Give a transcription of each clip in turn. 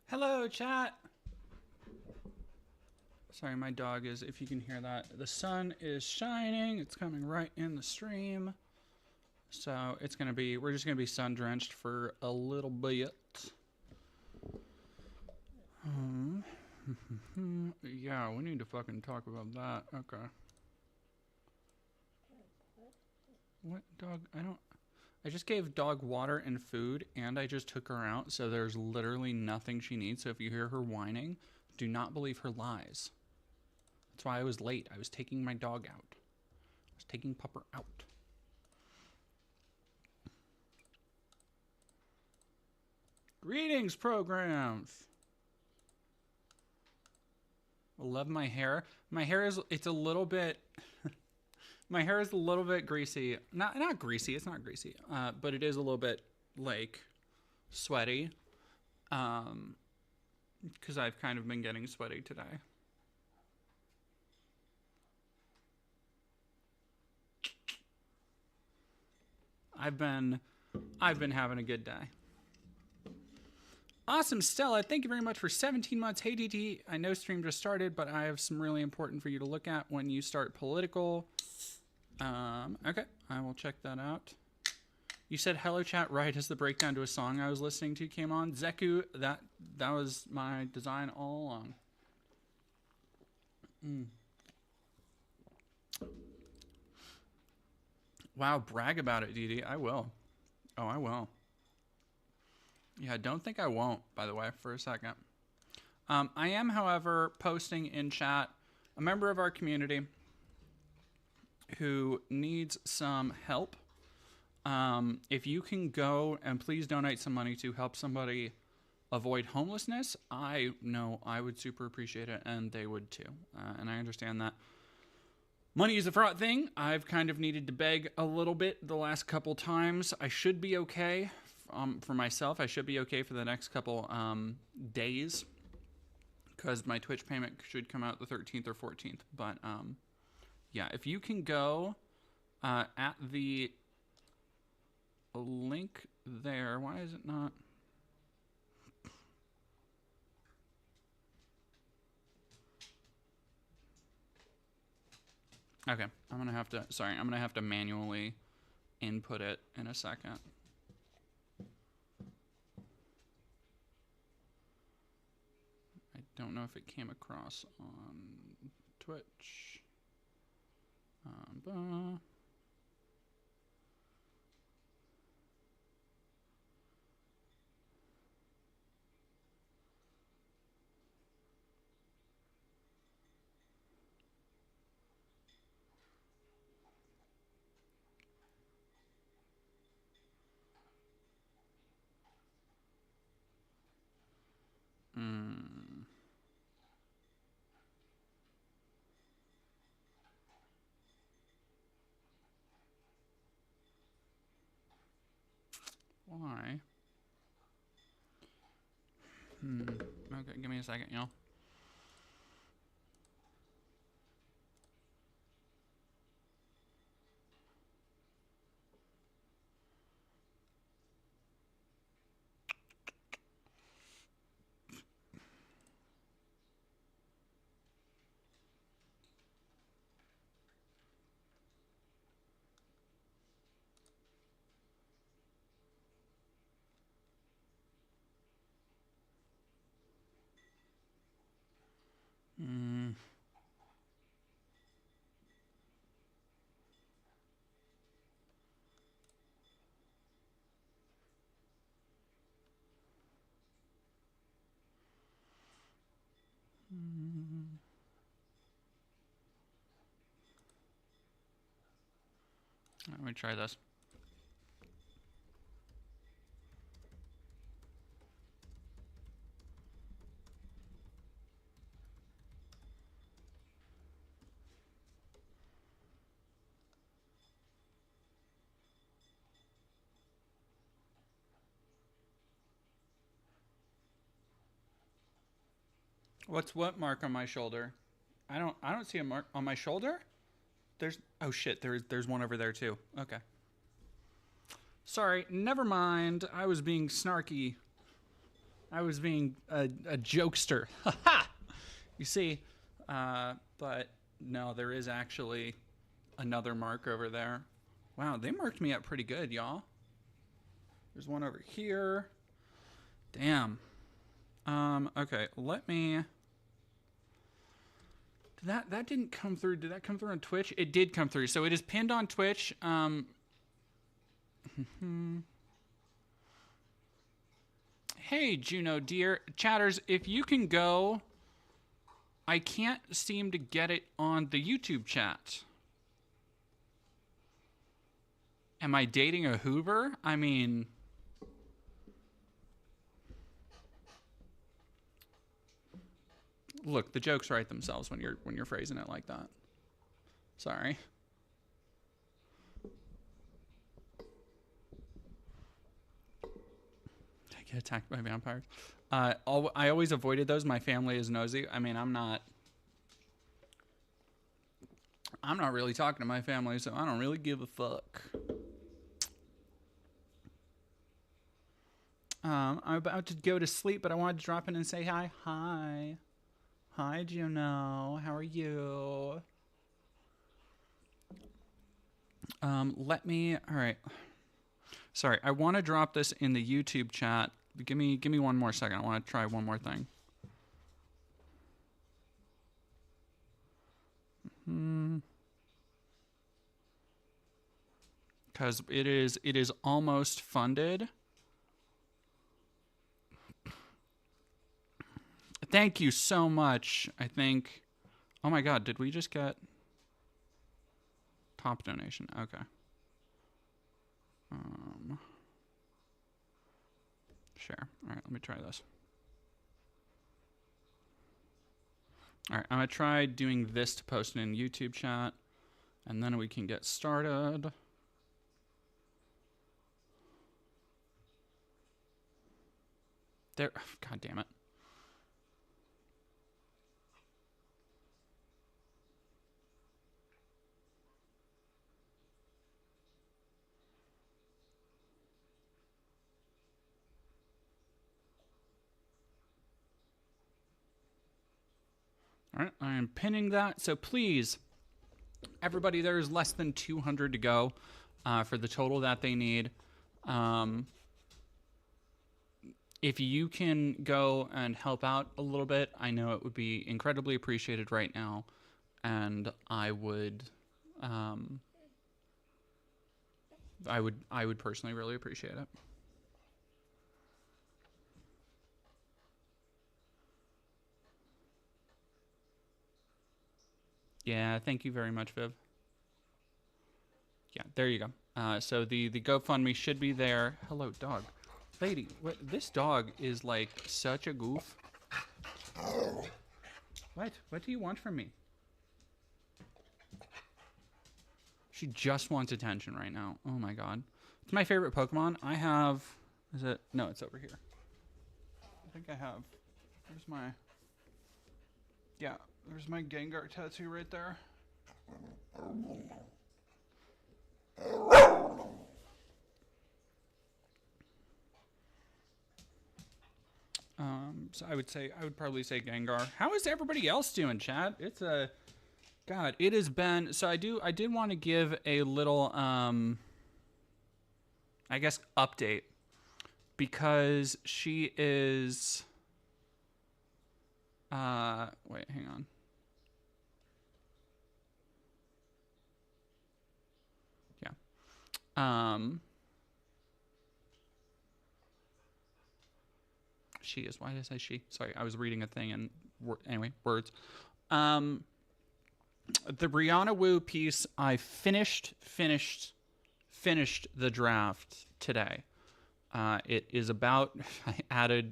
Hello, chat. Sorry, my dog is, if you can hear that, the sun is shining. It's coming right in the stream. So it's going to be, we're just going to be sun drenched for a little bit. Yeah, we need to fucking talk about that. Okay. What dog? I just gave dog water and food, and I just took her out, so there's literally nothing she needs. So if you hear her whining, do not believe her lies. That's why I was late. I was taking my dog out. I was taking Pupper out. Greetings, programs. I love my hair. My hair is, it's a little bit, my hair is a little bit greasy. Not greasy, it's not greasy. But it is a little bit, like, sweaty. Because I've kind of been getting sweaty today. I've been having a good day. Awesome, Stella. Thank you very much for 17 months. Hey, DT. I know stream just started, but I have some really important for you to look at when you start political. Okay, I will check that out. You said hello, chat, right as the breakdown to a song I was listening to came on. Zeku, that was my design all along. Wow, brag about it, Dee. I will. Oh, I will. Yeah, don't think I won't, by the way, for a second. I am, however, posting in chat a member of our community who needs some help. If you can go and please donate some money to help somebody avoid homelessness, I know I would super appreciate it, and they would too. And I understand that money is a fraught thing. I've kind of needed to beg a little bit the last couple times. I should be okay. For myself, I should be okay for the next couple days, because my Twitch payment should come out the 13th or 14th. But yeah, if you can go at the link there. Why is it not? Okay, I'm gonna have to manually input it in a second. I don't know if it came across on Twitch. Why? Okay, give me a second, y'all. Let me try this. What's what mark on my shoulder? I don't see a mark on my shoulder. Oh shit, there's one over there too. Okay. Sorry, never mind. I was being snarky. I was being a jokester. Ha ha! You see, but no, there is actually another mark over there. Wow, they marked me up pretty good, y'all. There's one over here. Damn. Okay, let me... That didn't come through. Did that come through on Twitch? It did come through. So it is pinned on Twitch. Hey, Juno dear. Chatters, if you can go... I can't seem to get it on the YouTube chat. Am I dating a Hoover? I mean... Look, the jokes write themselves when you're phrasing it like that. Sorry. I get attacked by vampires. I always avoided those. My family is nosy. I mean, I'm not really talking to my family, so I don't really give a fuck. I'm about to go to sleep, but I wanted to drop in and say hi. Hi. Hi, Juno. How are you? All right. Sorry, I want to drop this in the YouTube chat. Give me one more second. I want to try one more thing. Because it is almost funded. Thank you so much. I think... Oh my god, did we just get... Top donation? Okay. Share. Alright, let me try this. Alright, I'm going to try doing this to post it in YouTube chat. And then we can get started. There... God damn it. All right, I am pinning that. So please, everybody, there's less than 200 to go for the total that they need. If you can go and help out a little bit, I know it would be incredibly appreciated right now, and I would personally really appreciate it. Yeah, thank you very much, Viv. Yeah, there you go. So the GoFundMe should be there. Hello, dog. Lady, this dog is like such a goof. What? What do you want from me? She just wants attention right now. Oh my god. It's my favorite Pokemon. I have... Is it? No, it's over here. I think I have... Where's my... Yeah, there's my Gengar tattoo right there. So I would probably say Gengar. How is everybody else doing, chat? It's a... God, it has been... So I did want to give a little, I guess, update. Because she is... wait, hang on. Yeah. She is. Why did I say she? Sorry, I was reading a thing and... Anyway, words. The Brianna Wu piece, I finished the draft today. It is about... I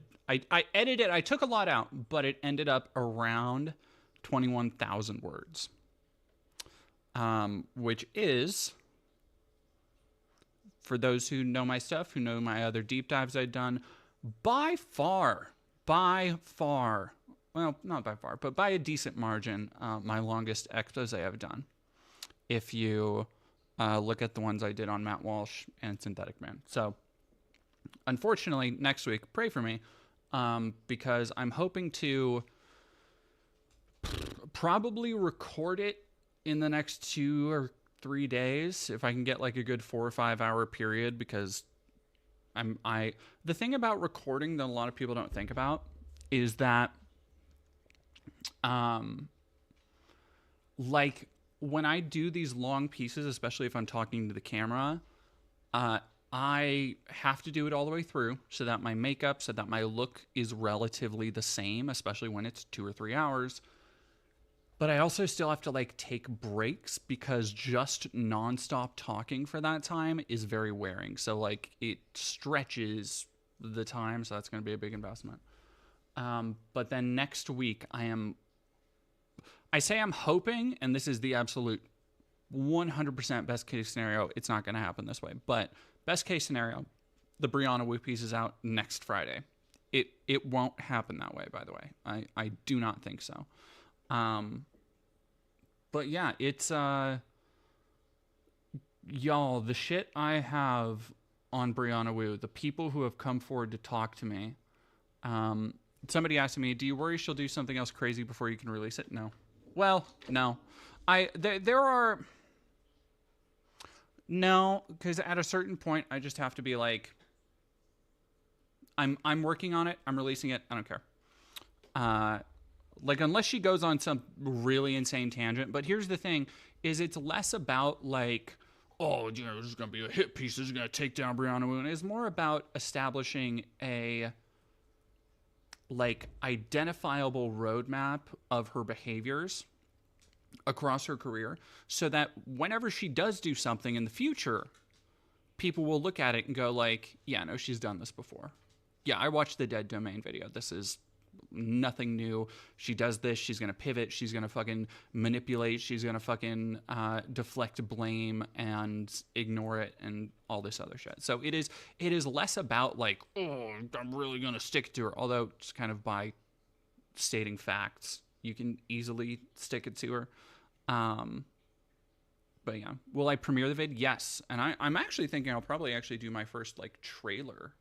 edited it. I took a lot out, but it ended up around 21,000 words. Which is, for those who know my stuff, who know my other deep dives I've done, by far, well, not by far, but by a decent margin, my longest expose I've done. If you look at the ones I did on Matt Walsh and Synthetic Man. So, unfortunately, next week, pray for me, because I'm hoping to probably record it in the next 2 or 3 days if I can get like a good 4 or 5 hour period, because the thing about recording that a lot of people don't think about is that like when I do these long pieces, especially if I'm talking to the camera, I have to do it all the way through so that my makeup, so that my look is relatively the same, especially when it's 2 or 3 hours. But I also still have to like take breaks because just nonstop talking for that time is very wearing. So like it stretches the time, so that's going to be a big investment. But then next week I say I'm hoping, and this is the absolute 100% best case scenario, it's not going to happen this way. But best case scenario, the Brianna Wu piece is out next Friday. It won't happen that way, by the way. I do not think so. But yeah, it's y'all, the shit I have on Brianna Wu, the people who have come forward to talk to me. Somebody asked me, do you worry she'll do something else crazy before you can release it? No. Well, no. There are... No, because at a certain point, I just have to be like, I'm working on it. I'm releasing it. I don't care. Like, unless she goes on some really insane tangent. But here's the thing, is it's less about like, oh, you know, this is going to be a hit piece. This is going to take down Brianna Wu. It's more about establishing a like identifiable roadmap of her behaviors across her career, so that whenever she does do something in the future, people will look at it and go like, yeah, no, she's done this before. Yeah, I watched the Dead Domain video. This is nothing new. She does this. She's going to pivot. She's going to fucking manipulate. She's going to fucking deflect blame and ignore it and all this other shit. So it is less about like, oh, I'm really going to stick to her. Although just kind of by stating facts, you can easily stick it to her. But yeah, will I premiere the vid? Yes. And I'm actually thinking I'll probably actually do my first like trailer.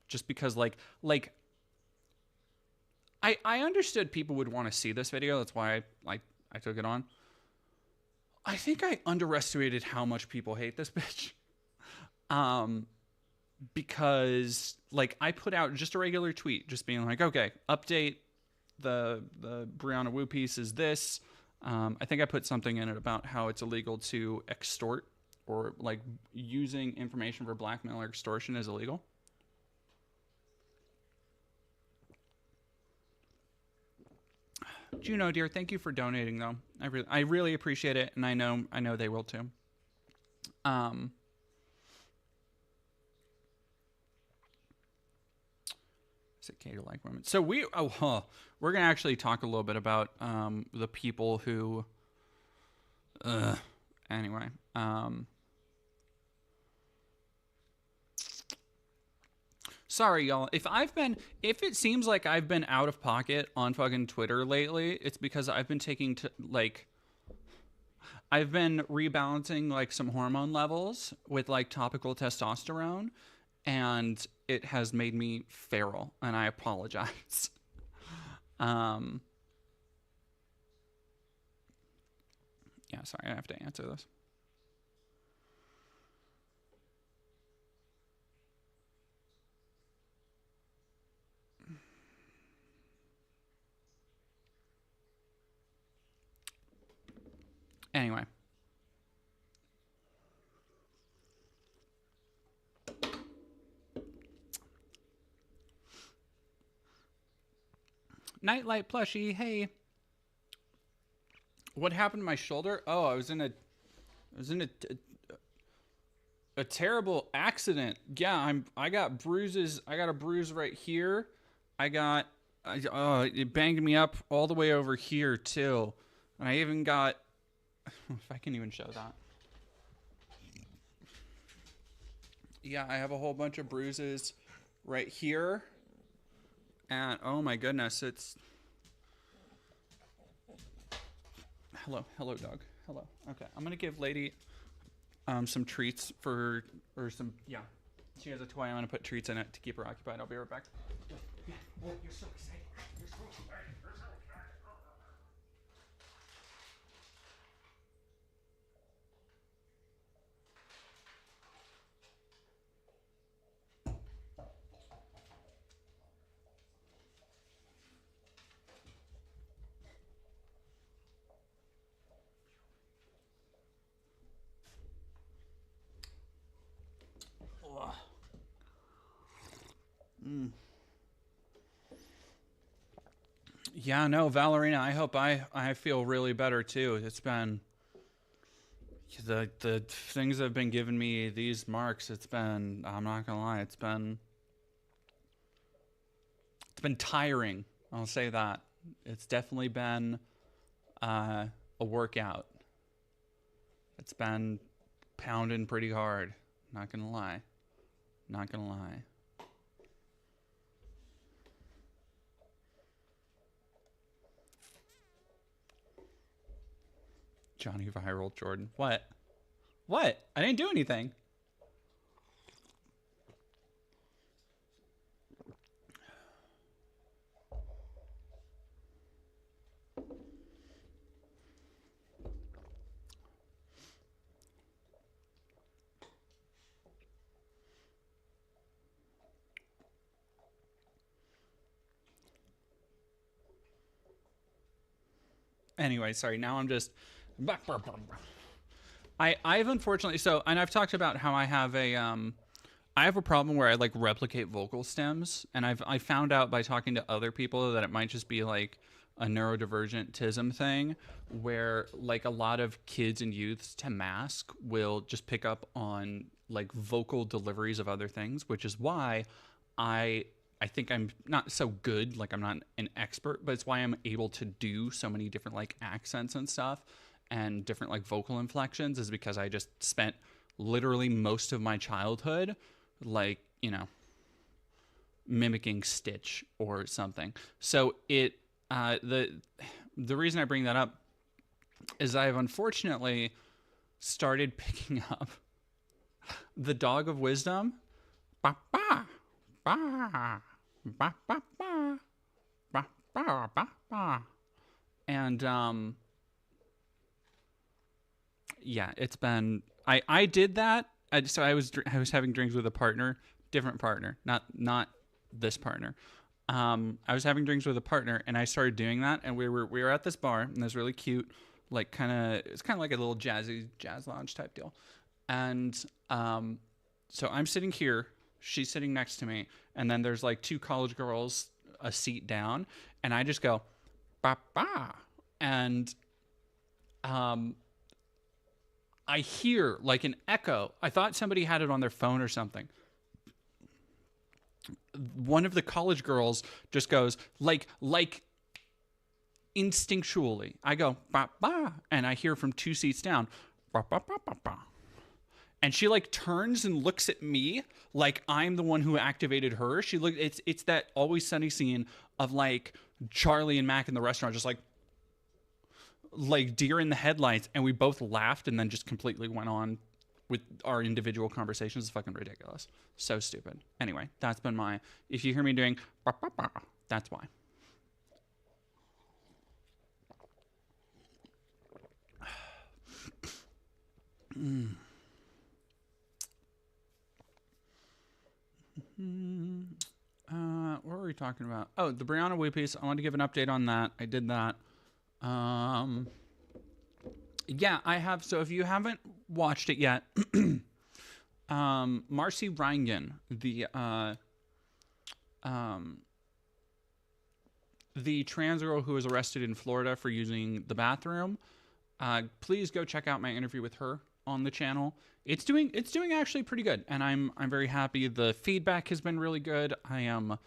Just because like I understood people would want to see this video. That's why I took it on. I think I underestimated how much people hate this bitch. Because like I put out just a regular tweet, just being like, okay, update, the Brianna Wu piece is this. I think I put something in it about how it's illegal to extort, or like using information for blackmail or extortion is illegal. Juno, dear, thank you for donating though. I really appreciate it, and I know they will too. Is it cater like women? So we're gonna actually talk a little bit about the people who anyway. Sorry, y'all. If it seems like I've been out of pocket on fucking Twitter lately, it's because I've been I've been rebalancing like some hormone levels with like topical testosterone, and it has made me feral, and I apologize. Yeah, sorry, I have to answer this. Anyway. Nightlight plushie, hey. What happened to my shoulder? Oh, I was in a terrible accident. Yeah, I got bruises. I got a bruise right here. It banged me up all the way over here too. And I even got, if I can even show that. Yeah, I have a whole bunch of bruises right here. And oh my goodness, it's... Hello, dog. Hello. Okay, I'm gonna give Lady some treats for, or some, yeah. She has a toy. I'm going to put treats in it to keep her occupied. I'll be right back. Yeah. Oh, you're so excited. You're so excited. You're so excited. Yeah, no, Valerina, I hope I feel really better too. It's been the things that have been giving me these marks. It's been, I'm not gonna lie, it's been tiring. I'll say that. It's definitely been a workout. It's been pounding pretty hard. Not gonna lie. Not gonna lie. Johnny Viral Jordan. What? What? I didn't do anything. Anyway, sorry. Now I'm just. I've unfortunately and I've talked about how I have a problem where I like replicate vocal stems, and I found out by talking to other people that it might just be like a neurodivergentism thing, where like a lot of kids and youths to mask will just pick up on like vocal deliveries of other things, which is why I think I'm not so good, like I'm not an expert, but it's why I'm able to do so many different like accents and stuff and different like vocal inflections, is because I just spent literally most of my childhood like, you know, mimicking Stitch or something. So it the reason I bring that up is I've unfortunately started picking up the Dog of Wisdom. Ba ba ba ba ba ba ba ba ba ba. And yeah, it's been I did that. So I was having drinks with a partner, different partner, not this partner. I was having drinks with a partner, and I started doing that, and we were at this bar, and it was really cute, like it's kind of like a little jazz lounge type deal, and so I'm sitting here, she's sitting next to me, and then there's like two college girls a seat down, and I just go ba ba, and I hear like an echo. I thought somebody had it on their phone or something. One of the college girls just goes like instinctually. I go ba ba, and I hear from two seats down ba ba ba ba ba. And she like turns and looks at me like I'm the one who activated her. It's that Always Sunny scene of like Charlie and Mac in the restaurant, just like deer in the headlights, and we both laughed and then just completely went on with our individual conversations. It's fucking ridiculous. So stupid. Anyway, that's been if you hear me doing bah, bah, bah, that's why. What were we talking about? Oh, the Brianna Wu piece. I wanted to give an update on that. I did that. Yeah, I have. So if you haven't watched it yet, Marcy Reingen, the trans girl who was arrested in Florida for using the bathroom, please go check out my interview with her on the channel. It's doing actually pretty good, and I'm very happy. The feedback has been really good. I am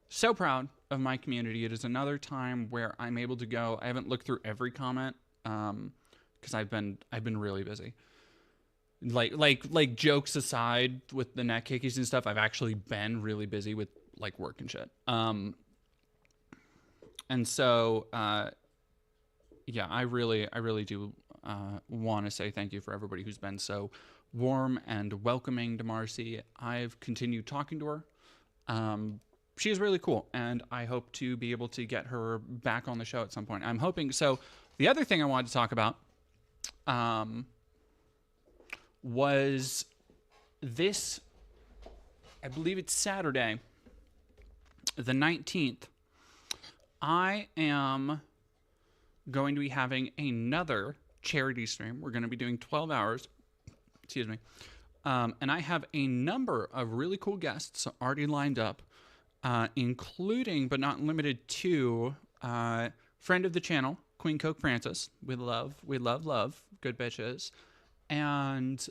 so proud of my community. It is another time where I'm able to go. I haven't looked through every comment because I've been really busy. Like jokes aside with the neck kickies and stuff, I've actually been really busy with like work and shit. And so yeah, I really do want to say thank you for everybody who's been so warm and welcoming to Marcy. I've continued talking to her. She is really cool, and I hope to be able to get her back on the show at some point. I'm hoping. So the other thing I wanted to talk about was this, I believe it's Saturday, the 19th. I am going to be having another charity stream. We're going to be doing 12 hours. Excuse me. And I have a number of really cool guests already lined up, including, but not limited to, friend of the channel, Queen Coke Francis. We love. Good bitches. And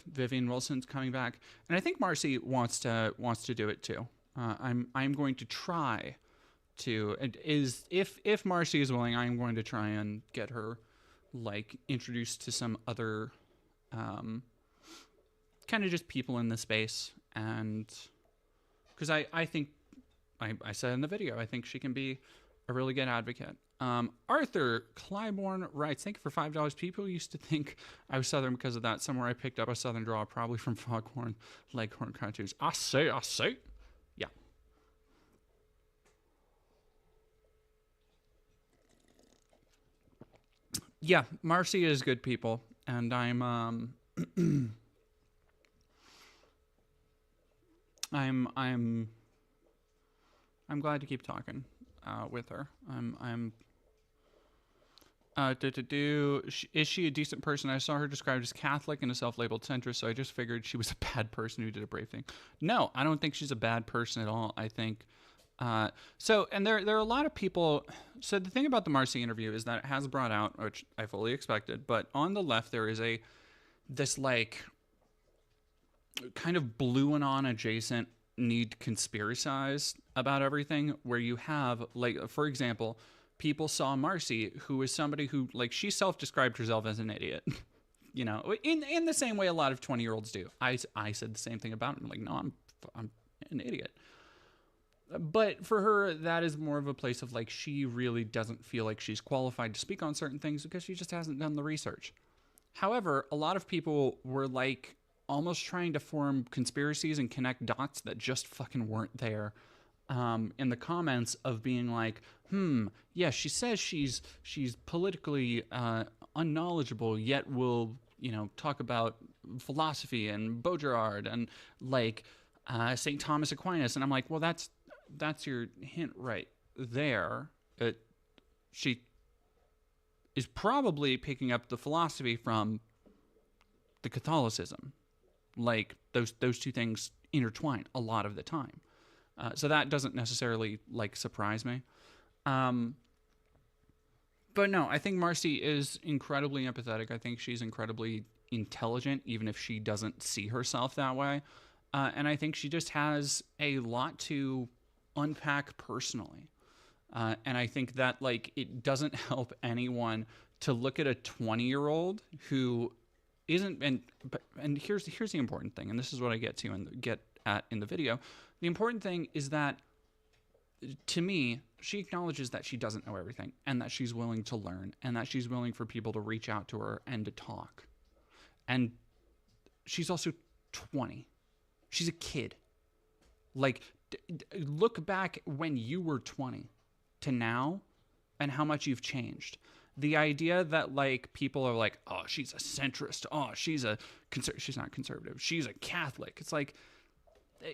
Vivian Wilson's coming back. And I think Marcy wants to do it too. I'm going to try to, if Marcy is willing, I'm going to try and get her like introduced to some other kind of just people in the space. And because I think I said in the video, I think she can be a really good advocate. Arthur Clybourne writes, thank you for $5. People used to think I was Southern because of that. Somewhere I picked up a Southern draw, probably from Foghorn Leghorn cartoons. I say. Yeah. Yeah, Marcy is good people, and I'm I'm glad to keep talking with her. Is she a decent person? I saw her described as Catholic and a self-labeled centrist, so I just figured she was a bad person who did a brave thing. No, I don't think she's a bad person at all. I think and there are a lot of people. So the thing about the Marcy interview is that it has brought out, which I fully expected, but on the left there is this like kind of Blue Anon adjacent need to conspiracize about everything, where you have, like, for example, people saw Marcy, who is somebody who, like, she self-described herself as an idiot. You know, in the same way a lot of 20-year-olds do. I said the same thing about him. Like, no, I'm an idiot. But for her, that is more of a place of, like, she really doesn't feel like she's qualified to speak on certain things because she just hasn't done the research. However, a lot of people were, like, almost trying to form conspiracies and connect dots that just fucking weren't there. In the comments of being like, yeah, she says she's politically unknowledgeable, yet will, you know, talk about philosophy and Baudrillard and, like, St. Thomas Aquinas. And I'm like, well, that's your hint right there. She is probably picking up the philosophy from the Catholicism. Like, those two things intertwine a lot of the time. So that doesn't necessarily, like, surprise me. But no, I think Marcy is incredibly empathetic. I think she's incredibly intelligent, even if she doesn't see herself that way. And I think she just has a lot to unpack personally. And I think that, like, it doesn't help anyone to look at a 20-year-old who isn't, and here's the important thing, and this is what I get at in the video. The important thing is that, to me, she acknowledges that she doesn't know everything, and that she's willing to learn, and that she's willing for people to reach out to her and to talk. And she's also 20. She's a kid. Like, look back when you were 20 to now and how much you've changed. The idea that, like, people are like, oh, she's a centrist. Oh, she's not conservative. She's a Catholic. It's like,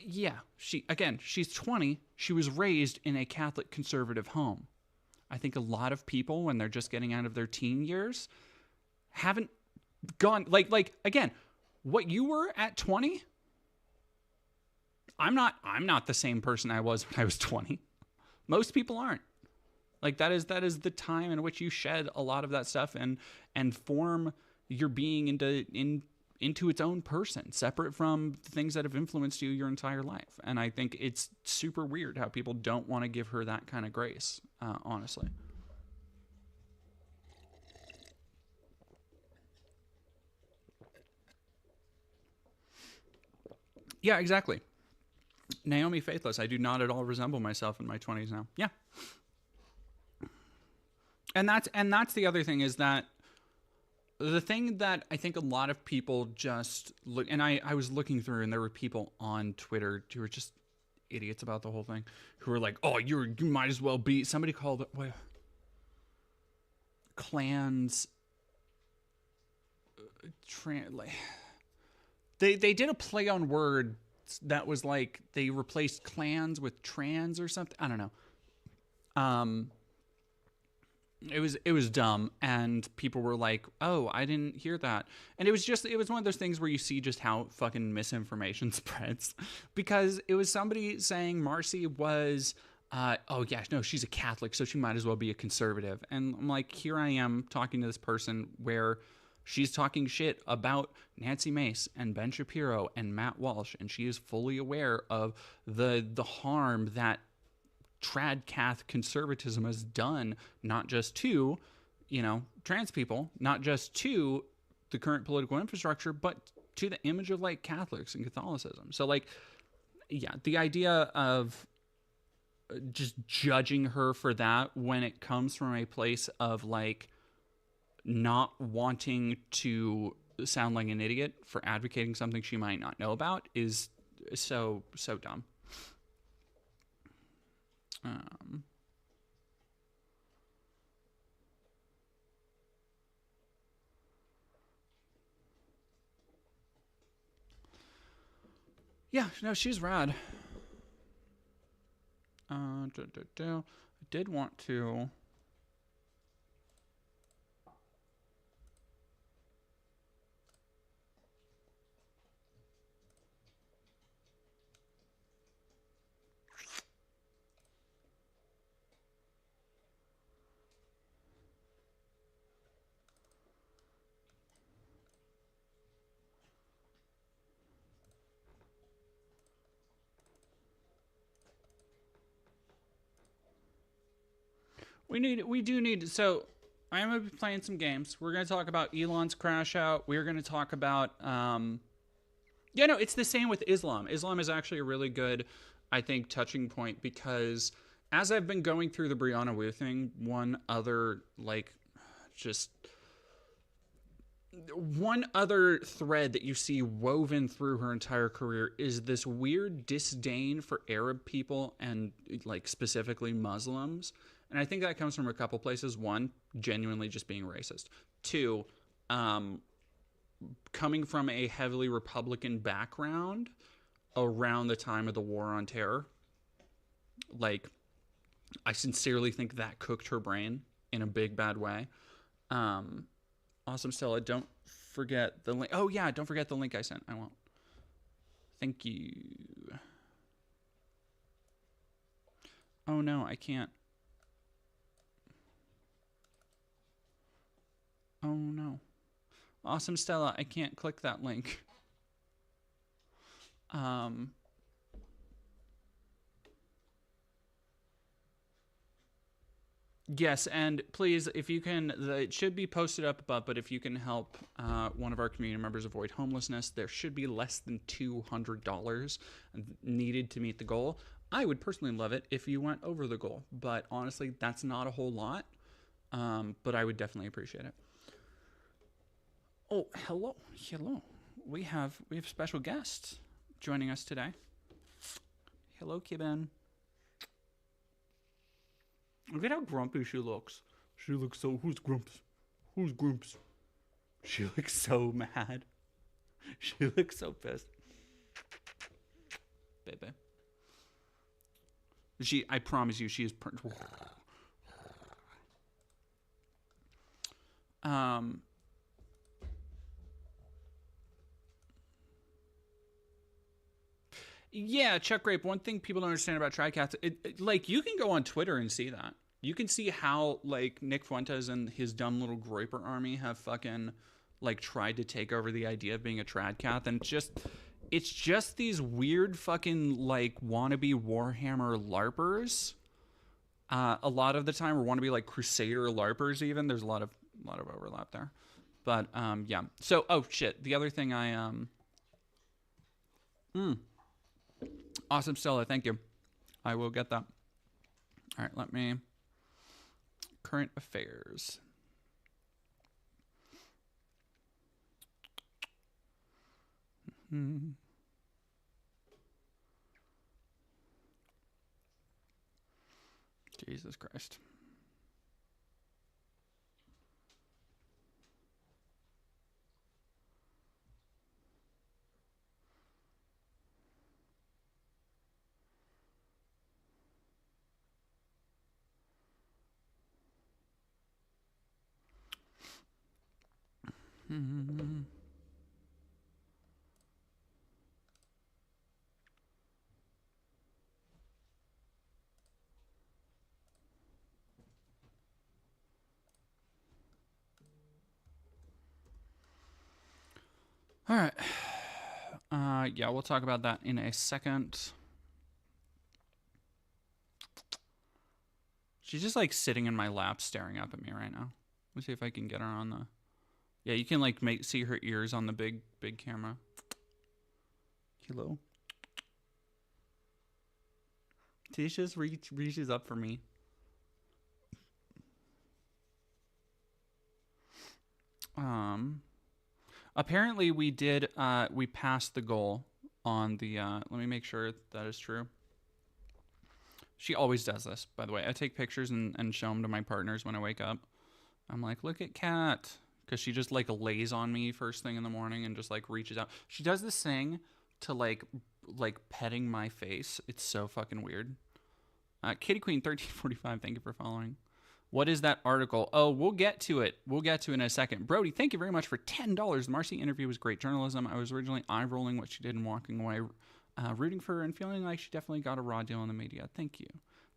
yeah, she's 20. She was raised in a Catholic conservative home. I think a lot of people, when they're just getting out of their teen years, haven't gone, like, again, what you were at 20, I'm not the same person I was when I was 20. Most people aren't. Like, that is the time in which you shed a lot of that stuff and form your being into its own person, separate from the things that have influenced you your entire life. And I think it's super weird how people don't want to give her that kind of grace, honestly. Yeah, exactly. Naomi Faithless, I do not at all resemble myself in my 20s now. Yeah. And that's the other thing, is that the thing that I think a lot of people just look, and I was looking through, and there were people on Twitter who were just idiots about the whole thing, who were like, "Oh, you might as well be." Somebody called it clans. They did a play on words that was like they replaced clans with trans or something. I don't know. It was dumb, and people were like, "Oh, I didn't hear that." And it was one of those things where you see just how fucking misinformation spreads, because it was somebody saying Marcy was, oh yeah, no, she's a Catholic, so she might as well be a conservative. And I'm like, here I am talking to this person where she's talking shit about Nancy Mace and Ben Shapiro and Matt Walsh, and she is fully aware of the harm that trad-cath conservatism has done, not just to, trans people, not just to the current political infrastructure, but to the image of like Catholics and Catholicism. So like, yeah, the idea of just judging her for that when it comes from a place of like not wanting to sound like an idiot for advocating something she might not know about is so dumb. Yeah, no, she's rad. I did want to. We do need, so I'm going to be playing some games. We're going to talk about Elon's crash out. We're going to talk about, it's the same with Islam. Islam is actually a really good, I think, touching point, because as I've been going through the Brianna Wu thing, one other thread that you see woven through her entire career is this weird disdain for Arab people and like specifically Muslims. And I think that comes from a couple places. One, genuinely just being racist. Two, coming from a heavily Republican background around the time of the War on Terror. Like, I sincerely think that cooked her brain in a big, bad way. Awesome, Stella. Don't forget the link. Oh, yeah, don't forget the link I sent. I won't. Thank you. Oh, no, I can't. Oh, no. Awesome, Stella. I can't click that link. Yes, and please, if you can, it should be posted up above, but if you can help one of our community members avoid homelessness, there should be less than $200 needed to meet the goal. I would personally love it if you went over the goal, but honestly, that's not a whole lot, but I would definitely appreciate it. Oh, hello. We have special guests joining us today. Hello, Kibben. Look at how grumpy she looks. She looks so... Who's Grumps? She looks so mad. She looks so pissed. Baby. I promise you, she is... Yeah, Chuck Grape, one thing people don't understand about Tricats, like, you can go on Twitter and see that. You can see how, like, Nick Fuentes and his dumb little Groiper army have fucking, like, tried to take over the idea of being a Tradcath, and it's just these weird fucking, like, wannabe Warhammer LARPers. A lot of the time, or wannabe, like, Crusader LARPers even. There's a lot of overlap there. But, yeah. So, oh, shit. The other thing Awesome, Stella. Thank you. I will get that. All right, let me... Current affairs. Jesus Christ. All right. Yeah, we'll talk about that in a second. She's just like sitting in my lap staring up at me right now. Let's see if I can get her on the... Yeah, you can like see her ears on the big camera. Hello. She just reaches up for me. Apparently we did, we passed the goal on the, let me make sure that is true. She always does this, by the way. I take pictures and show them to my partners when I wake up. I'm like, look at Kat. Because she just like lays on me first thing in the morning and just like reaches out. She does this thing to like petting my face. It's so fucking weird. Kitty Queen 1345, thank you for following. What is that article? Oh, we'll get to it. We'll get to it in a second. Brody, thank you very much for $10. The Marcy interview was great journalism. I was originally eye-rolling what she did and walking away, rooting for her and feeling like she definitely got a raw deal in the media. Thank you.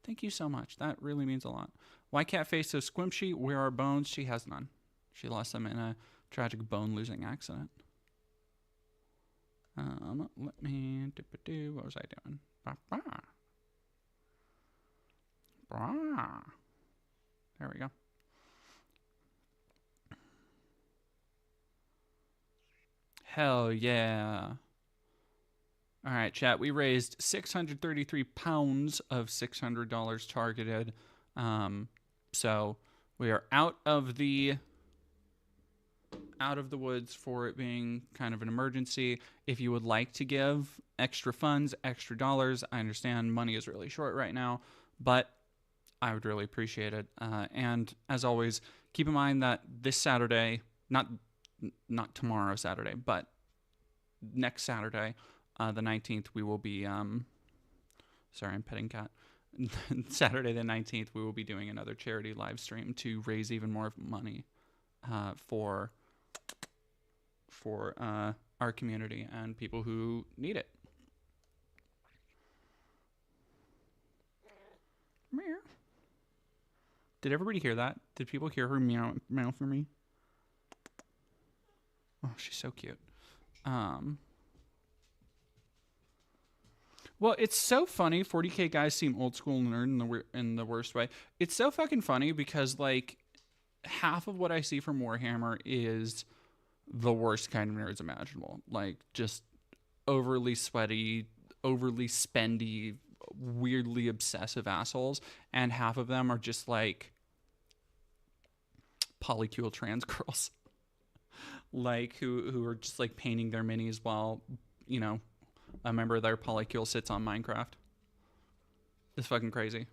Thank you so much. That really means a lot. Why cat face so squishy? Where are bones? She has none. She lost them in a tragic bone-losing accident. Let me... What was I doing? There we go. Hell yeah. All right, chat. We raised 633 pounds of $600 targeted. So we are out of the woods for it being kind of an emergency. If you would like to give extra funds, extra dollars, I understand money is really short right now, but I would really appreciate it. And as always, keep in mind that this Saturday, not tomorrow Saturday, but next Saturday, the 19th, we will be, sorry, I'm petting Cat. Saturday the 19th, we will be doing another charity live stream to raise even more money for our community and people who need it. Meow. Did everybody hear that? Did people hear her meow for me? Oh, she's so cute. Well, it's so funny. 40K guys seem old school nerd in the worst way. It's so fucking funny because like half of what I see from Warhammer is the worst kind of nerds imaginable. Like just overly sweaty, overly spendy, weirdly obsessive assholes, and half of them are just like polycule trans girls. Like who are just like painting their minis while, you know, a member of their polycule sits on Minecraft. It's fucking crazy.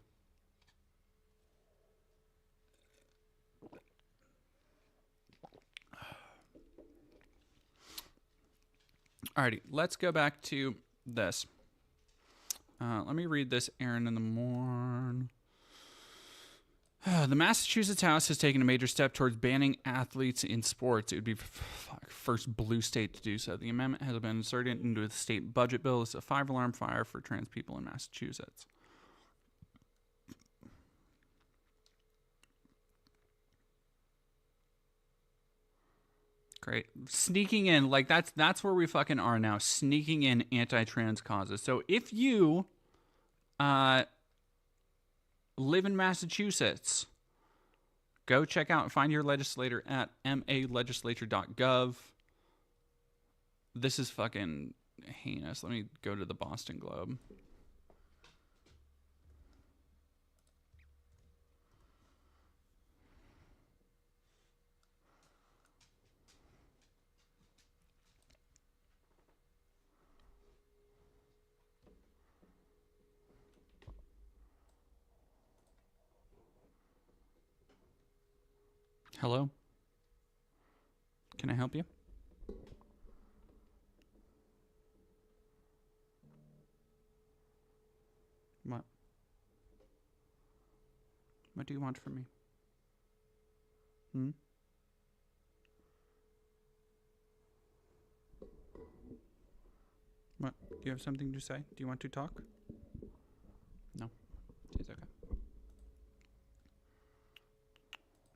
Alrighty, let's go back to this. Let me read this errand in the morn. The Massachusetts House has taken a major step towards banning athletes in sports. It would be first blue state to do so. The amendment has been inserted into the state budget bill. It's a 5-alarm fire for trans people in Massachusetts. Great. Sneaking in, like that's where we fucking are now. Sneaking in anti-trans causes. So if you live in Massachusetts, go check out, find your legislator at malegislature.gov. This is fucking heinous. Let me go to the Boston Globe. Hello? Can I help you? What? What do you want from me? Hmm? What? Do you have something to say? Do you want to talk? No. She's okay.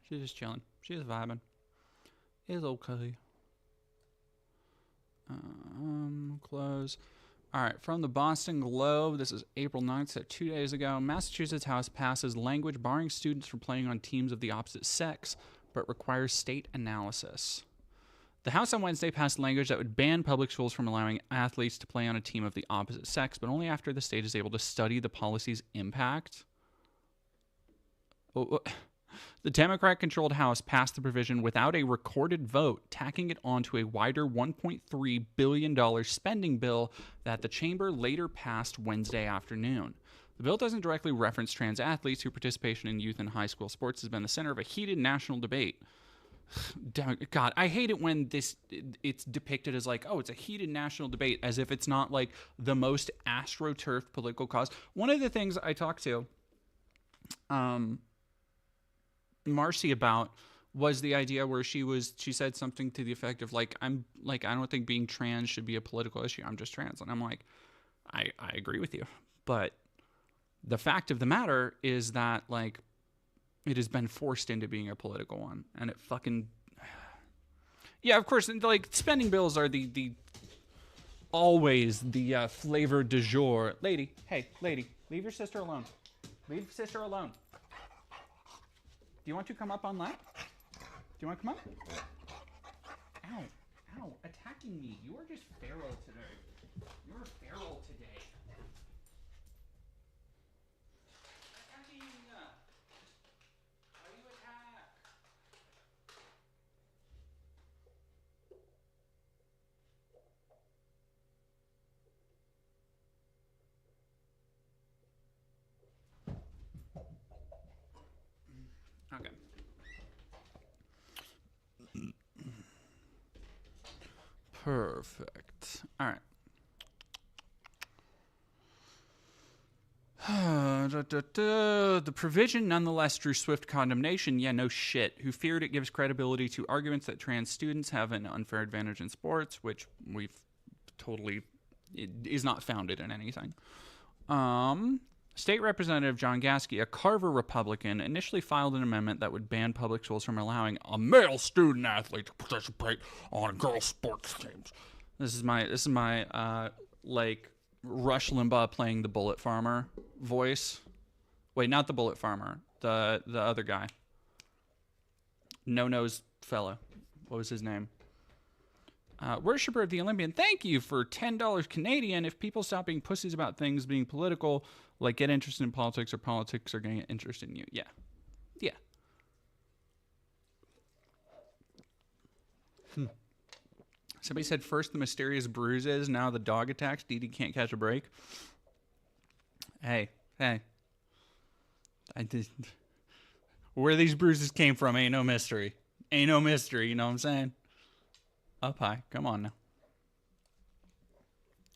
She's just chilling. She's vibing. It's okay. Close. All right, from the Boston Globe, this is April 9th, so 2 days ago. Massachusetts House passes language barring students from playing on teams of the opposite sex, but requires state analysis. The House on Wednesday passed language that would ban public schools from allowing athletes to play on a team of the opposite sex, but only after the state is able to study the policy's impact. The Democrat-controlled House passed the provision without a recorded vote, tacking it onto a wider $1.3 billion spending bill that the chamber later passed Wednesday afternoon. The bill doesn't directly reference trans athletes whose participation in youth and high school sports has been the center of a heated national debate. God, I hate it when it's depicted as like, oh, it's a heated national debate, as if it's not like the most astroturfed political cause. One of the things I talked to Marcy about was the idea where she said something to the effect of like, I don't think being trans should be a political issue. I'm just trans. And I'm like, I agree with you. But the fact of the matter is that like it has been forced into being a political one, and it fucking, yeah, of course, like spending bills are the always the flavor du jour. Lady, hey, lady, leave your sister alone. Leave sister alone. Do you want to come up on lap? Do you want to come up? Ow, ow, attacking me. You are just feral today. You're feral today. Attacking. Why do you attack? Okay. Perfect. All right. The provision nonetheless drew swift condemnation. Yeah, no shit. Who feared it gives credibility to arguments that trans students have an unfair advantage in sports, which we've totally it is not founded in anything. State Representative John Gasky, a Carver Republican, initially filed an amendment that would ban public schools from allowing a male student athlete to participate on girl sports teams. This is my like Rush Limbaugh playing the Bullet Farmer voice. Wait, not the Bullet Farmer. The other guy. No-nose fellow. What was his name? Worshipper of the Olympian, thank you for $10 Canadian. If people stop being pussies about things being political, like get interested in politics, or politics are getting interested in you. Yeah. Yeah. Somebody said first the mysterious bruises, now the dog attacks. Dee Dee can't catch a break. Hey. Where these bruises came from ain't no mystery. Ain't no mystery, you know what I'm saying? Up high. Come on now.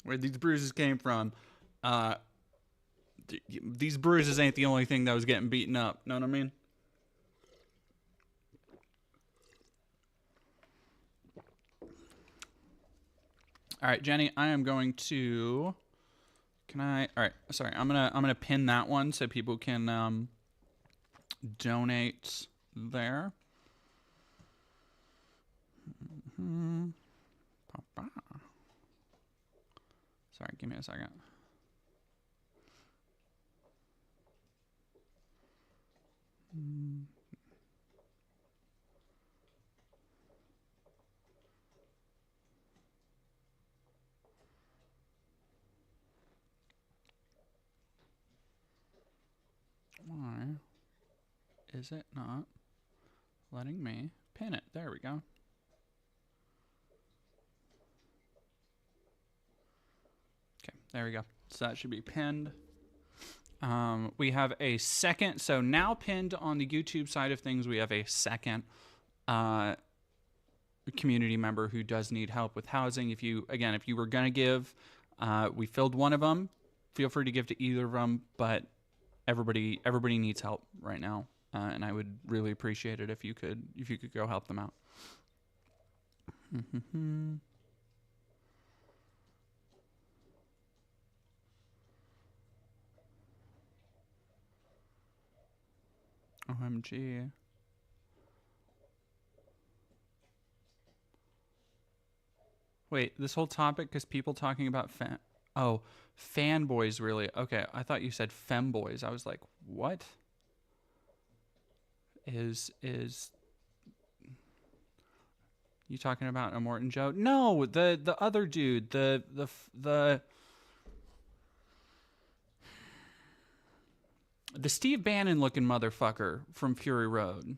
Where these bruises came from. These bruises ain't the only thing that was getting beaten up. Know what I mean? All right, Jenny, I am going to... Can I... All right, sorry. I'm gonna pin that one so people can donate there. Sorry, give me a second. Why is it not letting me pin it? There we go. Okay, there we go. So that should be pinned. We have a second. So now pinned on the YouTube side of things, we have a second community member who does need help with housing. If you were going to give, we filled one of them. Feel free to give to either of them, but everybody needs help right now. And I would really appreciate it if you could go help them out. OMG. Wait, this whole topic is people talking about fanboys, really? Okay, I thought you said femboys. I was like, what? Is you talking about a Morton Joe? No, the other dude, the Steve Bannon looking motherfucker from Fury Road.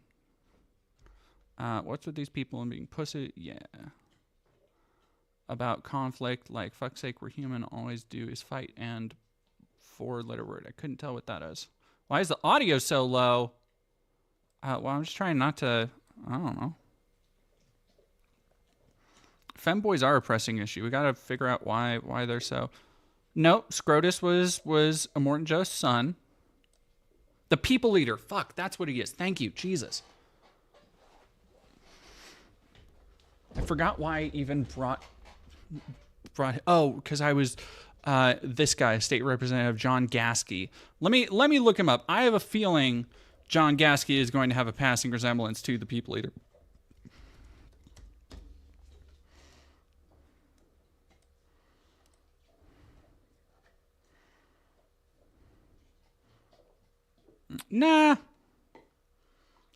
What's with these people and being pussy? Yeah. About conflict, like, fuck's sake, we're human, always do is fight, and 4-letter word. I couldn't tell what that is. Why is the audio so low? Well, I'm just trying not to, I don't know. Femboys are a pressing issue. We gotta figure out why they're so. Nope, Scrotus was a Morton Joe's son. The people leader. Fuck, that's what he is. Thank you, Jesus. I forgot why I even brought because I was this guy, State Representative John Gasky. Let me look him up. I have a feeling John Gasky is going to have a passing resemblance to the people leader. Nah.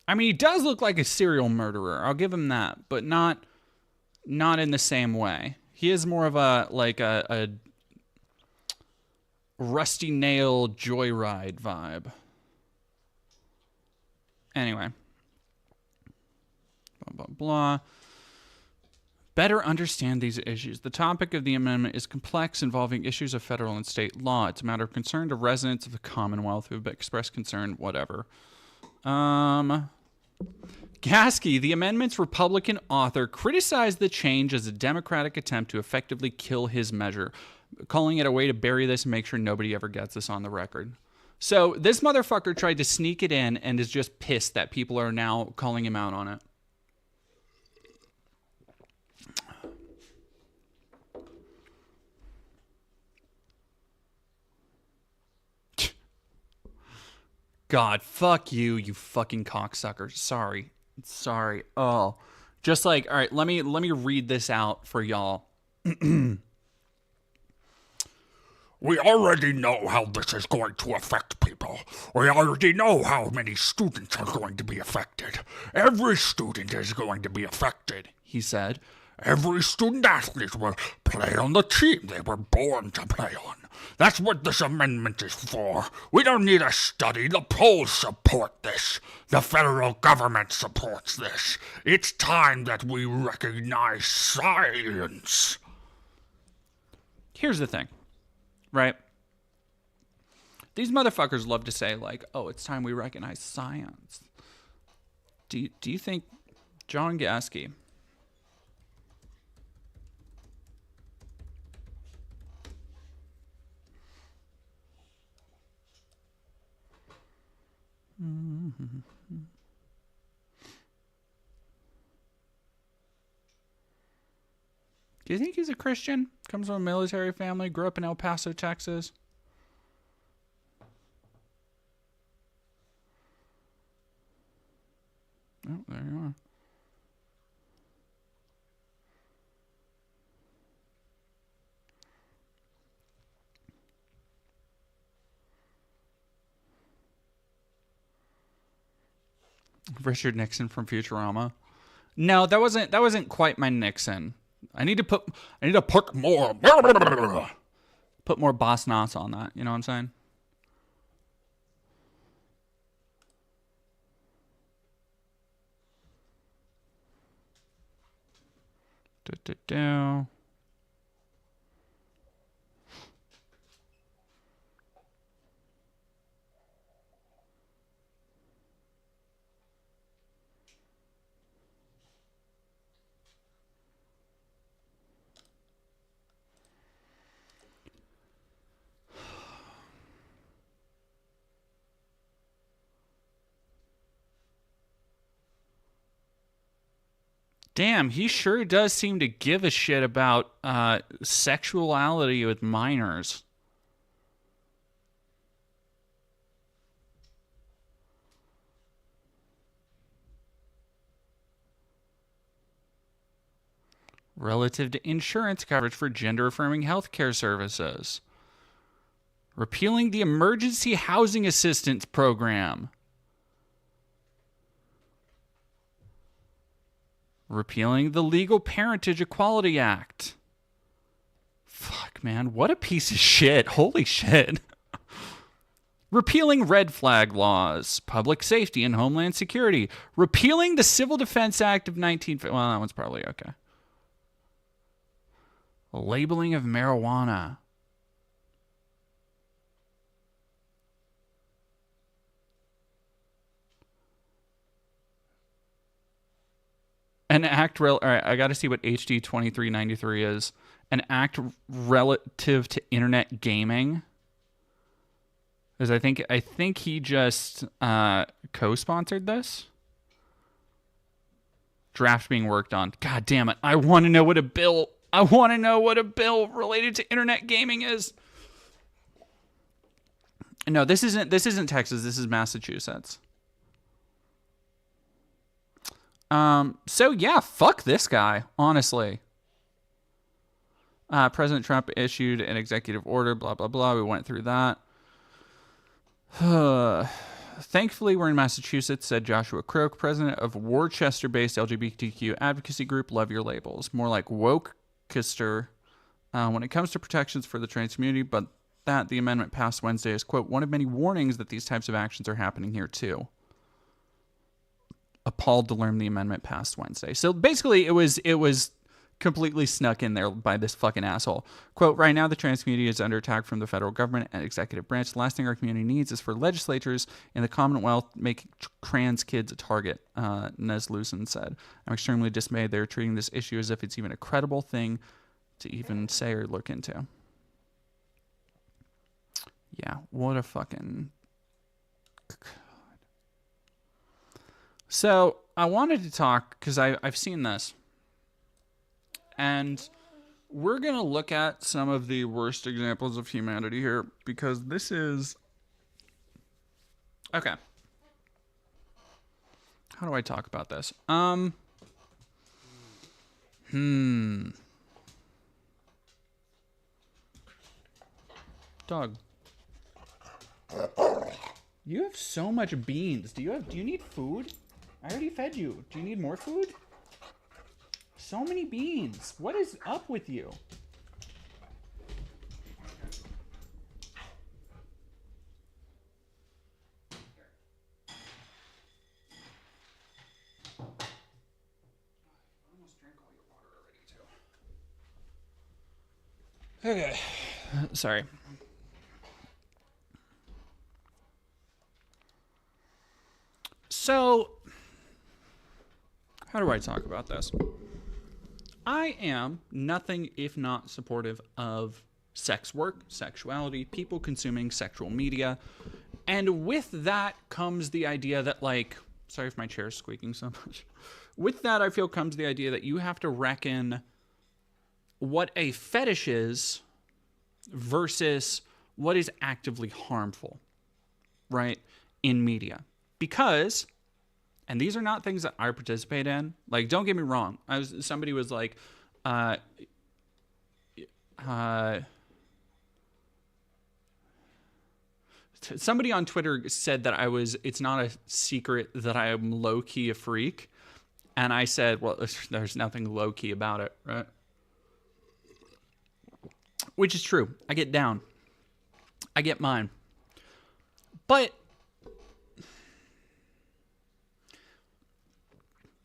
I mean, he does look like a serial murderer. I'll give him that, but not in the same way. He is more of a rusty nail joyride vibe. Anyway. Blah, blah, blah. Better understand these issues. The topic of the amendment is complex, involving issues of federal and state law. It's a matter of concern to residents of the Commonwealth who have expressed concern, whatever. Gasky, the amendment's Republican author, criticized the change as a Democratic attempt to effectively kill his measure, calling it a way to bury this and make sure nobody ever gets this on the record. So this motherfucker tried to sneak it in and is just pissed that people are now calling him out on it. God, fuck you, you fucking cocksucker. Sorry. Oh. Just like, all right, let me read this out for y'all. We already know how this is going to affect people. We already know how many students are going to be affected. Every student is going to be affected, he said. Every student athlete will play on the team they were born to play on. That's what this amendment is for. We don't need a study. The polls support this. The federal government supports this. It's time that we recognize science. Here's the thing, right? These motherfuckers love to say, like, oh, it's time we recognize science. Do you think John Gasky... Do you think he's a Christian? Comes from a military family, grew up in El Paso, Texas. Oh, there you are. Richard Nixon from Futurama. No, that wasn't quite my Nixon. I need to put more boss knots on that. You know what I'm saying? Do. Damn, he sure does seem to give a shit about sexuality with minors. Relative to insurance coverage for gender-affirming healthcare services. Repealing the Emergency Housing Assistance Program. Repealing the Legal Parentage Equality Act. Fuck, man. What a piece of shit. Holy shit. Repealing red flag laws, public safety and homeland security. Repealing the Civil Defense Act of 19... Well, that one's probably okay. Labeling of marijuana. An act... All right, I got to see what HD 2393 is. An act relative to internet gaming. Because I think he just co-sponsored this. Draft being worked on. God damn it. I want to know what a bill related to internet gaming is. No, this isn't Texas. This is Massachusetts. So yeah, fuck this guy, honestly. President Trump issued an executive order, blah, blah, blah. We went through that. Thankfully, we're in Massachusetts, said Joshua Croak, president of Worcester-based LGBTQ advocacy group Love Your Labels. More like Wokekister when it comes to protections for the trans community, but that the amendment passed Wednesday is, quote, one of many warnings that these types of actions are happening here too. Appalled to learn the amendment passed Wednesday. So basically, it was completely snuck in there by this fucking asshole. Quote, right now the trans community is under attack from the federal government and executive branch. The last thing our community needs is for legislators in the Commonwealth making trans kids a target, Neslusen said. I'm extremely dismayed they're treating this issue as if it's even a credible thing to even say or look into. Yeah, what a fucking... So, I wanted to talk, because I've seen this, and we're going to look at some of the worst examples of humanity here, because this is... Okay. How do I talk about this? Dog. You have so much beans. Do you need food? I already fed you. Do you need more food? So many beans. What is up with you? I almost drank all your water already, too. Okay. Sorry. So, how do I talk about this? I am nothing if not supportive of sex work, sexuality, people consuming sexual media. And with that comes the idea that, like, sorry if my chair is squeaking so much. With that, I feel comes the idea that you have to reckon what a fetish is versus what is actively harmful, right, in media. Because... and these are not things that I participate in. Like, don't get me wrong. Somebody was like, somebody on Twitter said that it's not a secret that I am low-key a freak. And I said, well, there's nothing low-key about it, right? Which is true. I get down. I get mine. But...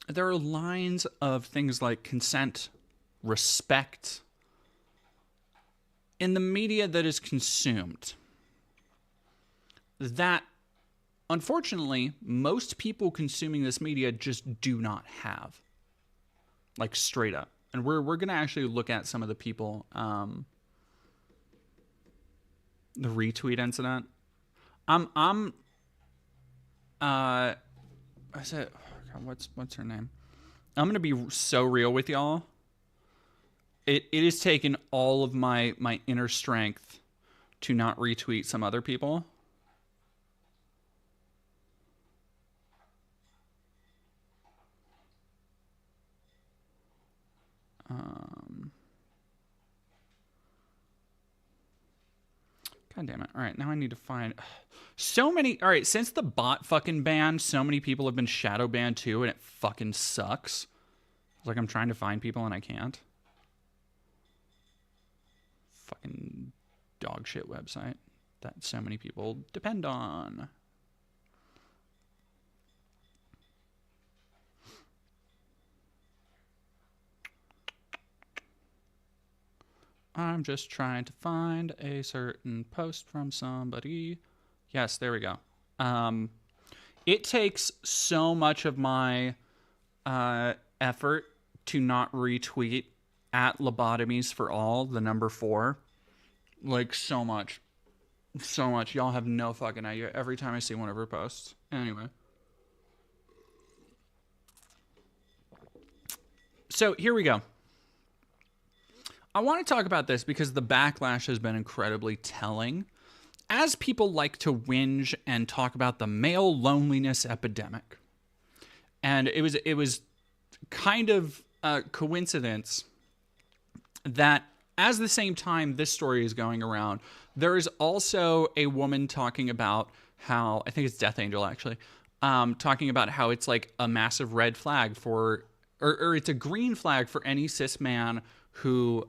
there are lines of things like consent, respect, in the media that is consumed that, unfortunately, most people consuming this media just do not have. Like, straight up. And we're going to actually look at some of the people, the retweet incident. I said... what's her name? I'm going to be so real with y'all. It has taken all of my inner strength to not retweet some other people. God damn it. All right, now I need to find so many. All right, since the bot fucking banned, so many people have been shadow banned too, and it fucking sucks. It's like I'm trying to find people and I can't. Fucking dog shit website that so many people depend on. I'm just trying to find a certain post from somebody. Yes, there we go. It takes so much of my effort to not retweet at lobotomies for all, the number 4. Like, so much. So much. Y'all have no fucking idea every time I see one of her posts. Anyway. So, here we go. I want to talk about this because the backlash has been incredibly telling. As people like to whinge and talk about the male loneliness epidemic. And it was kind of a coincidence that as the same time this story is going around, there is also a woman talking about how, I think it's Death Angel actually, talking about how it's like a massive red flag for, or it's a green flag for any cis man who,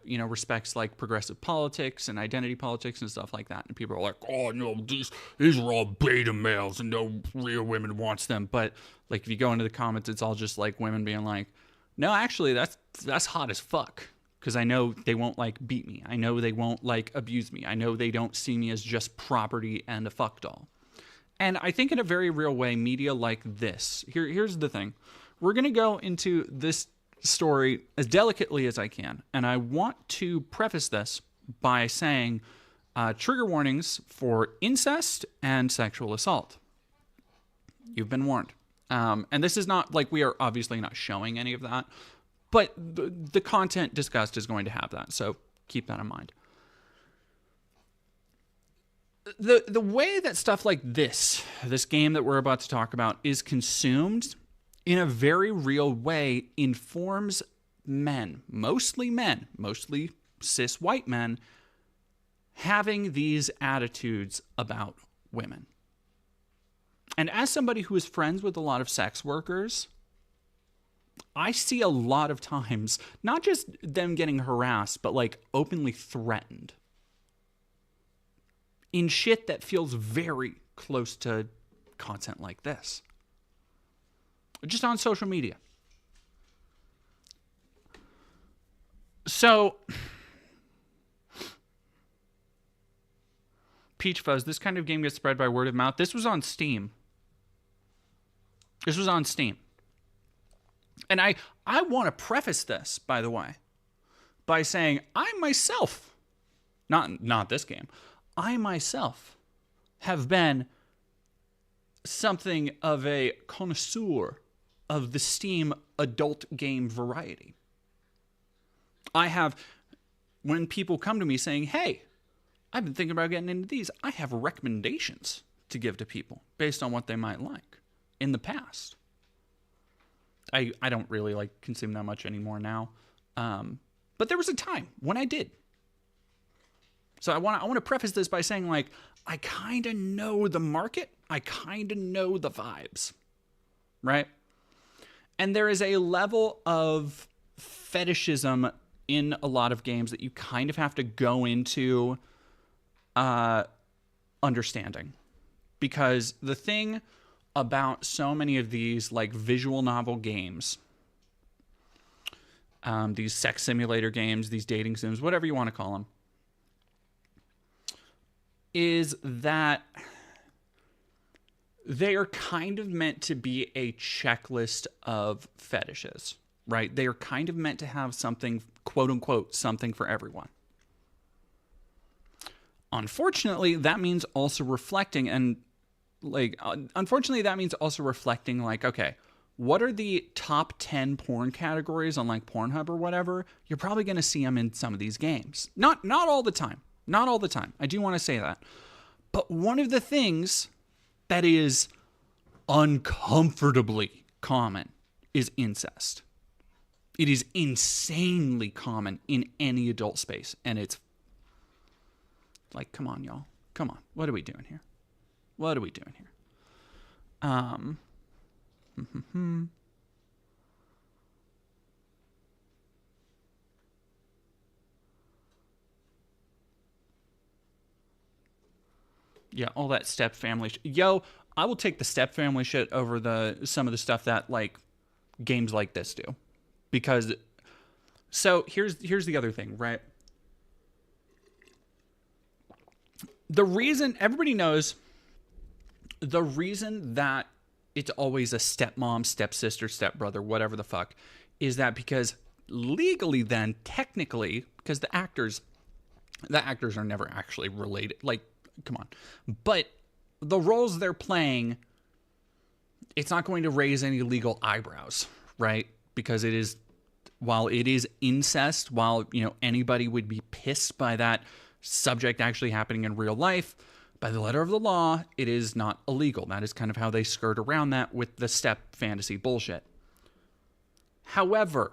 respects like progressive politics and identity politics and stuff like that. And people are like, oh no, these are all beta males and no real women wants them. But like, if you go into the comments, it's all just like women being like, no, actually that's hot as fuck. Cause I know they won't like beat me. I know they won't like abuse me. I know they don't see me as just property and a fuck doll. And I think in a very real way, media like this, here's the thing. We're going to go into this story as delicately as I can. And I want to preface this by saying trigger warnings for incest and sexual assault. You've been warned. And this is not like, we are obviously not showing any of that, but the content discussed is going to have that. So keep that in mind. The way that stuff like this game that we're about to talk about is consumed in a very real way informs men, mostly cis white men, having these attitudes about women. And as somebody who is friends with a lot of sex workers, I see a lot of times, not just them getting harassed, but like openly threatened in shit that feels very close to content like this. Just on social media. So, Peach Fuzz, this kind of game gets spread by word of mouth. This was on Steam. And I want to preface this, by the way, by saying I myself, not this game, I myself have been something of a connoisseur of the Steam adult game variety. I have, when people come to me saying, hey, I've been thinking about getting into these, I have recommendations to give to people based on what they might like in the past. I don't really like consume that much anymore now. But there was a time when I did. So I want to preface this by saying, like, I kind of know the market. I kind of know the vibes, right? And there is a level of fetishism in a lot of games that you kind of have to go into understanding. Because the thing about so many of these, like, visual novel games, these sex simulator games, these dating sims, whatever you want to call them, is that they are kind of meant to be a checklist of fetishes, right? They are kind of meant to have something, quote unquote, something for everyone. Unfortunately, that means also reflecting like, okay, what are the top 10 porn categories on like Pornhub or whatever? You're probably going to see them in some of these games. Not all the time. Not all the time. I do want to say that. But one of the things that is uncomfortably common is incest. It is insanely common in any adult space. And it's like, come on, y'all. Come on. What are we doing here? What are we doing here? Yeah, all that step family Yo, I will take the step family shit over some of the stuff that like games like this do. Because so here's the other thing, right? The reason everybody knows the reason that it's always a stepmom, stepsister, stepbrother, whatever the fuck, is that because legally then, technically, because the actors are never actually related. Like, come on. But the roles they're playing, it's not going to raise any legal eyebrows, right? Because it is, while it is incest, while, anybody would be pissed by that subject actually happening in real life, by the letter of the law, it is not illegal. That is kind of how they skirt around that with the step fantasy bullshit. However,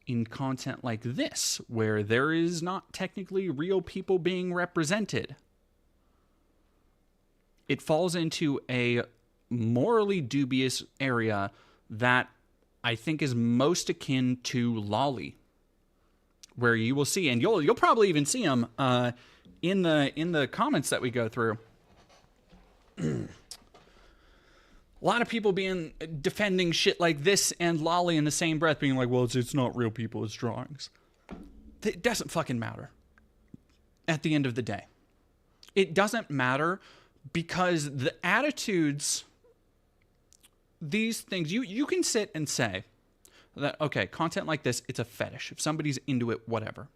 in content like this, where there is not technically real people being represented, it falls into a morally dubious area that I think is most akin to lolly, where you will see, and you'll probably even see them in the comments that we go through. A lot of people defending shit like this and lolly in the same breath, being like, well, it's not real people, it's drawings. It doesn't fucking matter at the end of the day. It doesn't matter because the attitudes, these things, you can sit and say that, okay, content like this, it's a fetish. If somebody's into it, whatever.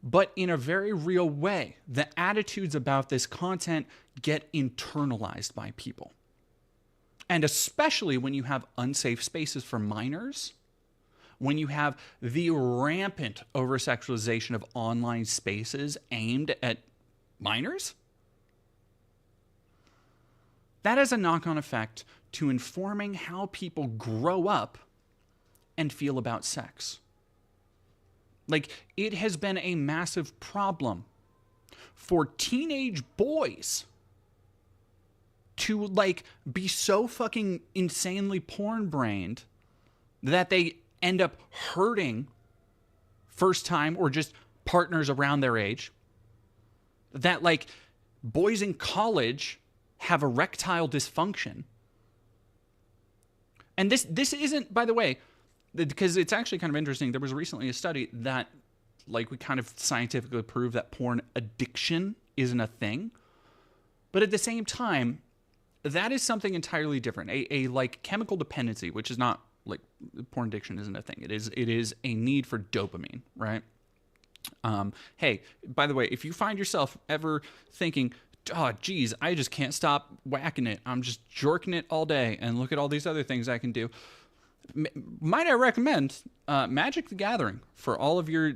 But in a very real way, the attitudes about this content get internalized by people. And especially when you have unsafe spaces for minors, when you have the rampant over-sexualization of online spaces aimed at minors, that has a knock-on effect to informing how people grow up and feel about sex. Like, it has been a massive problem for teenage boys to, like, be so fucking insanely porn-brained that they end up hurting first-time or just partners around their age. That, like, boys in college have erectile dysfunction. And this isn't, by the way, because it's actually kind of interesting. There was recently a study that, like, we kind of scientifically proved that porn addiction isn't a thing. But at the same time, that is something entirely different. A like chemical dependency, which is not like porn addiction isn't a thing. It is a need for dopamine, right? Hey, by the way, if you find yourself ever thinking, oh, geez, I just can't stop whacking it. I'm just jerking it all day, and look at all these other things I can do. Might I recommend Magic the Gathering for all of your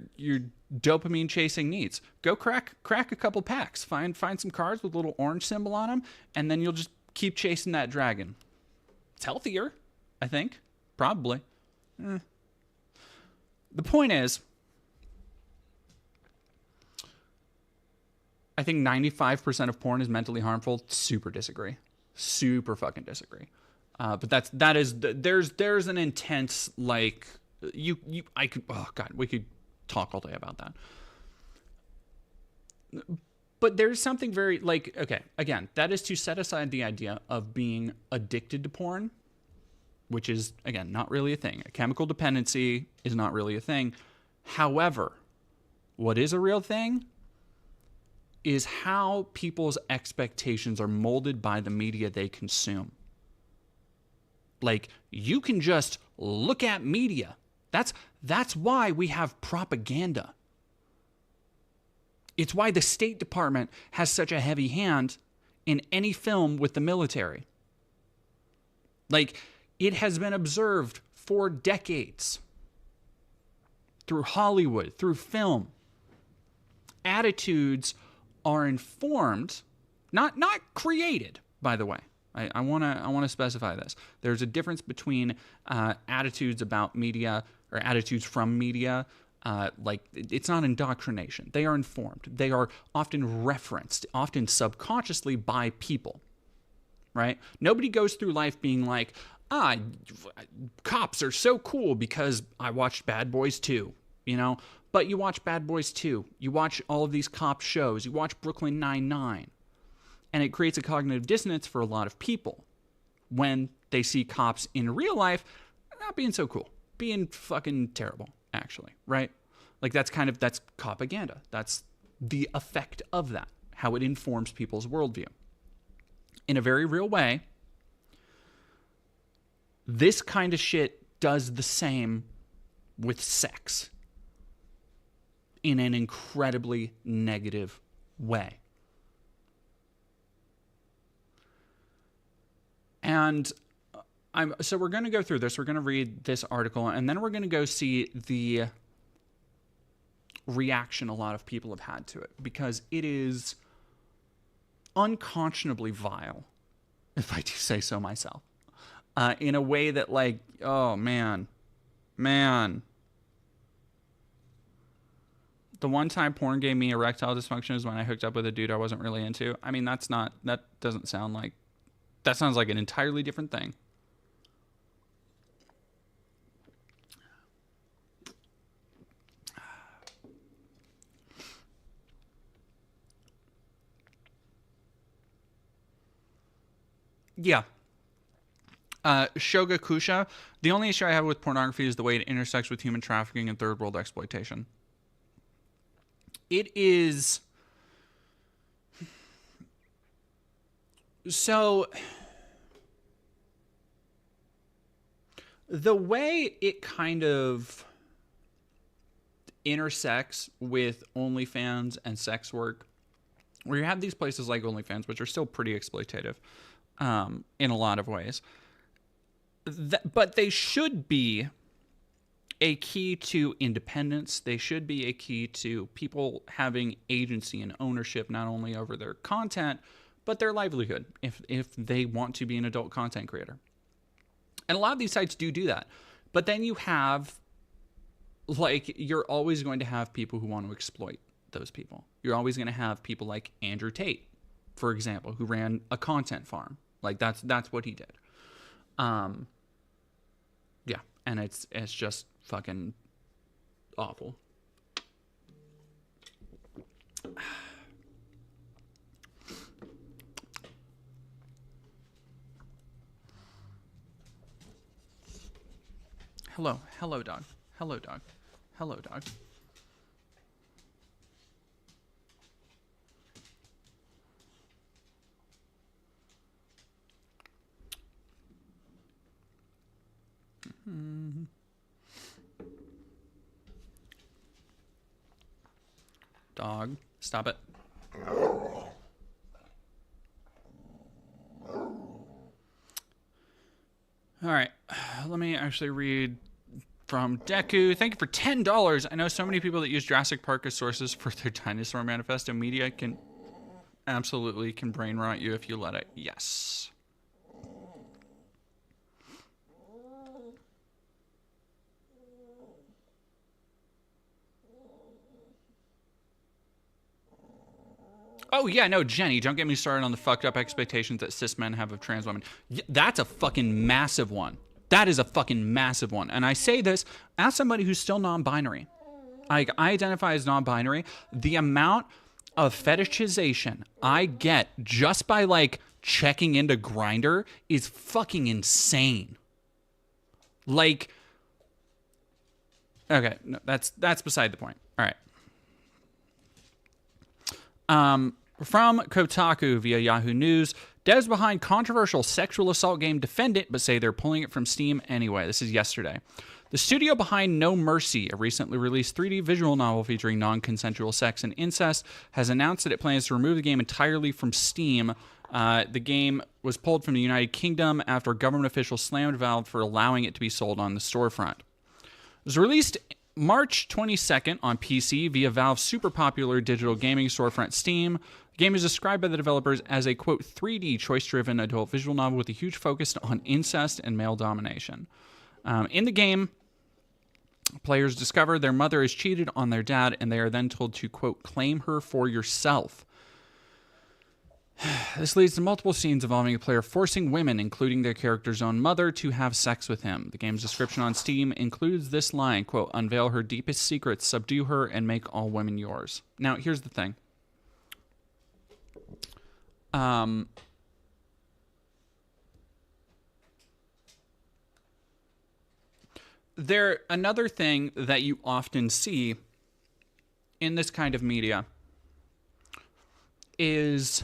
dopamine chasing needs. Go crack a couple packs. Find some cards with a little orange symbol on them, and then you'll just keep chasing that dragon. It's healthier, I think. Probably. The point is, I think 95% of porn is mentally harmful. Super disagree. Super fucking disagree. But there's an intense, like, we could talk all day about that. But there's something very, like, okay, again, that is to set aside the idea of being addicted to porn, which is, again, not really a thing. A chemical dependency is not really a thing. However, what is a real thing is how people's expectations are molded by the media they consume. Like, you can just look at media. That's why we have propaganda. It's why the State Department has such a heavy hand in any film with the military. Like, it has been observed for decades through Hollywood, through film. Attitudes are informed, not created, by the way. I want to specify this. There's a difference between attitudes about media or attitudes from media. Like, it's not indoctrination. They are informed. They are often referenced, often subconsciously by people, right? Nobody goes through life being like, cops are so cool because I watched Bad Boys 2, you know? But you watch Bad Boys 2. You watch all of these cop shows. You watch Brooklyn Nine-Nine. And it creates a cognitive dissonance for a lot of people when they see cops in real life not being so cool, being fucking terrible, actually, right? Like, that's propaganda. That's the effect of that, how it informs people's worldview. In a very real way, this kind of shit does the same with sex in an incredibly negative way. And so we're going to go through this. We're going to read this article, and then we're going to go see the reaction a lot of people have had to it, because it is unconscionably vile, if I do say so myself, in a way that, like, oh, man. The one time porn gave me erectile dysfunction is when I hooked up with a dude I wasn't really into. I mean, that sounds like an entirely different thing. Yeah. Shogakusha, the only issue I have with pornography is the way it intersects with human trafficking and third world exploitation. It is... So, the way it kind of intersects with OnlyFans and sex work, where you have these places like OnlyFans, which are still pretty exploitative in a lot of ways, but they should be a key to independence. They should be a key to people having agency and ownership, not only over their content, but their livelihood, if they want to be an adult content creator. And a lot of these sites do that. But then you have, like, you're always going to have people who want to exploit those people. You're always going to have people like Andrew Tate, for example, who ran a content farm. Like, that's what he did. Yeah, and it's just fucking awful. Hello, dog. Hello, dog. Hello, dog. Mm-hmm. Dog, stop it. All right, let me actually read from Deku. Thank you for $10. I know so many people that use Jurassic Park as sources for their Dinosaur Manifesto. Media can brain rot you if you let it. Yes. Oh, yeah, no, Jenny, don't get me started on the fucked up expectations that cis men have of trans women. That's a fucking massive one. That is a fucking massive one. And I say this as somebody who's still non-binary. I identify as non-binary. The amount of fetishization I get just by, like, checking into Grindr is fucking insane. Like, okay, no, that's beside the point. All right. From Kotaku via Yahoo News, devs behind controversial sexual assault game defend it, but say they're pulling it from Steam anyway. This is yesterday. The studio behind No Mercy, a recently released 3D visual novel featuring non-consensual sex and incest, has announced that it plans to remove the game entirely from Steam. The game was pulled from the United Kingdom after government officials slammed Valve for allowing it to be sold on the storefront. It was released March 22nd on PC via Valve's super popular digital gaming storefront Steam. The game is described by the developers as a, quote, 3D choice-driven adult visual novel with a huge focus on incest and male domination. In the game, players discover their mother is cheated on their dad, and they are then told to, quote, claim her for yourself. This leads to multiple scenes involving a player forcing women, including their character's own mother, to have sex with him. The game's description on Steam includes this line, quote, unveil her deepest secrets, subdue her, and make all women yours. Now, here's the thing. Another thing that you often see in this kind of media is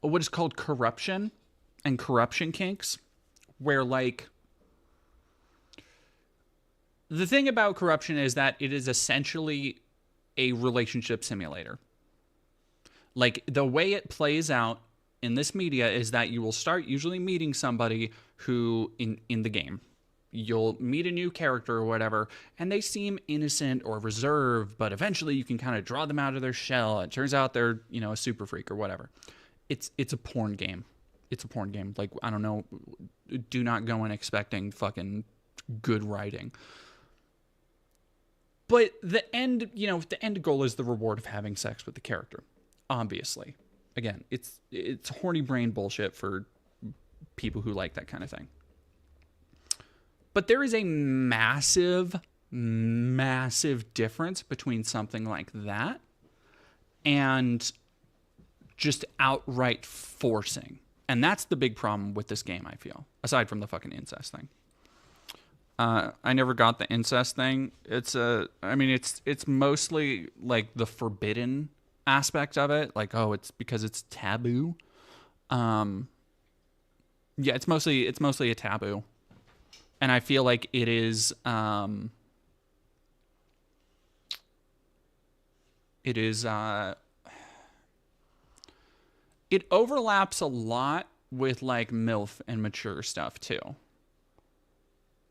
what is called corruption and corruption kinks, where, like, the thing about corruption is that it is essentially a relationship simulator. Like, the way it plays out in this media is that you will start usually meeting somebody who, in the game, you'll meet a new character or whatever, and they seem innocent or reserved, but eventually you can kind of draw them out of their shell. It turns out they're, a super freak or whatever. It's a porn game. It's a porn game. Like, I don't know. Do not go in expecting fucking good writing. But the end goal is the reward of having sex with the character. Obviously. Again, it's horny brain bullshit for people who like that kind of thing. But there is a massive, massive difference between something like that and just outright forcing. And that's the big problem with this game, I feel, aside from the fucking incest thing. I never got the incest thing. It's mostly like the forbidden aspect of it. Like, oh, it's because it's taboo. Yeah, it's mostly a taboo. And I feel like it is, it overlaps a lot with, like, MILF and mature stuff, too.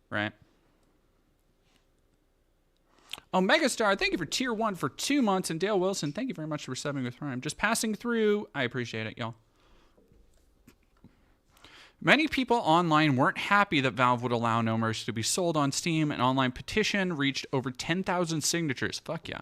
Right? Oh, Megastar, thank you for tier 1 for 2 months. And Dale Wilson, thank you very much for subbing with Prime. Just passing through. I appreciate it, y'all. Many people online weren't happy that Valve would allow No Mercy to be sold on Steam. An online petition reached over 10,000 signatures. Fuck yeah.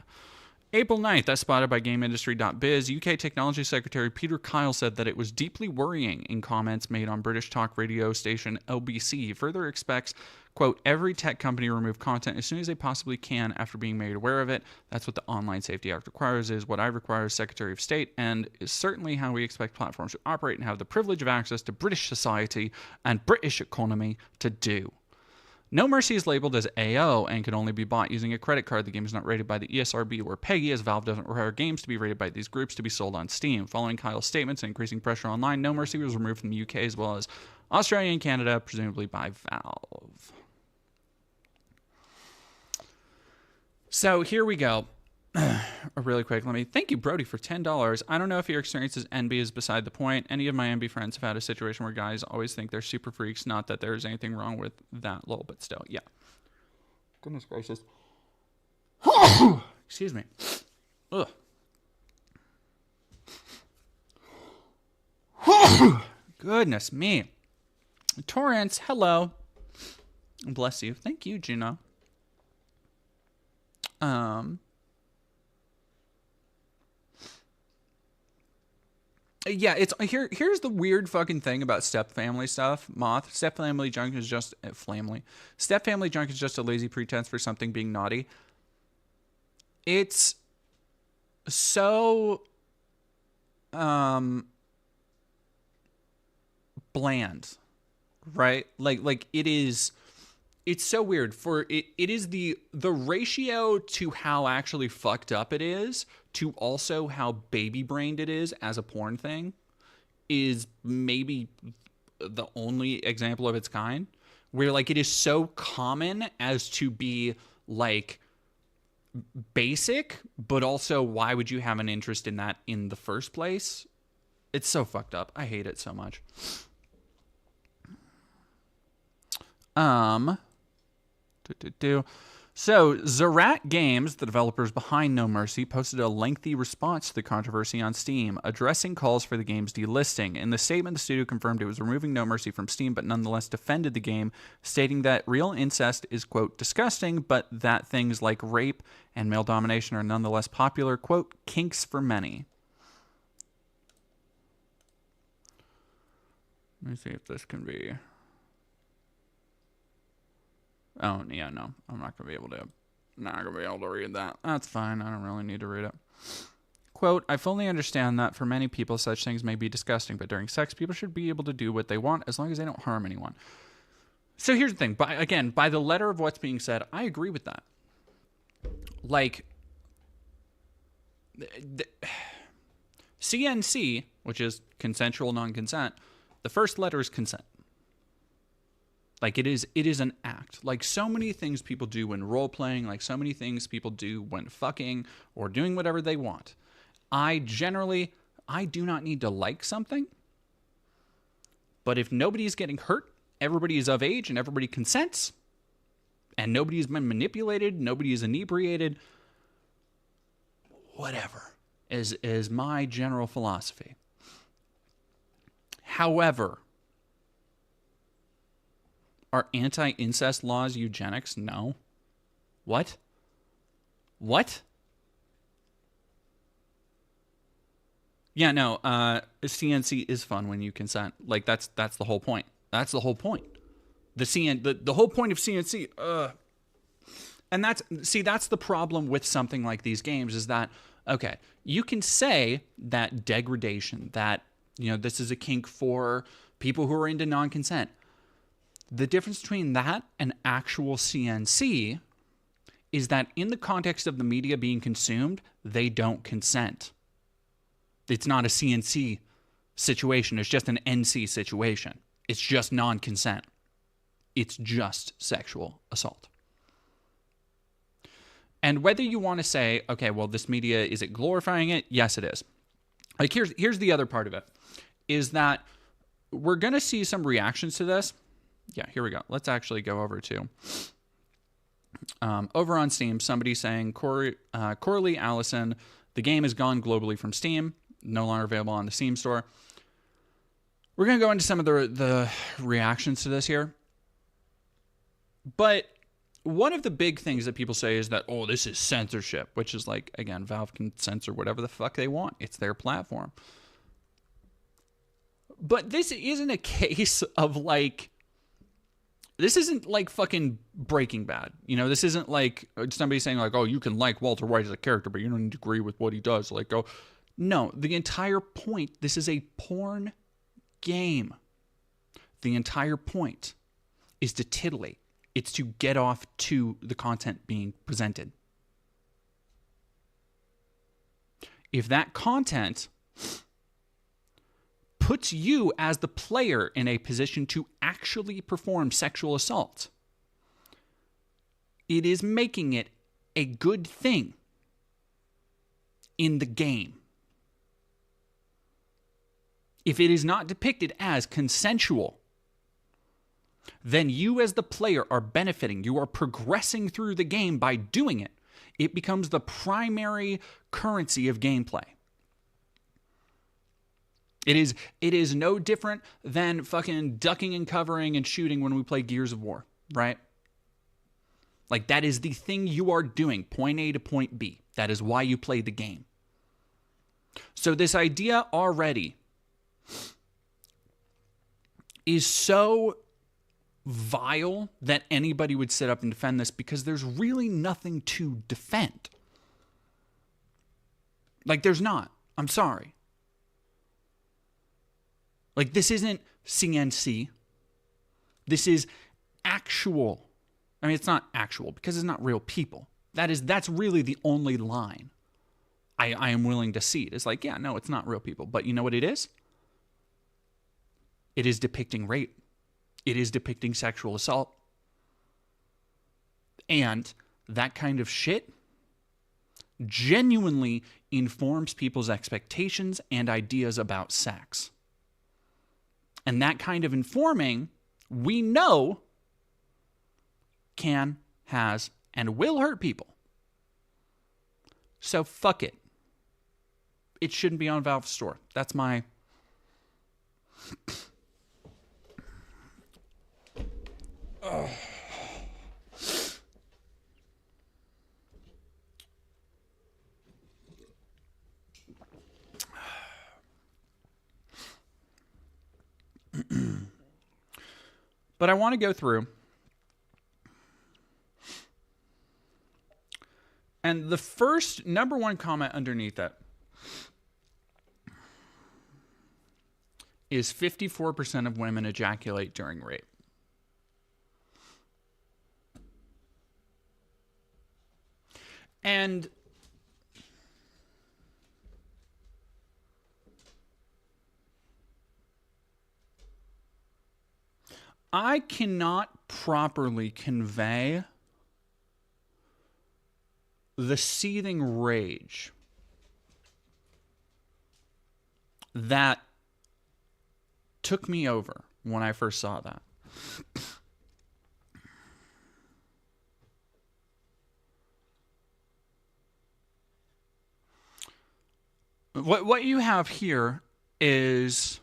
April 9th, as spotted by GameIndustry.biz, UK Technology Secretary Peter Kyle said that it was deeply worrying in comments made on British talk radio station LBC. He further expects, quote, every tech company to remove content as soon as they possibly can after being made aware of it. That's what the Online Safety Act requires, is what I require as Secretary of State, and is certainly how we expect platforms to operate and have the privilege of access to British society and British economy to do. No Mercy is labeled as AO and can only be bought using a credit card. The game is not rated by the ESRB or PEGI, as Valve doesn't require games to be rated by these groups to be sold on Steam. Following Kyle's statements and increasing pressure online, No Mercy was removed from the UK as well as Australia and Canada, presumably by Valve. So here we go. Really quick, thank you, Brody, for $10. I don't know if your experience as NB is beside the point. Any of my NB friends have had a situation where guys always think they're super freaks. Not that there's anything wrong with that, lol, but still, yeah. Goodness gracious. Excuse me. Ugh. Goodness me. Torrance, hello. Bless you. Thank you, Juno. Yeah, here's the weird fucking thing about Step Family stuff. Moth, Step Family junk is just Step Family junk is just a lazy pretense for something being naughty. It's so bland, right? Like it is. It's so weird. For it is the ratio to how actually fucked up it is to also how baby brained it is as a porn thing is maybe the only example of its kind, where like it is so common as to be like basic, but also why would you have an interest in that in the first place? It's so fucked up. I hate it so much. So, Zerat Games, the developers behind No Mercy, posted a lengthy response to the controversy on Steam, addressing calls for the game's delisting. In the statement, the studio confirmed it was removing No Mercy from Steam, but nonetheless defended the game, stating that real incest is, quote, disgusting, but that things like rape and male domination are nonetheless popular, quote, kinks for many. Let me see if this can be... Oh, yeah, no. I'm not going to be able to read that. That's fine. I don't really need to read it. Quote, I fully understand that for many people such things may be disgusting, but during sex, people should be able to do what they want as long as they don't harm anyone. So here's the thing. By the letter of what's being said, I agree with that. Like, CNC, which is consensual non-consent, the first letter is consent. Like, it is an act. Like, so many things people do when role-playing, like so many things people do when fucking or doing whatever they want. I do not need to like something. But if nobody's getting hurt, everybody is of age and everybody consents, and nobody's been manipulated, nobody is inebriated, whatever is my general philosophy. However, are anti-incest laws eugenics? No. What? Yeah, no, CNC is fun when you consent. Like, that's the whole point. That's the whole point. The whole point of CNC, and that's the problem with something like these games is that, okay, you can say that degradation, that, you know, this is a kink for people who are into non-consent. The difference between that and actual CNC is that in the context of the media being consumed, they don't consent. It's not a CNC situation. It's just an NC situation. It's just non-consent. It's just sexual assault. And whether you want to say, okay, well, this media, is it glorifying it? Yes, it is. Like, here's the other part of it, is that we're going to see some reactions to this. Yeah, here we go. Let's actually go over to over on Steam. Somebody saying, Corley Allison, the game is gone globally from Steam, no longer available on the Steam store. We're going to go into some of the reactions to this here. But one of the big things that people say is that, oh, this is censorship, which is like, again, Valve can censor whatever the fuck they want. It's their platform. But this isn't a case of like, this isn't like fucking Breaking Bad. You know, this isn't like somebody saying like, oh, you can like Walter White as a character, but you don't need to agree with what he does. Like, oh, no, the entire point, this is a porn game. The entire point is to titillate. It's to get off to the content being presented. If that content puts you as the player in a position to actually perform sexual assault, it is making it a good thing in the game. If it is not depicted as consensual, then you as the player are benefiting. You are progressing through the game by doing it. It becomes the primary currency of gameplay. It is no different than fucking ducking and covering and shooting when we play Gears of War, right? Like, that is the thing you are doing, point A to point B. That is why you play the game. So this idea already is so vile that anybody would sit up and defend this because there's really nothing to defend. Like, there's not. I'm sorry. Like, this isn't CNC. This is actual. I mean, it's not actual because it's not real people. That's really the only line I am willing to see. It's like, yeah, no, it's not real people. But you know what it is? It is depicting rape. It is depicting sexual assault. And that kind of shit genuinely informs people's expectations and ideas about sex. And that kind of informing, we know, can, has, and will hurt people. So fuck it. It shouldn't be on Valve Store. That's my... But I want to go through. And the first number one comment underneath it is 54% of women ejaculate during rape. And I cannot properly convey the seething rage that took me over when I first saw that. What you have here is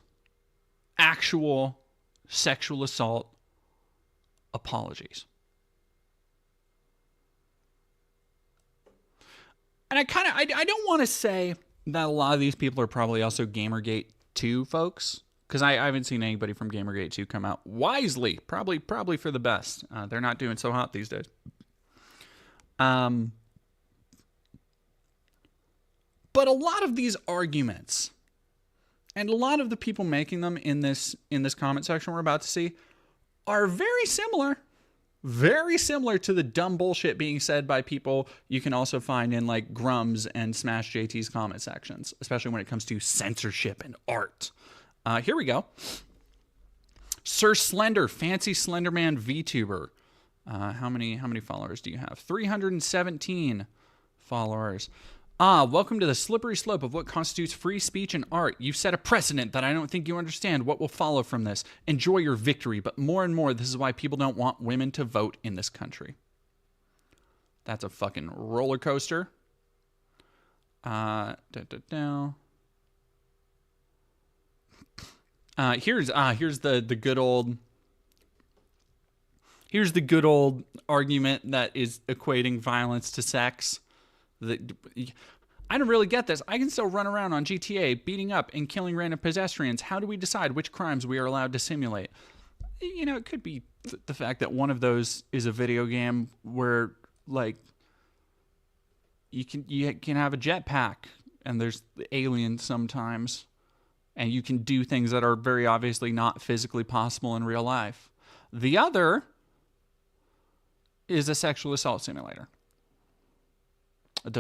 actual sexual assault apologies. And I don't want to say that a lot of these people are probably also Gamergate 2 folks, because I haven't seen anybody from Gamergate 2 come out wisely. Probably for the best. They're not doing so hot these days. But a lot of these arguments, and a lot of the people making them in this comment section we're about to see, are very similar to the dumb bullshit being said by people you can also find in like Grum's and Smash JT's comment sections, especially when it comes to censorship and art. Here we go. Sir Slender, Fancy Slenderman VTuber. How many followers do you have? 317 followers. Welcome to the slippery slope of what constitutes free speech and art. You've set a precedent that I don't think you understand what will follow from this. Enjoy your victory, but more and more, this is why people don't want women to vote in this country. That's a fucking roller coaster. Here's the good old... Here's the good old argument that is equating violence to sex. I don't really get this. I can still run around on GTA beating up and killing random pedestrians. How do we decide which crimes we are allowed to simulate? You know, it could be the fact that one of those is a video game where, like, you can have a jetpack and there's aliens sometimes, and you can do things that are very obviously not physically possible in real life. The other is a sexual assault simulator.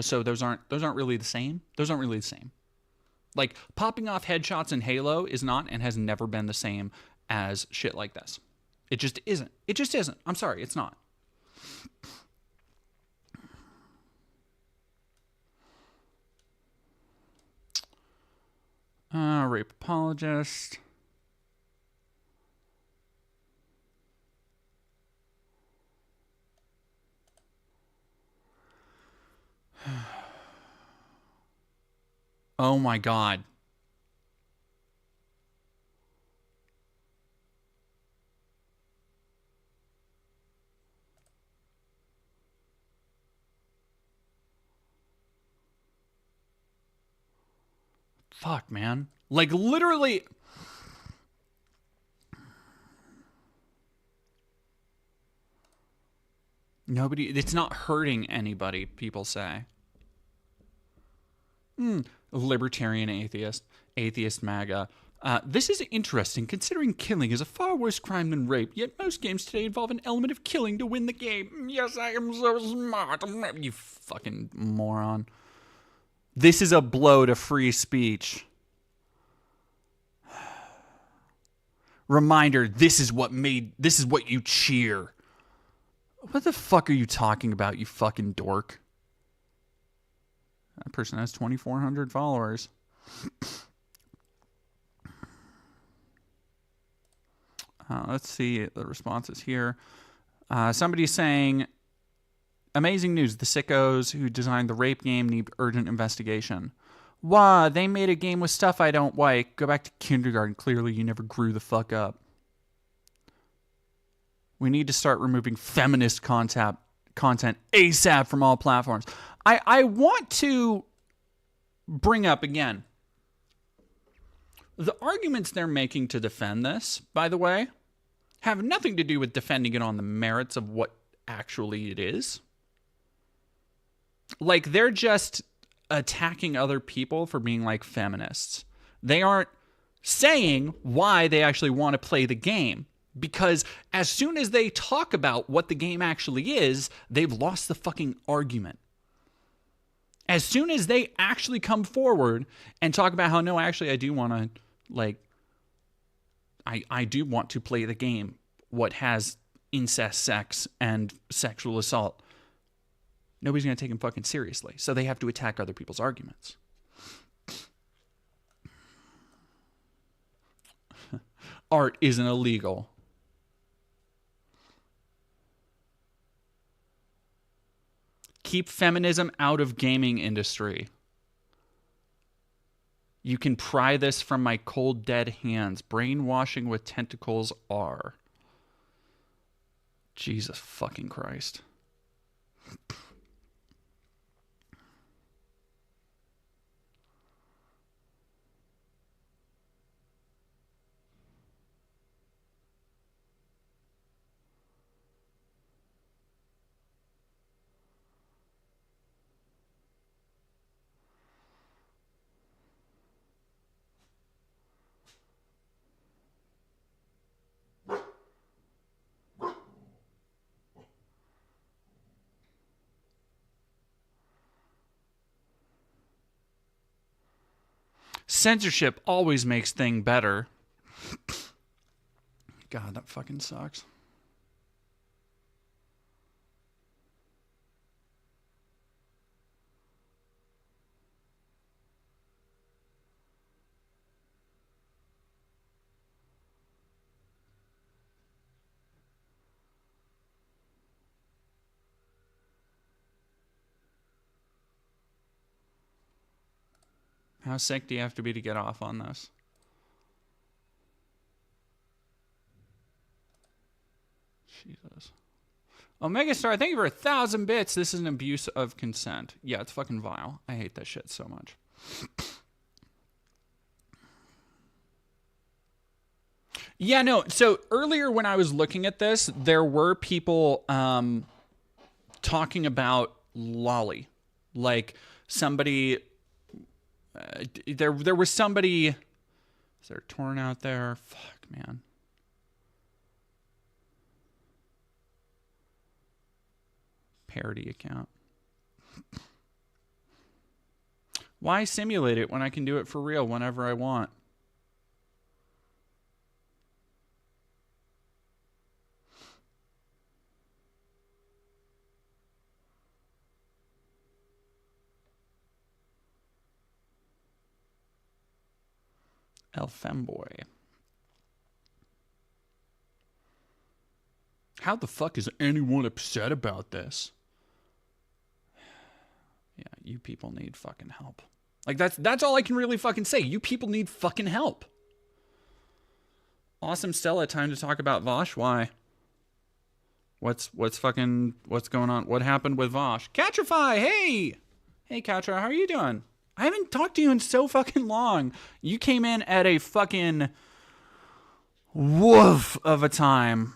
So those aren't really the same. Those aren't really the same. Like, popping off headshots in Halo is not and has never been the same as shit like this. It just isn't. It just isn't. I'm sorry, it's not. Rape apologist. Oh my God. Fuck, man. Like, literally. Nobody, it's not hurting anybody, people say. Libertarian atheist MAGA. This is interesting, considering killing is a far worse crime than rape, yet most games today involve an element of killing to win the game. Yes, I am so smart. You fucking moron. This is a blow to free speech. Reminder, this is what you cheer. What the fuck are you talking about, you fucking dork? That person has 2,400 followers. Let's see the responses here. Somebody's saying, amazing news. The sickos who designed the rape game need urgent investigation. Wow, they made a game with stuff I don't like. Go back to kindergarten. Clearly, you never grew the fuck up. We need to start removing feminist content ASAP from all platforms. I want to bring up again the arguments they're making to defend this, by the way, have nothing to do with defending it on the merits of what actually it is. Like, they're just attacking other people for being like feminists. They aren't saying why they actually want to play the game, because as soon as they talk about what the game actually is, they've lost the fucking argument. As soon as they actually come forward and talk about how, no, actually, I do want to, like, I do want to play the game, what has incest, sex, and sexual assault, nobody's going to take them fucking seriously. So they have to attack other people's arguments. Art isn't illegal. Keep feminism out of gaming industry. You can pry this from my cold, dead hands. Brainwashing with tentacles are. Jesus fucking Christ. Censorship always makes things better. God, that fucking sucks. How sick do you have to be to get off on this? Jesus. Omega Star, thank you for 1,000 bits. This is an abuse of consent. Yeah, it's fucking vile. I hate that shit so much. Yeah, no. So earlier when I was looking at this, there were people talking about lolly. Like somebody... there was somebody. Is there torn out there? Fuck, man. Parody account. Why simulate it when I can do it for real whenever I want? El Femboy. How the fuck is anyone upset about this? Yeah, you people need fucking help. Like, that's all I can really fucking say. You people need fucking help. Awesome Stella, time to talk about Vosh. Why? What's going on? What happened with Vosh? Catrify, hey! Hey, Catra, how are you doing? I haven't talked to you in so fucking long. You came in at a fucking woof of a time.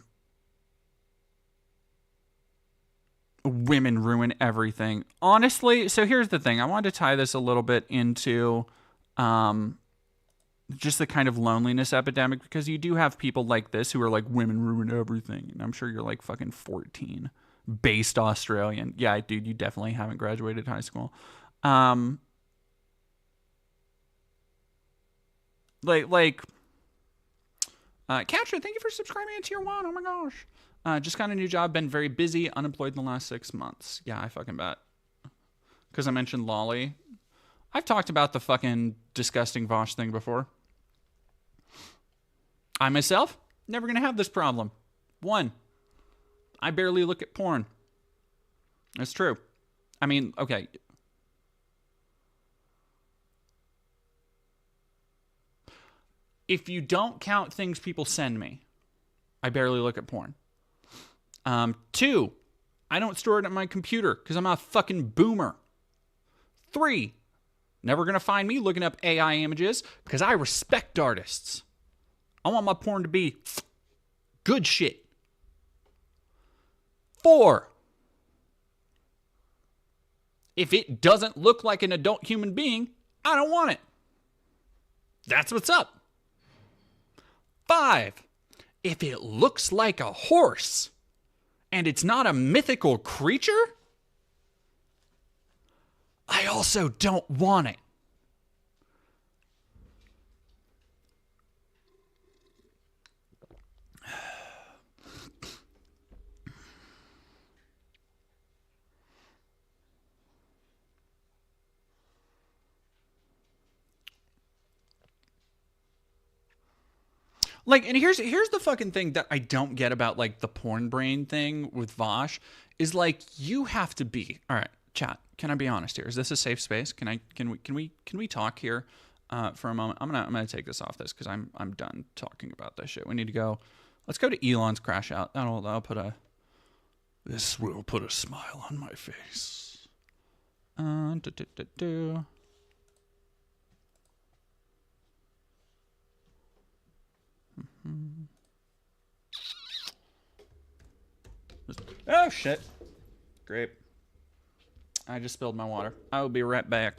Women ruin everything. Honestly, so here's the thing. I wanted to tie this a little bit into just the kind of loneliness epidemic, because you do have people like this who are like, women ruin everything. And I'm sure you're like fucking 14. Based Australian. Yeah, dude, you definitely haven't graduated high school. Katra, thank you for subscribing to tier 1. Oh my gosh. Just got a new job. Been very busy. Unemployed in the last 6 months. Yeah, I fucking bet. Because I mentioned Lolly. I've talked about the fucking disgusting Vosh thing before. I myself, never going to have this problem. 1, I barely look at porn. That's true. I mean, okay. If you don't count things people send me, I barely look at porn. 2, I don't store it on my computer because I'm a fucking boomer. 3, never going to find me looking up AI images because I respect artists. I want my porn to be good shit. 4, if it doesn't look like an adult human being, I don't want it. That's what's up. 5, if it looks like a horse and it's not a mythical creature, I also don't want it. Like, and here's the fucking thing that I don't get about like the porn brain thing with Vosh is like you have to be all right. Chat, can I be honest here? Is this a safe space? Can we talk here for a moment? I'm gonna take this off this because I'm done talking about this shit. We need to go. Let's go to Elon's crash out. That'll put a. This will put a smile on my face. Oh shit. Great. I just spilled my water. I will be right back.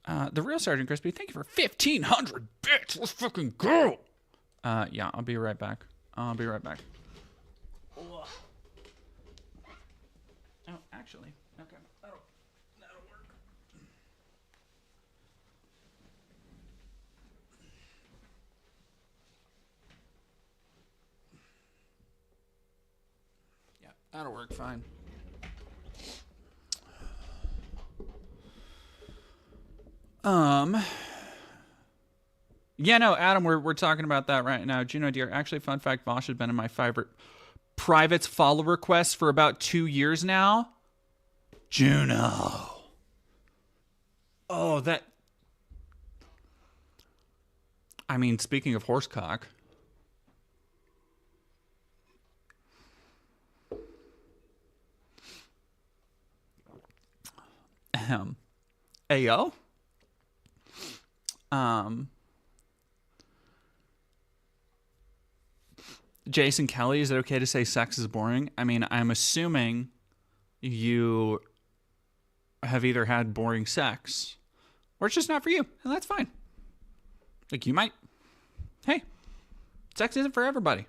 The real Sergeant Crispy, thank you for 1,500 bits. Let's fucking go. Yeah, I'll be right back. Oh, actually, okay. That'll work. Yeah, that'll work fine. Yeah, no, Adam, we're talking about that right now. Juno dear, actually, fun fact, Vosh has been in my favorite privates follow requests for about 2 years now. Juno. Oh, that. I mean, speaking of horsecock. Ayo. Jason Kelly, is it okay to say sex is boring? I mean, I'm assuming you have either had boring sex or it's just not for you, and that's fine. Like, you might. Hey, sex isn't for everybody.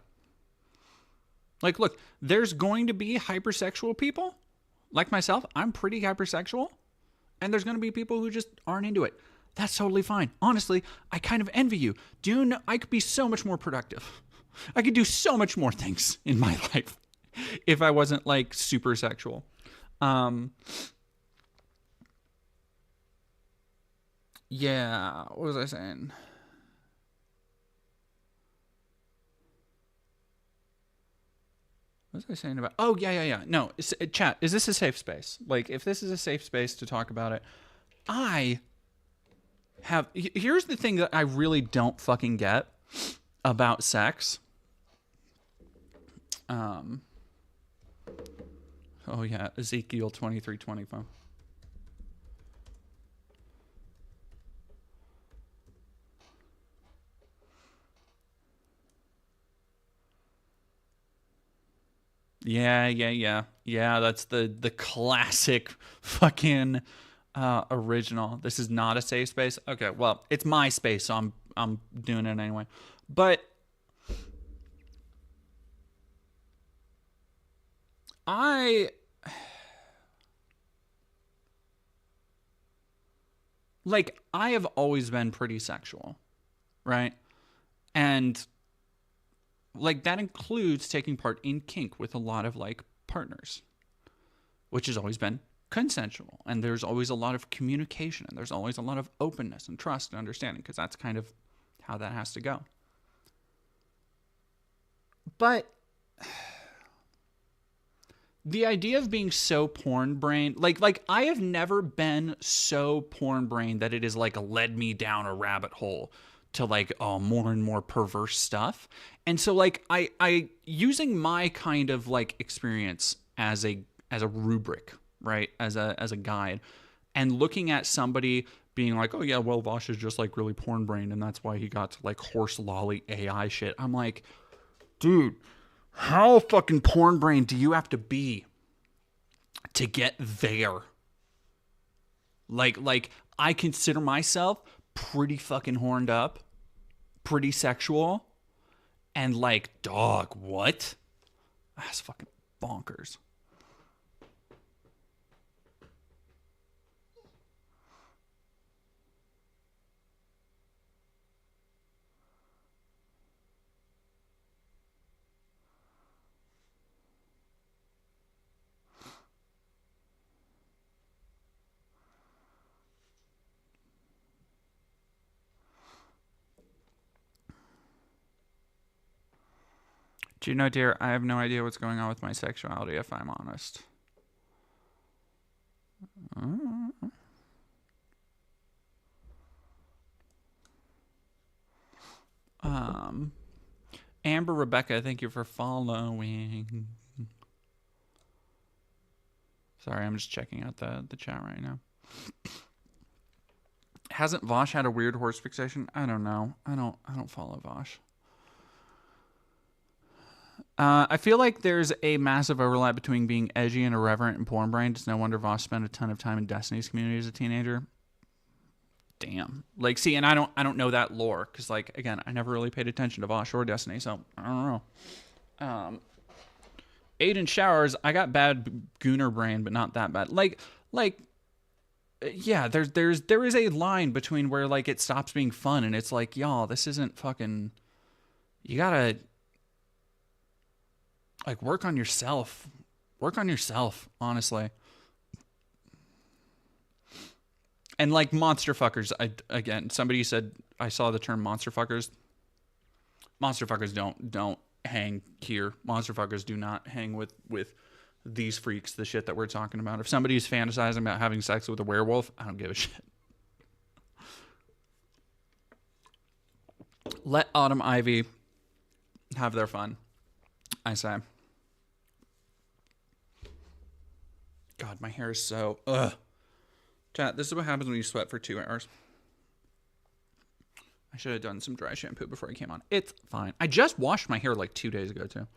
Like, look, there's going to be hypersexual people. Like myself, I'm pretty hypersexual. And there's going to be people who just aren't into it. That's totally fine. Honestly, I kind of envy you. Do you know, I could be so much more productive. I could do so much more things in my life if I wasn't, like, super sexual. Yeah, what was I saying? What was I saying about? Oh, yeah. No, chat, is this a safe space? Like, if this is a safe space to talk about it, here's the thing that I really don't fucking get about sex. Oh yeah, Ezekiel 23:25. Yeah, that's the classic fucking original. This is not a safe space. Okay, well, it's my space, so I'm doing it anyway. But like, I have always been pretty sexual, right? And, like, that includes taking part in kink with a lot of, like, partners, which has always been consensual. And there's always a lot of communication, and there's always a lot of openness and trust and understanding, because that's kind of how that has to go. But the idea of being so porn brained, like I have never been so porn brained that it has like led me down a rabbit hole to like more and more perverse stuff. And so like I using my kind of like experience as a rubric, right? As a guide, and looking at somebody being like, oh yeah, well, Vosh is just like really porn brained, and that's why he got to like horse lolly AI shit. I'm like, dude, how fucking porn brained do you have to be to get there? Like I consider myself pretty fucking horned up, pretty sexual, and like, dog, what? That's fucking bonkers. Do you know, dear, I have no idea what's going on with my sexuality, if I'm honest. Amber Rebecca, thank you for following. Sorry, I'm just checking out the chat right now. Hasn't Vosh had a weird horse fixation? I don't know. I don't follow Vosh. I feel like there's a massive overlap between being edgy and irreverent and porn brained. It's no wonder Voss spent a ton of time in Destiny's community as a teenager. Damn. Like, see, and I don't know that lore, because, like, again, I never really paid attention to Vosh or Destiny, so I don't know. Aiden Showers, I got bad gooner brain, but not that bad. Like, yeah, there is a line between where, like, it stops being fun, and it's like, y'all, this isn't fucking... You gotta... Like, work on yourself. Work on yourself, honestly. And, like, monster fuckers. Again, somebody said, I saw the term monster fuckers. Monster fuckers don't hang here. Monster fuckers do not hang with these freaks, the shit that we're talking about. If somebody's fantasizing about having sex with a werewolf, I don't give a shit. Let Autumn Ivy have their fun, I say. God, my hair is so... Ugh. Chat, this is what happens when you sweat for 2 hours. I should have done some dry shampoo before I came on. It's fine. I just washed my hair like 2 days ago, too.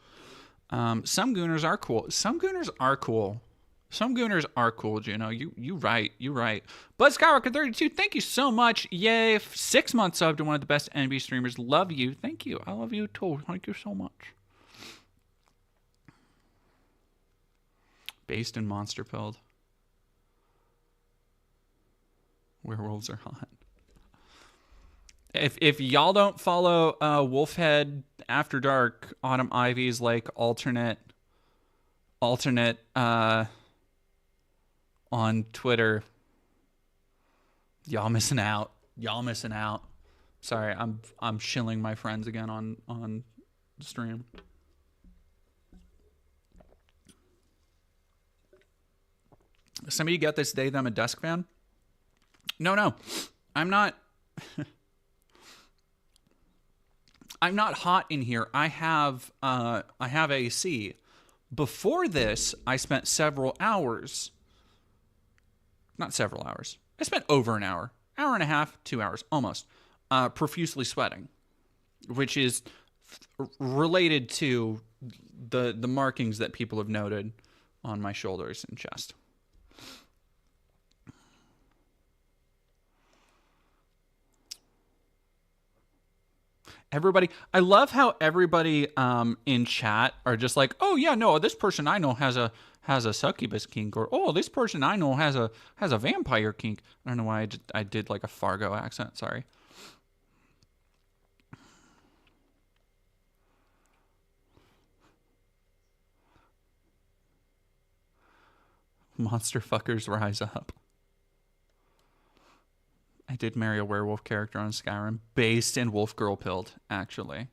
Some gooners are cool. Some gooners are cool. Some gooners are cool, Juno. You right. Bud Skywalker 32, thank you so much. Yay. 6 months sub to one of the best NB streamers. Love you. Thank you. I love you, too. Thank you so much. Based and monster pilled. Werewolves are hot. If y'all don't follow Wolfhead After Dark, Autumn Ivy's like alternate on Twitter, y'all missing out. Sorry, I'm shilling my friends again on the stream. Somebody get this They Them a Dusk fan? No. I'm not I'm not hot in here. I have AC. Before this, I spent several hours. Not several hours. I spent over an hour. Hour and a half, 2 hours, almost. Profusely sweating. Which is related to the markings that people have noted on my shoulders and chest. Everybody, I love how everybody in chat are just like, oh yeah, no, this person I know has has a succubus kink, or oh, this person I know has a vampire kink. I don't know why I did like a Fargo accent. Sorry. Monster fuckers rise up. I did marry a werewolf character on Skyrim, based in Wolf Girl Pilled, actually.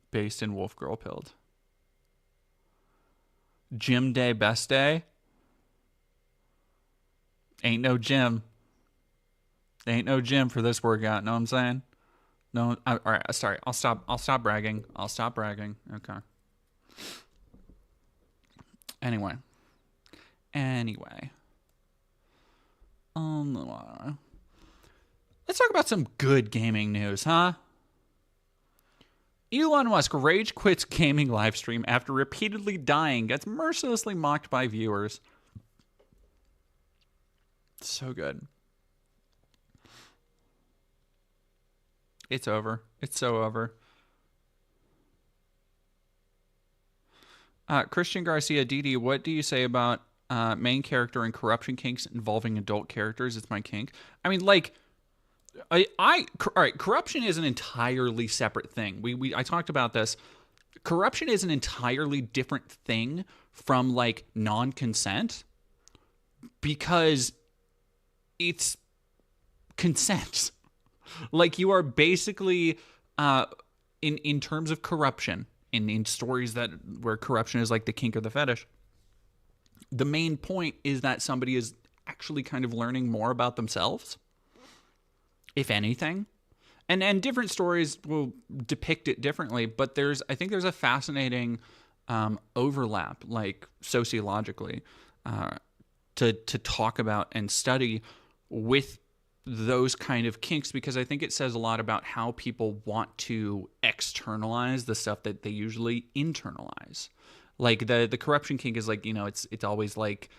Based in Wolf Girl Pilled. Gym day, best day. Ain't no gym. Ain't no gym for this workout. Know what I'm saying? No. All right. Sorry. I'll stop bragging. Okay. Anyway. Let's talk about some good gaming news, huh? Elon Musk rage quits gaming live stream after repeatedly dying, gets mercilessly mocked by viewers. So good. It's over. It's so over. Christian Garcia, DD, what do you say about main character and corruption kinks involving adult characters? It's my kink. I mean, like, all right, corruption is an entirely separate thing. I talked about this. Corruption is an entirely different thing from like non-consent because it's consent. Like, you are basically in terms of corruption in stories where corruption is like the kink or the fetish. The main point is that somebody is actually kind of learning more about themselves, if anything. And different stories will depict it differently, but I think there's a fascinating overlap, like sociologically, to talk about and study with those kind of kinks, because I think it says a lot about how people want to externalize the stuff that they usually internalize. Like the corruption kink is like, it's always like,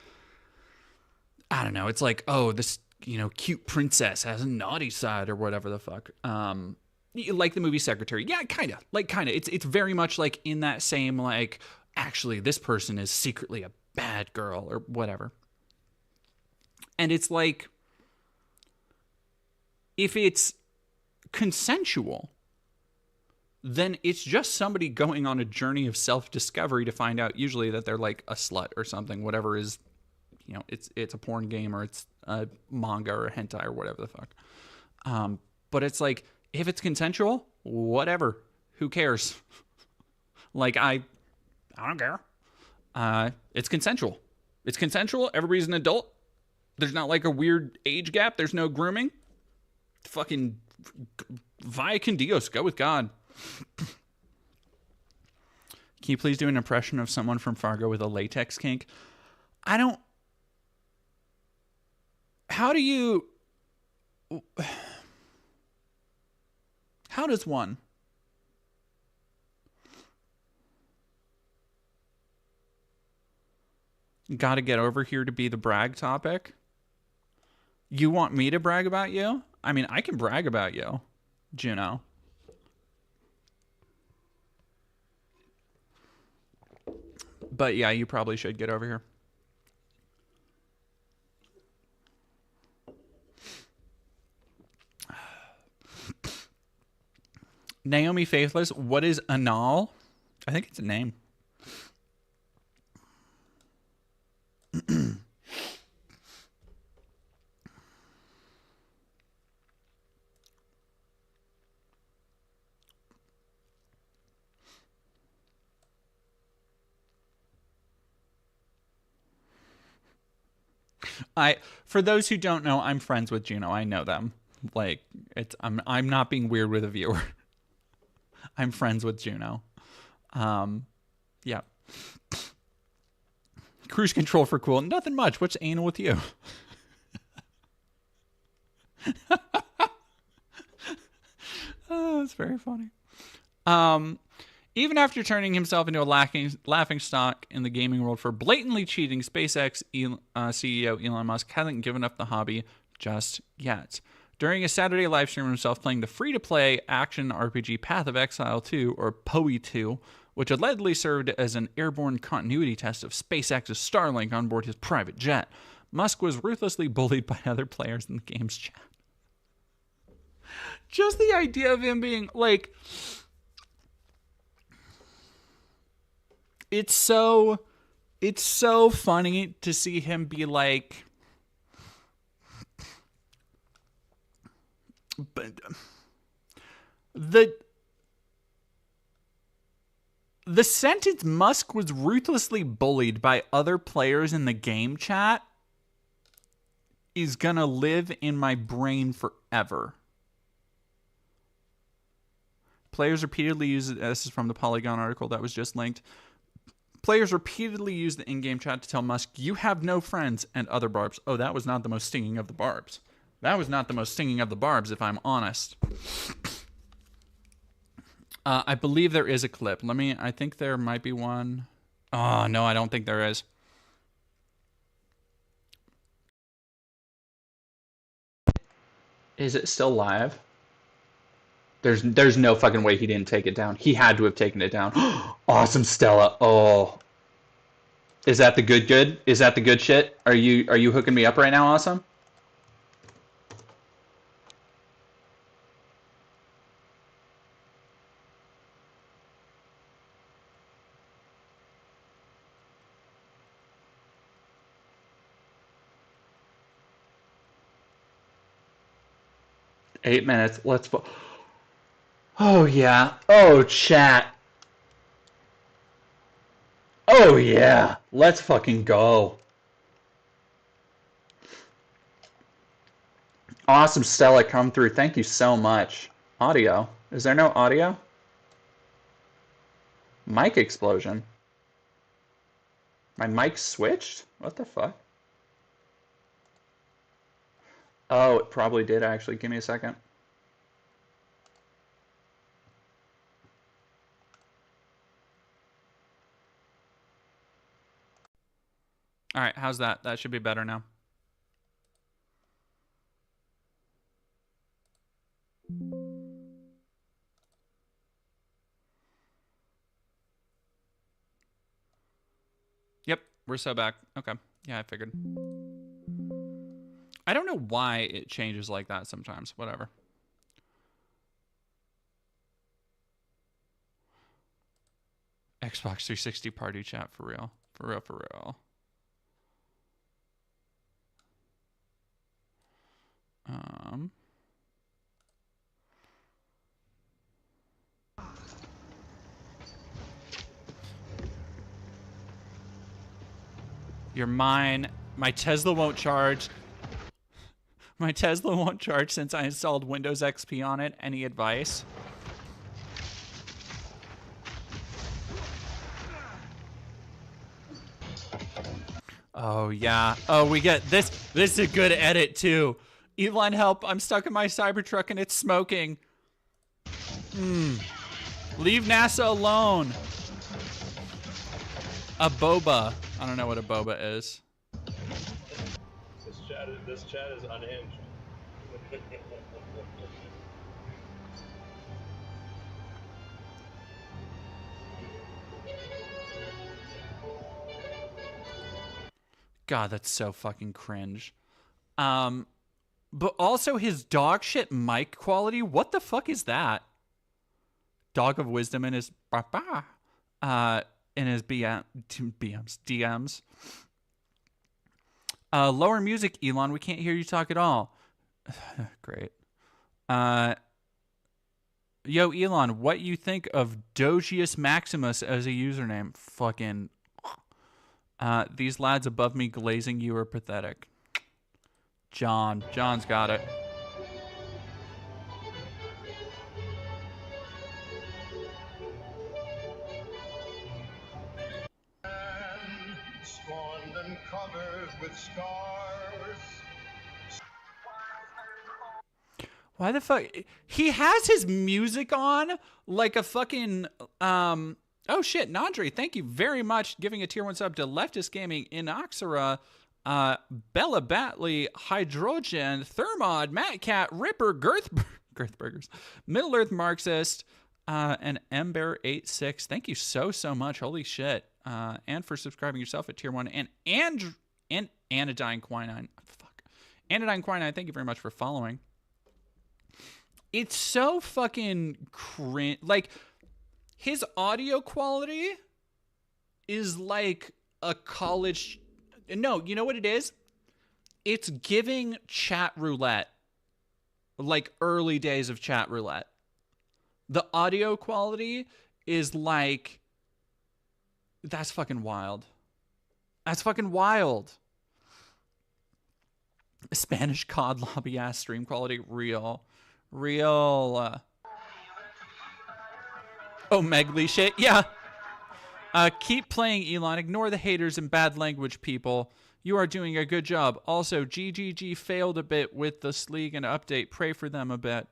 I don't know, it's like, oh, this, cute princess has a naughty side or whatever the fuck. Like the movie Secretary. Yeah, kind of. It's very much like in that same, like, actually this person is secretly a bad girl or whatever. And it's like, if it's consensual, then it's just somebody going on a journey of self-discovery to find out usually that they're like a slut or something, whatever is, it's a porn game or it's a manga or a hentai or whatever the fuck. But it's like, if it's consensual, whatever, who cares? Like, I don't care. It's consensual. It's consensual. Everybody's an adult. There's not like a weird age gap. There's no grooming. Fucking via con Dios, go with God. Can you please do an impression of someone from Fargo with a latex kink? How does one? Got to get over here to be the brag topic? You want me to brag about you? I mean, I can brag about you, Juno. But yeah, you probably should get over here. Naomi Faithless, what is anal? I think it's a name. For those who don't know, I'm friends with Juno. I know them. Like, I'm not being weird with a viewer. I'm friends with Juno. Yeah. Cruise control for cool. Nothing much. What's anal with you? Oh, that's very funny. Even after turning himself into a laughing stock in the gaming world for blatantly cheating, SpaceX CEO Elon Musk hasn't given up the hobby just yet. During a Saturday live stream of himself playing the free-to-play action RPG Path of Exile 2, or PoE 2, which allegedly served as an airborne continuity test of SpaceX's Starlink on board his private jet. Musk was ruthlessly bullied by other players in the game's chat. Just the idea of him being like, it's so funny to see him be like, but the sentence Musk was ruthlessly bullied by other players in the game chat is gonna live in my brain forever. Players repeatedly use it. This is from the Polygon article that was just linked. Players repeatedly use the in-game chat to tell Musk, "You have no friends," and other barbs. Oh, that was not the most stinging of the barbs. That was not the most stinging of the barbs, if I'm honest. I believe there is a clip. I think there might be one. Oh, no, I don't think there is. Is it still live? There's no fucking way he didn't take it down. He had to have taken it down. Awesome, Stella. Oh. Is that the good? Is that the good shit? Are you hooking me up right now, Awesome? Eight minutes. Let's. Oh yeah. Oh chat. Oh yeah. Let's fucking go. Awesome, Stella, come through. Thank you so much. Audio. Is there no audio? Mic explosion. My mic switched? What the fuck? Oh, it probably did actually. Give me a second. All right, how's that? That should be better now. Yep, we're so back. Okay. Yeah, I figured. I don't know why it changes like that sometimes. Whatever. Xbox 360 party chat for real. For real, for real. You're mine. My Tesla won't charge. My Tesla won't charge since I installed Windows XP on it. Any advice? Oh, yeah. Oh, we get this. This is a good edit, too. Elon, help. I'm stuck in my Cybertruck and it's smoking. Leave NASA alone. A boba. I don't know what a boba is. This chat is unhinged. God, that's so fucking cringe. But also his dog shit mic quality. What the fuck is that? Dog of wisdom in his DMs. Lower music, Elon. We can't hear you talk at all. Great. Yo, Elon, what you think of Dogius Maximus as a username? Fucking. These lads above me glazing you are pathetic. John's got it. Scorned and covered with scars. Why the fuck? He has his music on like a fucking oh shit, Nandri, thank you very much giving a tier 1 sub to Leftist Gaming, Inoxera, Bella Batley, Hydrogen, Thermod, Matt Cat, Ripper, Girthburgers, Middle Earth Marxist, And Ember86, thank you so much. Holy shit. And for subscribing yourself at tier 1. And Anodyne Quinine. Fuck. Anodyne Quinine, thank you very much for following. It's so fucking cringe. Like, his audio quality is like a college... No, you know what it is? It's giving chat roulette. Like, early days of chat roulette. The audio quality is like... That's fucking wild. That's fucking wild. Spanish COD lobby ass stream quality. Real. Oh, Megly shit. Yeah. Keep playing, Elon. Ignore the haters and bad language people. You are doing a good job. Also, GGG failed a bit with this league and update. Pray for them a bit.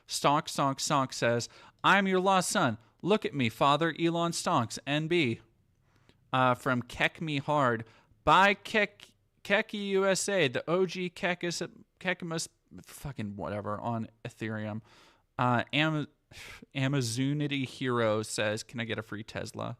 Stonk says, I'm your lost son. Look at me, father. Elon Stonks. NB. From Keck Me Hard. By Keki USA. The OG Kekimus. Fucking whatever. On Ethereum. Amazonity Hero says, can I get a free Tesla?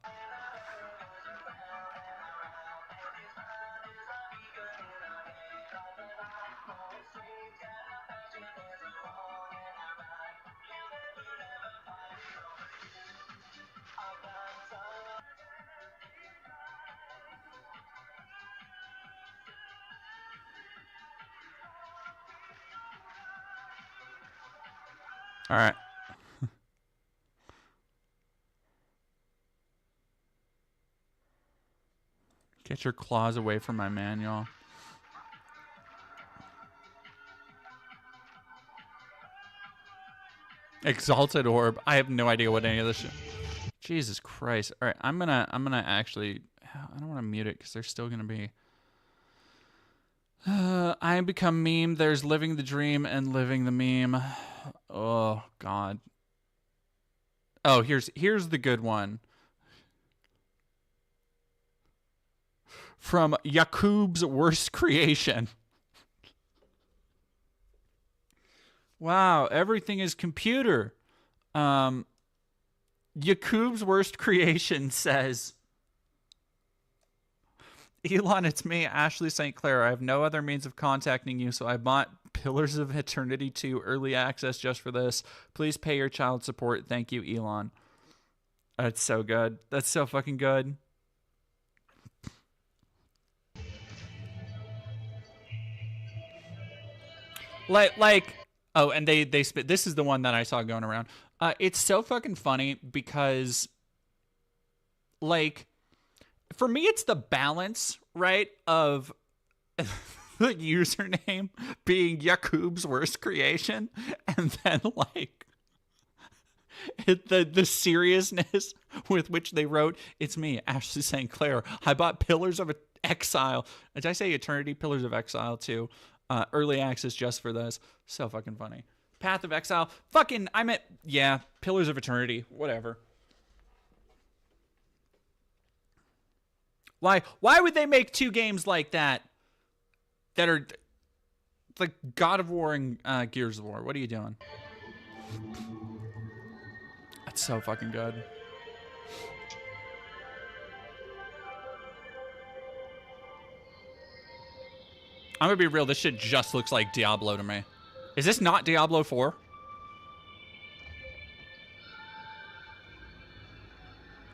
All right. Get your claws away from my manual. Exalted Orb. I have no idea what any of this shit. Jesus Christ. All right, I'm gonna actually... I don't want to mute it because there's still gonna be... I become meme. There's living the dream and living the meme. Oh God. Oh, here's the good one. From Yakub's Worst Creation. Wow, everything is computer. Yakub's Worst Creation says, Elon, it's me, Ashley St. Clair. I have no other means of contacting you, so I bought Pillars of Eternity 2 early access just for this. Please pay your child support. Thank you, Elon. That's so good. That's so fucking good. Like, oh, and they spit. This is the one that I saw going around. It's so fucking funny because, like, for me, it's the balance, right, of the username being Yakub's Worst Creation, and then, like, the seriousness with which they wrote, it's me, Ashley St. Clair. I bought Pillars of Exile. Did I say Eternity? Pillars of Exile, too. Early access just for this. So fucking funny. Path of Exile. Fucking, I meant, yeah, Pillars of Eternity. Whatever. Why would they make two games like that are like God of War and Gears of War? What are you doing? That's so fucking good. I'm gonna be real, this shit just looks like Diablo to me. Is this not Diablo 4?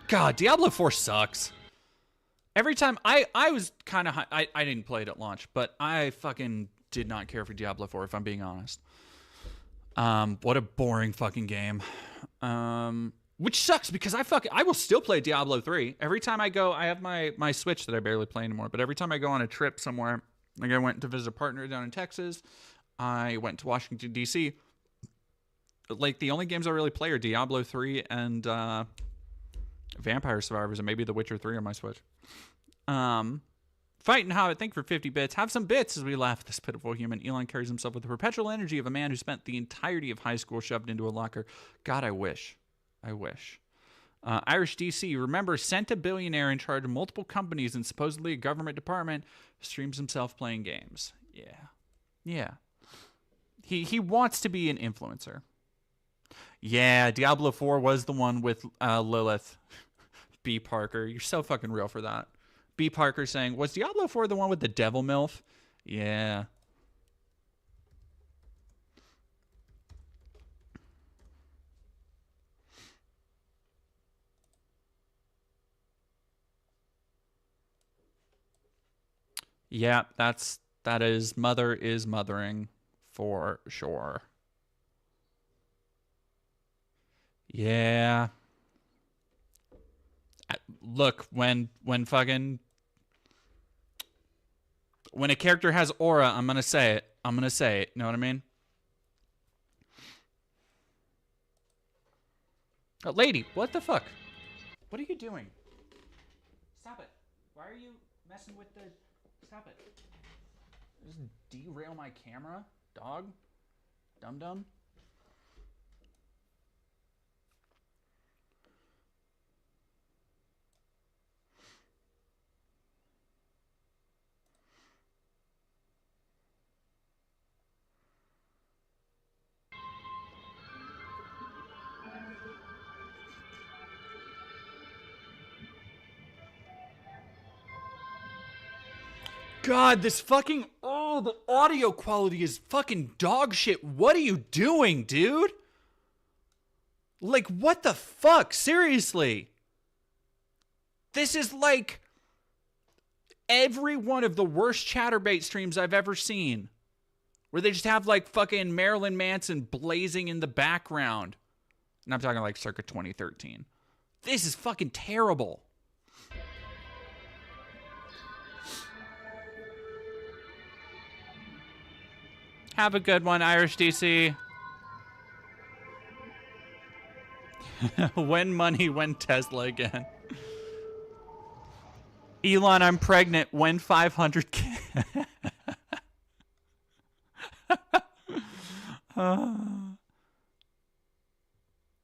God, Diablo 4 sucks. Every time, I was kind of... I didn't play it at launch, but I fucking did not care for Diablo 4, if I'm being honest. What a boring fucking game. Which sucks, because I will still play Diablo 3. Every time I go, I have my Switch that I barely play anymore, but every time I go on a trip somewhere, like I went to visit a partner down in Texas, I went to Washington, D.C., like the only games I really play are Diablo 3 and Vampire Survivors and maybe The Witcher 3 on my Switch. Fighting Hobbit, thank you for 50 bits. Have some bits as we laugh at this pitiful human. Elon carries himself with the perpetual energy of a man who spent the entirety of high school shoved into a locker. God, I wish. Irish DC, remember, sent a billionaire in charge of multiple companies and supposedly a government department, streams himself playing games. Yeah. He wants to be an influencer. Yeah, Diablo 4 was the one with Lilith. B. Parker. You're so fucking real for that. B. Parker saying, was Diablo 4 the one with the devil MILF? Yeah. Yeah, that is mother is mothering for sure. Yeah. Look, when fucking when a character has aura, I'm gonna say it. I'm gonna say it. You know what I mean? Lady, what the fuck? What are you doing? Stop it. Why are you messing with the... Stop it. Just derail my camera? Dog? Dum-dum? God, this fucking... Oh, the audio quality is fucking dog shit. What are you doing, dude? Like, what the fuck? Seriously. This is like every one of the worst Chatterbait streams I've ever seen. Where they just have like fucking Marilyn Manson blazing in the background. And I'm talking like circa 2013. This is fucking terrible. Have a good one, Irish DC. When money, when Tesla again. Elon, I'm pregnant. When 500K.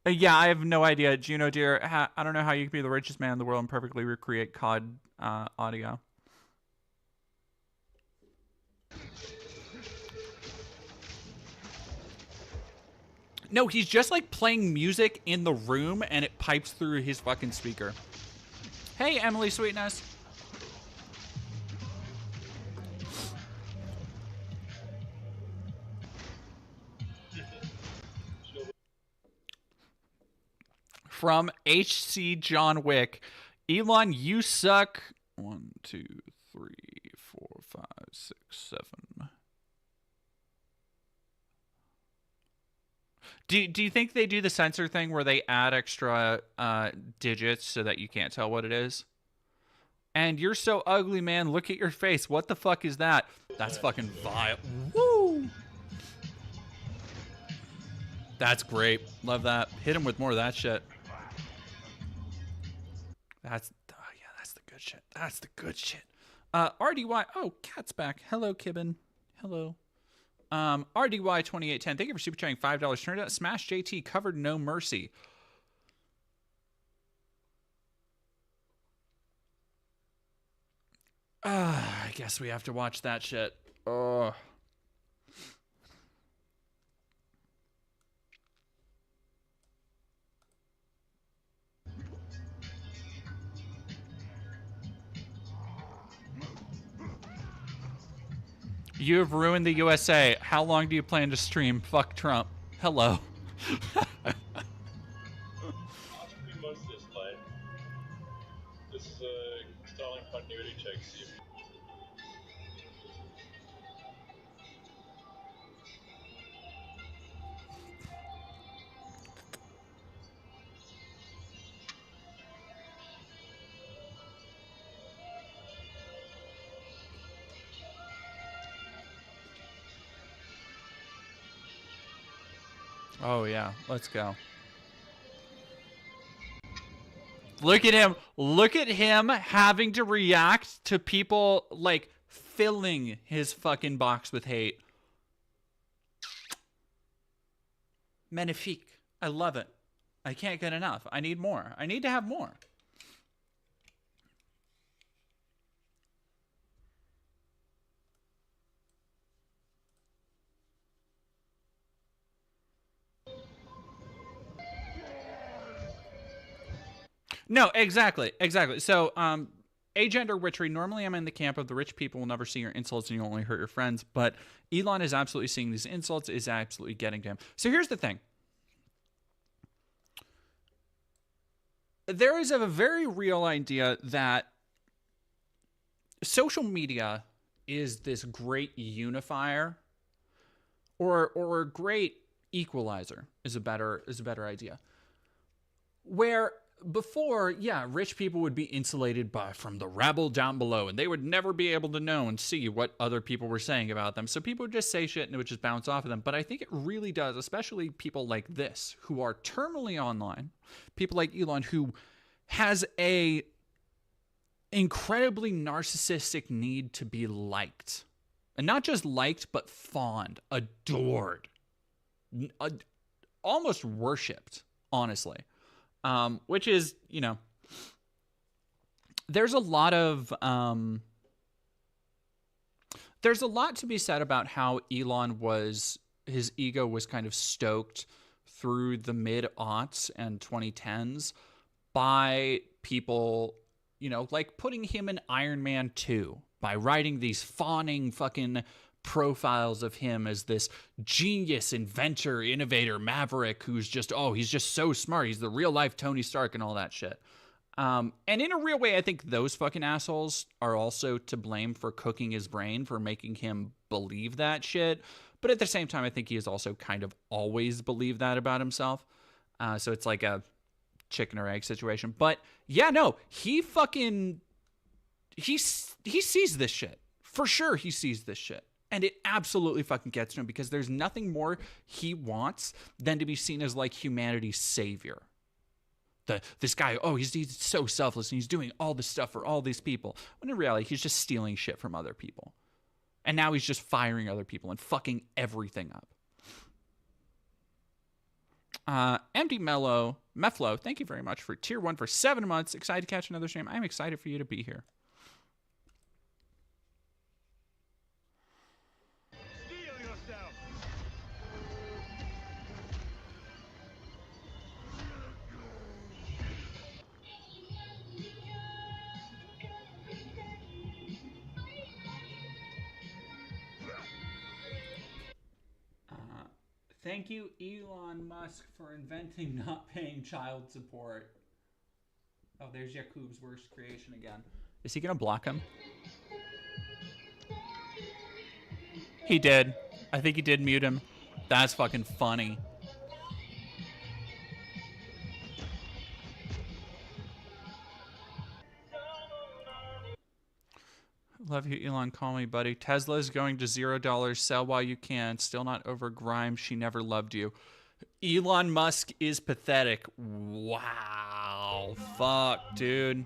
Yeah, I have no idea. Juno, dear, I don't know how you can be the richest man in the world and perfectly recreate COD audio. No, he's just like playing music in the room and it pipes through his fucking speaker. Hey, Emily Sweetness. From HC John Wick. Elon, you suck. 1, 2, 3, 4, 5, 6, 7. Do you think they do the censor thing where they add extra digits so that you can't tell what it is? And you're so ugly, man. Look at your face. What the fuck is that? That's fucking vile. Woo! That's great. Love that. Hit him with more of that shit. That's the good shit. That's the good shit. RDY. Oh, Cat's back. Hello, Kibben. Hello. RDY 2810. Thank you for super chatting $5. Turned out Smash JT covered No Mercy. I guess we have to watch that shit. Oh. You have ruined the USA. How long do you plan to stream? Fuck Trump. Hello. Most of this play. This is a installing continuity check. See if Oh, yeah. Let's go. Look at him. Look at him having to react to people, like, filling his fucking box with hate. Magnifique. I love it. I can't get enough. I need more. I need to have more. No, exactly. So, agender witchery. Normally, I'm in the camp of the rich people will never see your insults and you only hurt your friends. But Elon is absolutely seeing these insults, is absolutely getting to him. So here's the thing. There is a very real idea that social media is this great unifier, or great equalizer is a better idea. Where before, yeah, rich people would be insulated from the rabble down below, and they would never be able to know and see what other people were saying about them. So people would just say shit and it would just bounce off of them. But I think it really does, especially people like this who are terminally online, people like Elon, who has a incredibly narcissistic need to be liked. And not just liked, but fawned, adored, almost worshipped, honestly. Which is, you know, there's a lot to be said about how his ego was kind of stoked through the mid-aughts and 2010s by people, you know, like putting him in Iron Man 2 by writing these fawning fucking profiles of him as this genius, inventor, innovator, maverick who's just, he's just so smart. He's the real life Tony Stark and all that shit. And in a real way, I think those fucking assholes are also to blame for cooking his brain, for making him believe that shit. But at the same time, I think he has also kind of always believed that about himself. So it's like a chicken or egg situation. But yeah, no, he sees this shit. For sure he sees this shit. And it absolutely fucking gets to him because there's nothing more he wants than to be seen as like humanity's savior. This guy, he's so selfless and he's doing all this stuff for all these people. When in reality, he's just stealing shit from other people. And now he's just firing other people and fucking everything up. MD Meflo, thank you very much for tier 1 for 7 months. Excited to catch another stream. I'm excited for you to be here. Thank you, Elon Musk, for inventing not paying child support. Oh, there's Yakub's worst creation again. Is he going to block him? He did. I think he did mute him. That's fucking funny. Love you, Elon. Call me, buddy. Tesla is going to $0. Sell while you can. Still not over Grimes. She never loved you. Elon Musk is pathetic. Wow. Fuck, dude.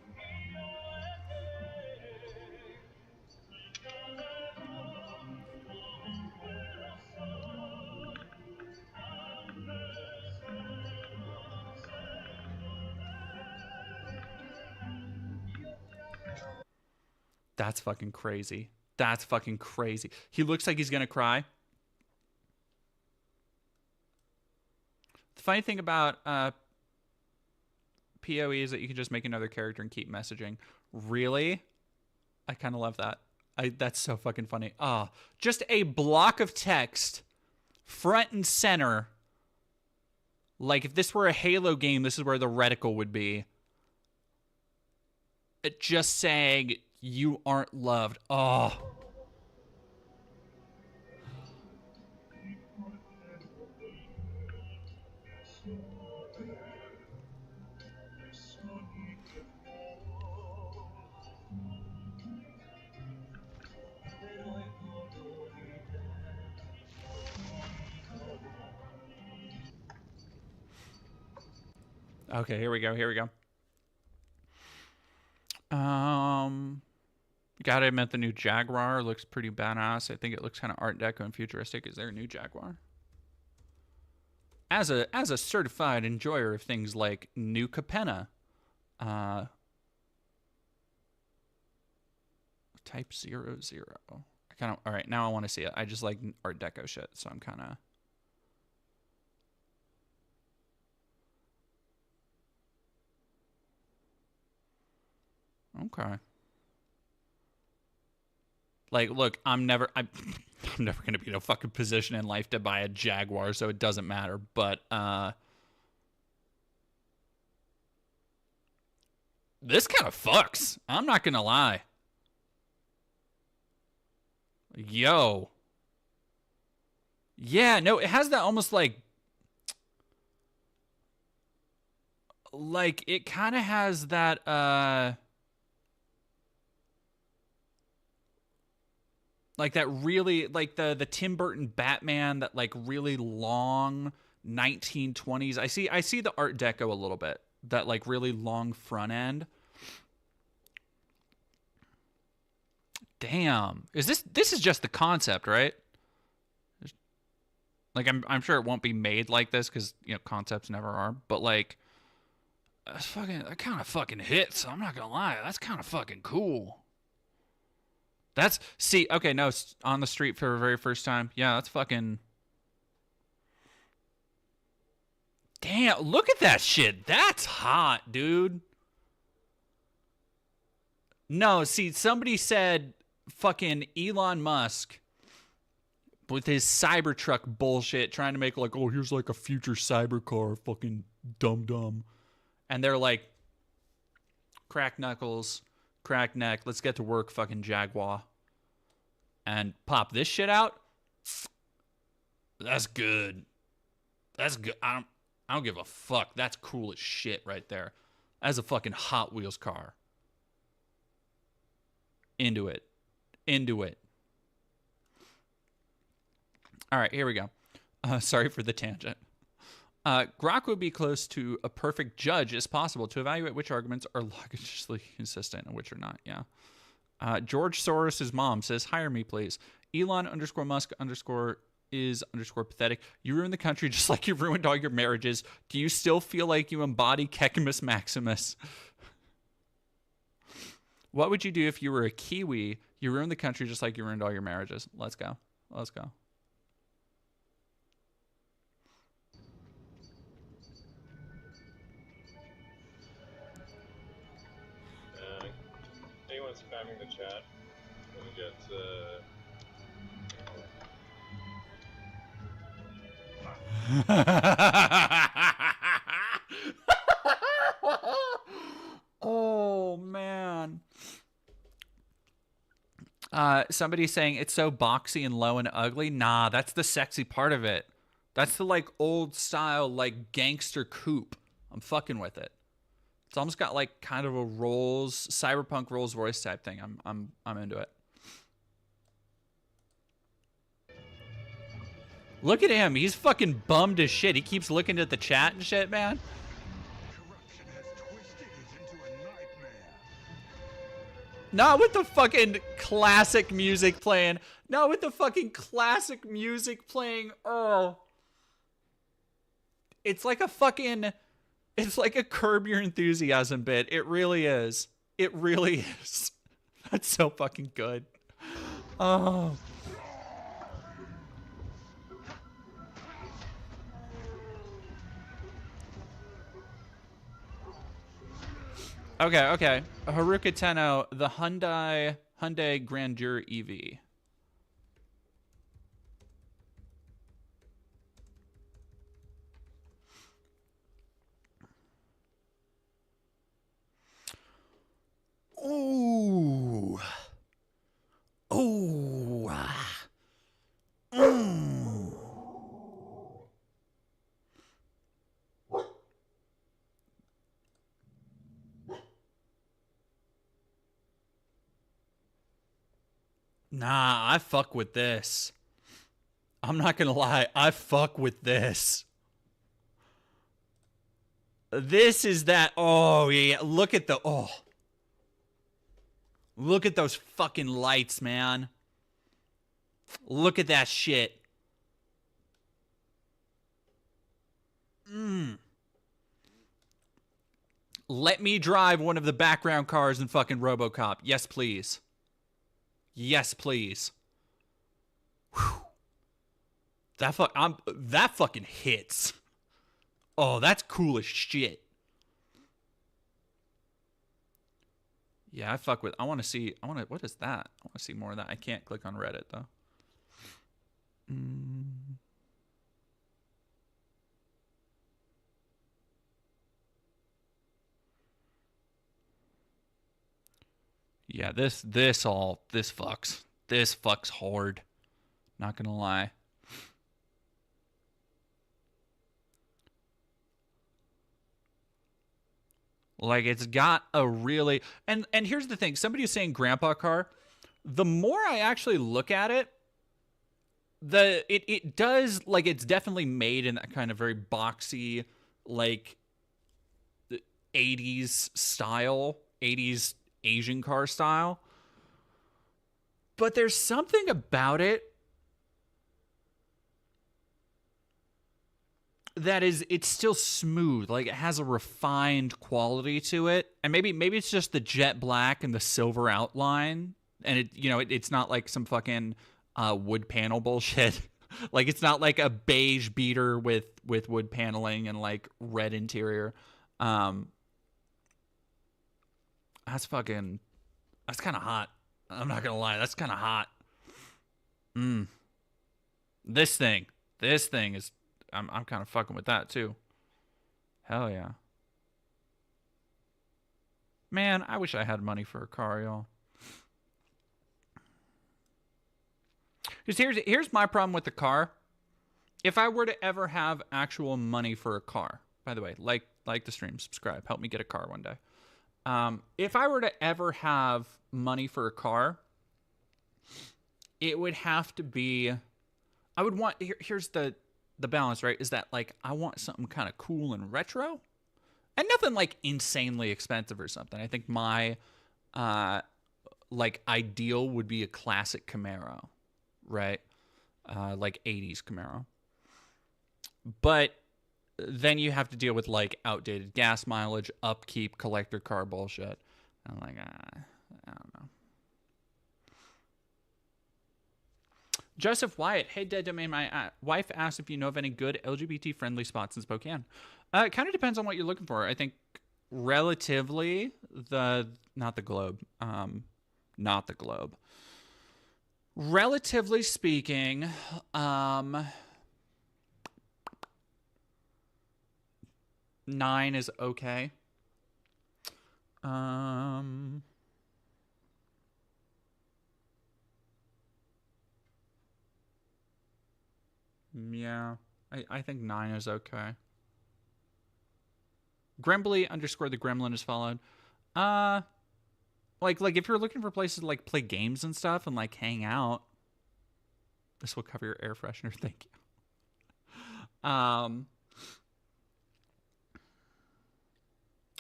That's fucking crazy. That's fucking crazy. He looks like he's going to cry. The funny thing about PoE is that you can just make another character and keep messaging. Really? I kind of love that. That's so fucking funny. Just a block of text, front and center. Like if this were a Halo game, this is where the reticle would be. Just saying, you aren't loved. Okay, here we go. Gotta admit, the new Jaguar looks pretty badass. I think it looks kind of Art Deco and futuristic. Is there a new Jaguar? As a certified enjoyer of things like New Capenna, Type 00. All right, now I want to see it. I just like Art Deco shit, so I'm kind of. Okay. Like, look, I'm never gonna be in a fucking position in life to buy a Jaguar, so it doesn't matter. But this kind of fucks. I'm not gonna lie. Yo. Yeah, no, it has that almost like it kind of has that like that really like the Tim Burton Batman, that like really long 1920s. I see the Art Deco a little bit. That like really long front end. Damn. Is this is just the concept, right? Like I'm sure it won't be made like this cuz you know concepts never are, but like that kind of fucking hits. I'm not going to lie. That's kind of fucking cool. Okay, no, on the street for the very first time. Yeah, that's fucking... Damn, look at that shit. That's hot, dude. No, see, somebody said fucking Elon Musk with his Cybertruck bullshit trying to make like, oh, here's like a future cyber car, fucking dumb. And they're like, crack knuckles, crack neck, let's get to work, fucking Jaguar. And pop this shit out. That's good. That's good. I don't give a fuck. That's cool as shit right there. That's a fucking Hot Wheels car. Into it. All right, here we go. Sorry for the tangent. Grok would be close to a perfect judge as possible to evaluate which arguments are logically consistent and which are not. Yeah. George Soros' mom says, hire me, please. Elon _Musk is _pathetic. You ruined the country just like you ruined all your marriages. Do you still feel like you embody Kekimus Maximus? What would you do if you were a Kiwi? You ruined the country just like you ruined all your marriages. Let's go. Anyone spamming the chat? Let me get Oh man. Somebody's saying it's so boxy and low and ugly. Nah, that's the sexy part of it. That's the like old style like gangster coupe. I'm fucking with it. It's almost got like kind of a cyberpunk Rolls Royce type thing. I'm into it. Look at him. He's fucking bummed as shit. He keeps looking at the chat and shit, man. Corruption has twisted it into a nightmare. Not with the fucking classic music playing. Oh. It's like a Curb Your Enthusiasm bit. It really is. That's so fucking good. Oh. Okay. Haruka Tenno, the Hyundai Grandeur EV. Ooh. Nah, I fuck with this. I'm not gonna lie, I fuck with this. This is that. Oh yeah, look at those fucking lights, man. Look at that shit. Let me drive one of the background cars in fucking RoboCop. Yes, please. Yes, please. Whew. That fucking hits. Oh, that's cool as shit. Yeah, I fuck with. What is that? I want to see more of that. I can't click on Reddit though. Yeah, this fucks. This fucks hard. Not gonna lie. Like, it's got a really, and here's the thing. Somebody is saying grandpa car. The more I actually look at it, it does, like, it's definitely made in that kind of very boxy, like, 80s style, 80s Asian car style. But there's something about it that it's still smooth. Like, it has a refined quality to it. And maybe it's just the jet black and the silver outline. And it's not like some fucking wood panel bullshit. Like, it's not like a beige beater with wood paneling and like red interior. That's kind of hot. I'm not gonna lie, that's kind of hot. This thing is, I'm kind of fucking with that too. Hell yeah. Man, I wish I had money for a car, y'all. Because here's my problem with the car. If I were to ever have actual money for a car, by the way, like the stream, subscribe, help me get a car one day. If I were to ever have money for a car, it would have to be, I would want, here's the balance, right? Is that, like, I want something kind of cool and retro and nothing like insanely expensive or something. I think my, like, ideal would be a classic Camaro, right? Like 80s Camaro. But then you have to deal with, like, outdated gas mileage, upkeep, collector car bullshit. I'm like, I don't know. Joseph Wyatt, hey, Dead Domain, my wife asked if you know of any good LGBT-friendly spots in Spokane. It kind of depends on what you're looking for. I think relatively, not the Globe. Relatively speaking, 9 is okay. Yeah, I think 9 is okay. Grembley _ the Gremlin is followed. Like if you're looking for places to, like, play games and stuff and, like, hang out, this will cover your air freshener. Thank you.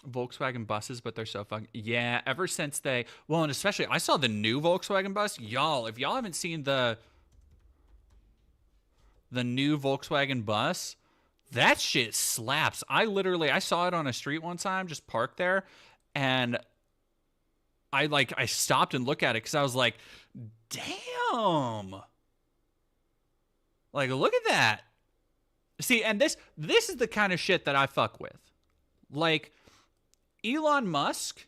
Volkswagen buses, but they're so fucking, yeah. Ever since and especially I saw the new Volkswagen bus, y'all. If y'all haven't seen the new Volkswagen bus, that shit slaps. I saw it on a street one time, just parked there, and I stopped and looked at it because I was like, damn. Like, look at that. See, and this is the kind of shit that I fuck with. Like, Elon Musk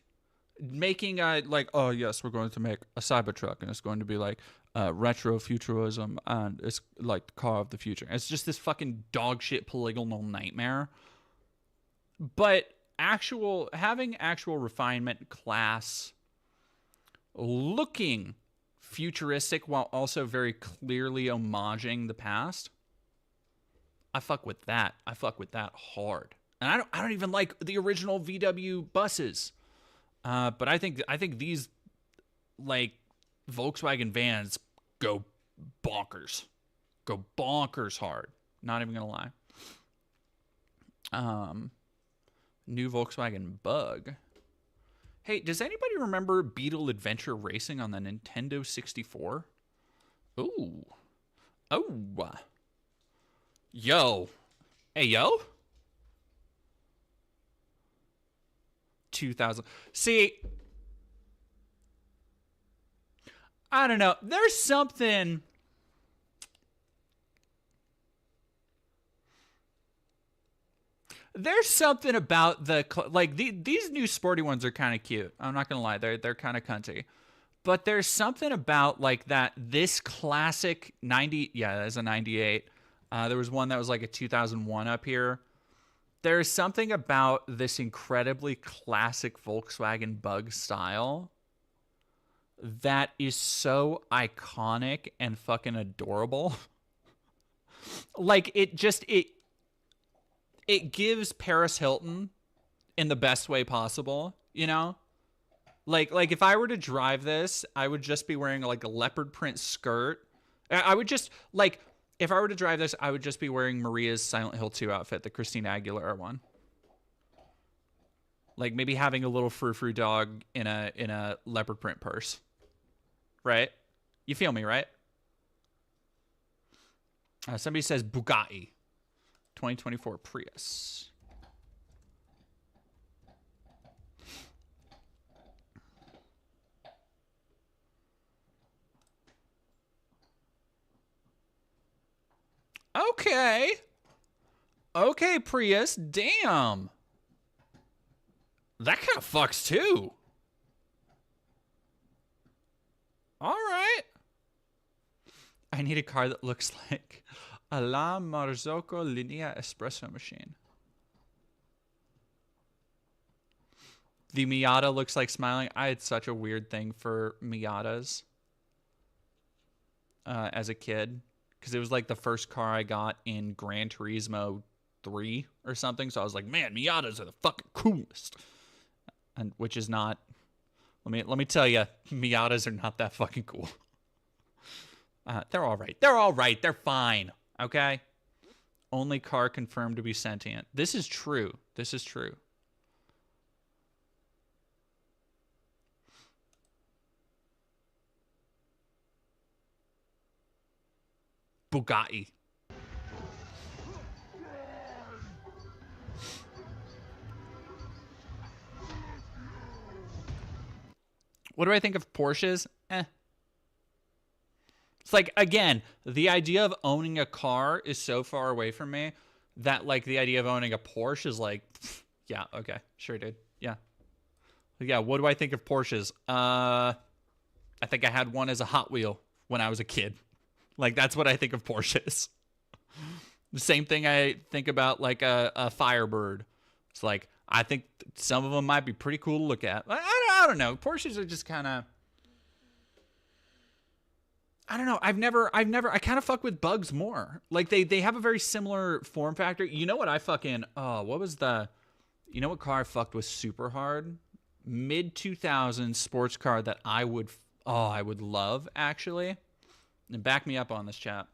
making oh yes, we're going to make a Cybertruck and it's going to be like retro futurism and it's like the car of the future. It's just this fucking dog shit polygonal nightmare. But having actual refinement, class, looking futuristic while also very clearly homaging the past, I fuck with that. I fuck with that hard. And I don't even like the original VW buses. But I think these, like, Volkswagen vans go bonkers. Go bonkers hard. Not even gonna lie. New Volkswagen Bug. Hey, does anybody remember Beetle Adventure Racing on the Nintendo 64? Ooh. Oh. Yo. Hey, yo. 2000. See, I don't know. There's something. There's something about these new sporty ones are kind of cute. I'm not gonna lie, they're kind of cunty. But there's something about like that. This classic 90, yeah, that's a 98. There was one that was like a 2001 up here. There's something about this incredibly classic Volkswagen Bug style that is so iconic and fucking adorable. Like it gives Paris Hilton in the best way possible, you know? Like if I were to drive this, I would just be wearing like a leopard print skirt. I would just like if I were to drive this, I would just be wearing Maria's Silent Hill 2 outfit, the Christina Aguilera one. Like maybe having a little frou-frou dog in a leopard print purse. Right? You feel me, right? Somebody says Bugatti. 2024 Prius. Okay. Okay, Prius. Damn. That kind of fucks too. All right. I need a car that looks like a La Marzocco Linea espresso machine. The Miata looks like smiling. I had such a weird thing for Miatas as a kid because it was like the first car I got in Gran Turismo 3 or something. So I was like, man, Miatas are the fucking coolest. And which is not. Let me tell you, Miatas are not that fucking cool. They're all right. They're all right. They're fine. Okay? Only car confirmed to be sentient. This is true. This is true. Bugatti. What do I think of Porsches? It's like, again, the idea of owning a car is so far away from me that, like, the idea of owning a Porsche is like, yeah, okay, sure, dude. Yeah. Yeah, what do I think of Porsches? I think I had one as a Hot Wheel when I was a kid. Like, that's what I think of Porsches. The same thing I think about, like, a Firebird. It's like, I think some of them might be pretty cool to look at. I don't know. Porsches are just kind of... I don't know. I kind of fuck with Bugs more. Like, they have a very similar form factor. You know what I fucking... Oh, what was the... You know what car I fucked with super hard? Mid-2000s sports car that I would love, actually. And back me up on this, chat.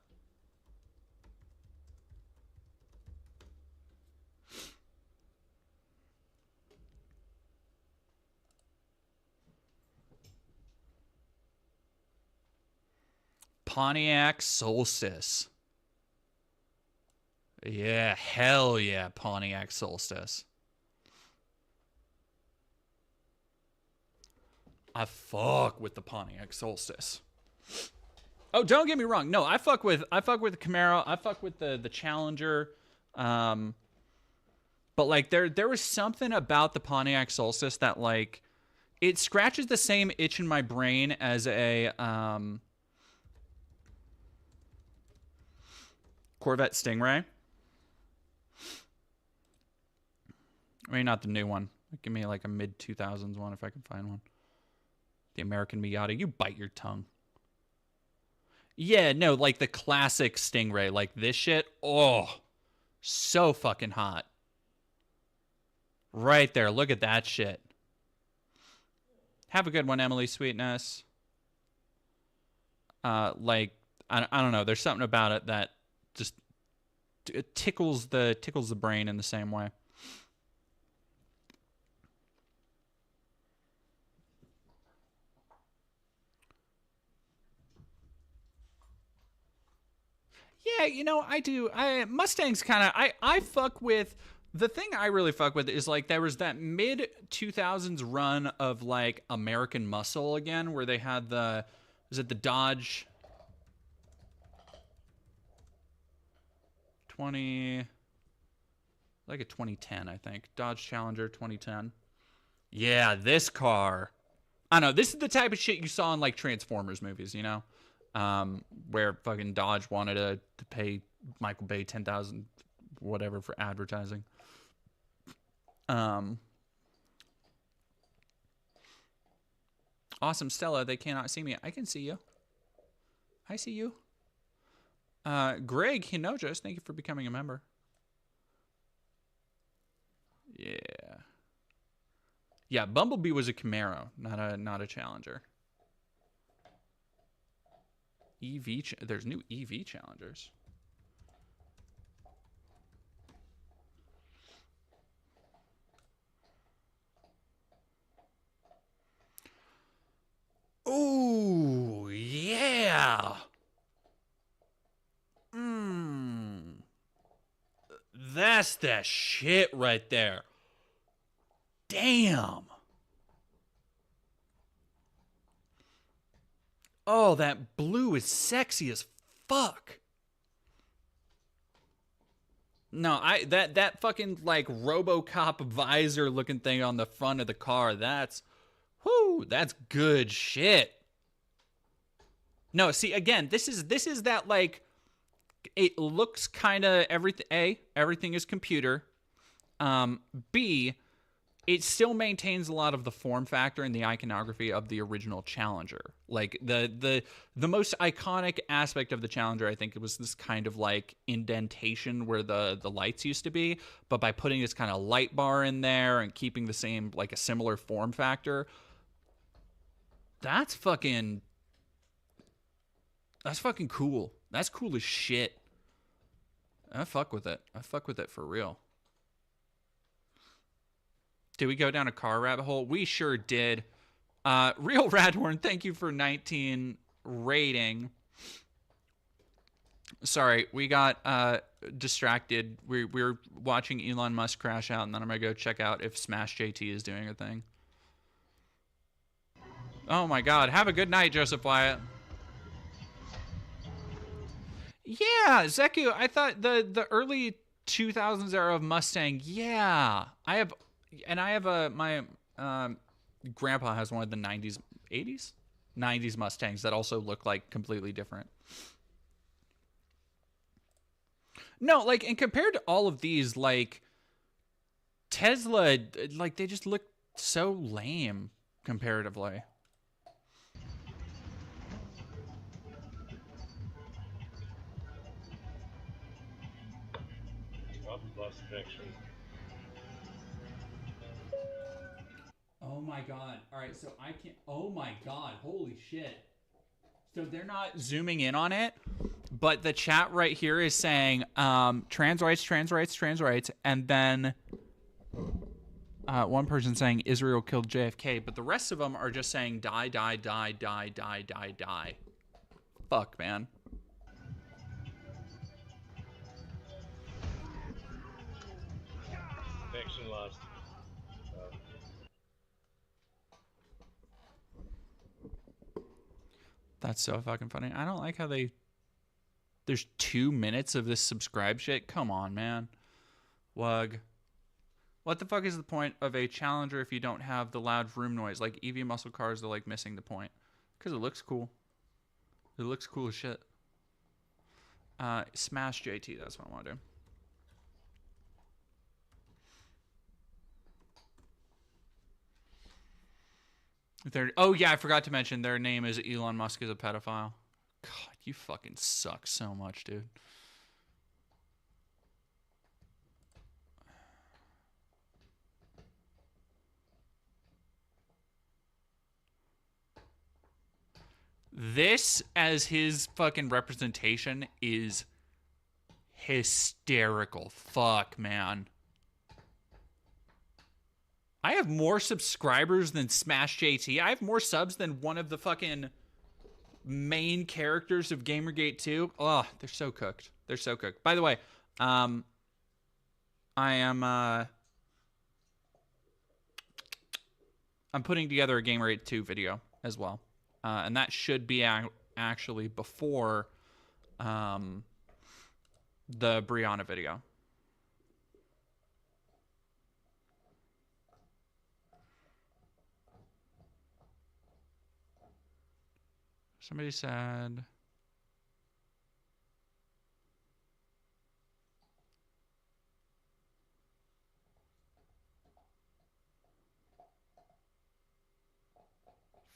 Pontiac Solstice. Yeah, hell yeah, Pontiac Solstice. I fuck with the Pontiac Solstice. Oh, don't get me wrong. No, I fuck with the Camaro. I fuck with the Challenger. But like there was something about the Pontiac Solstice that like it scratches the same itch in my brain as a Corvette Stingray. I mean, not the new one. Give me like a mid-2000s one if I can find one. The American Miata. You bite your tongue. Yeah, no, like the classic Stingray. Like this shit. Oh, so fucking hot. Right there. Look at that shit. Have a good one, Emily Sweetness. Like, I don't know. There's something about it that just it tickles the brain in the same way. Yeah, you know, I do. Mustang's kind of I fuck with the thing I really fuck with is like there was that mid 2000s run of like American Muscle again where they had the Dodge 20 Like a 2010, I think. Dodge Challenger 2010. Yeah, this car. I don't know. This is the type of shit you saw in like Transformers movies, you know? Where fucking Dodge wanted to pay Michael Bay 10,000 whatever for advertising. Awesome, Stella. They cannot see me. I can see you. I see you. Greg Hinojas, thank you for becoming a member. Yeah. Yeah, Bumblebee was a Camaro, not a Challenger. There's new EV Challengers. Ooh, yeah. That's that shit right there. Damn. Oh, that blue is sexy as fuck. No, that fucking like RoboCop visor looking thing on the front of the car, that's good shit. No, see again, this is that like it looks kind of everything is computer. B, it still maintains a lot of the form factor and the iconography of the original Challenger. Like the most iconic aspect of the Challenger, I think, it was this kind of like indentation where the lights used to be, but by putting this kind of light bar in there and keeping the same, like a similar form factor, that's fucking cool. That's cool as shit. I fuck with it. I fuck with it for real. Did we go down a car rabbit hole? We sure did. Real Radhorn, thank you for 19 rating. Sorry, we got distracted. We were watching Elon Musk crash out, and then I'm going to go check out if Smash JT is doing a thing. Oh my god. Have a good night, Joseph Wyatt. Yeah, Zeku, I thought the early 2000s era of Mustang, yeah. My grandpa has one of the 90s Mustangs that also look like completely different. No, like, and compared to all of these, like, Tesla, like, they just look so lame comparatively. Lost connection. Oh my god. Alright, so I can't... Oh my god. Holy shit. So they're not zooming in on it, but the chat right here is saying trans rights, and then one person saying Israel killed JFK, but the rest of them are just saying die. Fuck, man. Connection lost. That's so fucking funny. I don't like how there's 2 minutes of this subscribe shit. Come on, man. Wug. What the fuck is the point of a Challenger if you don't have the loud room noise? Like, EV muscle cars are, like, missing the point. Because it looks cool. It looks cool as shit. Smash JT, that's what I want to do. Oh, yeah, I forgot to mention their name is Elon Musk is a pedophile. God, you fucking suck so much, dude. This, as his fucking representation, is hysterical. Fuck, man. I have more subscribers than Smash JT. I have more subs than one of the fucking main characters of Gamergate 2. Oh, they're so cooked. They're so cooked. By the way, I am I'm putting together a Gamergate 2 video as well. And that should be actually before the Brianna video. Somebody said...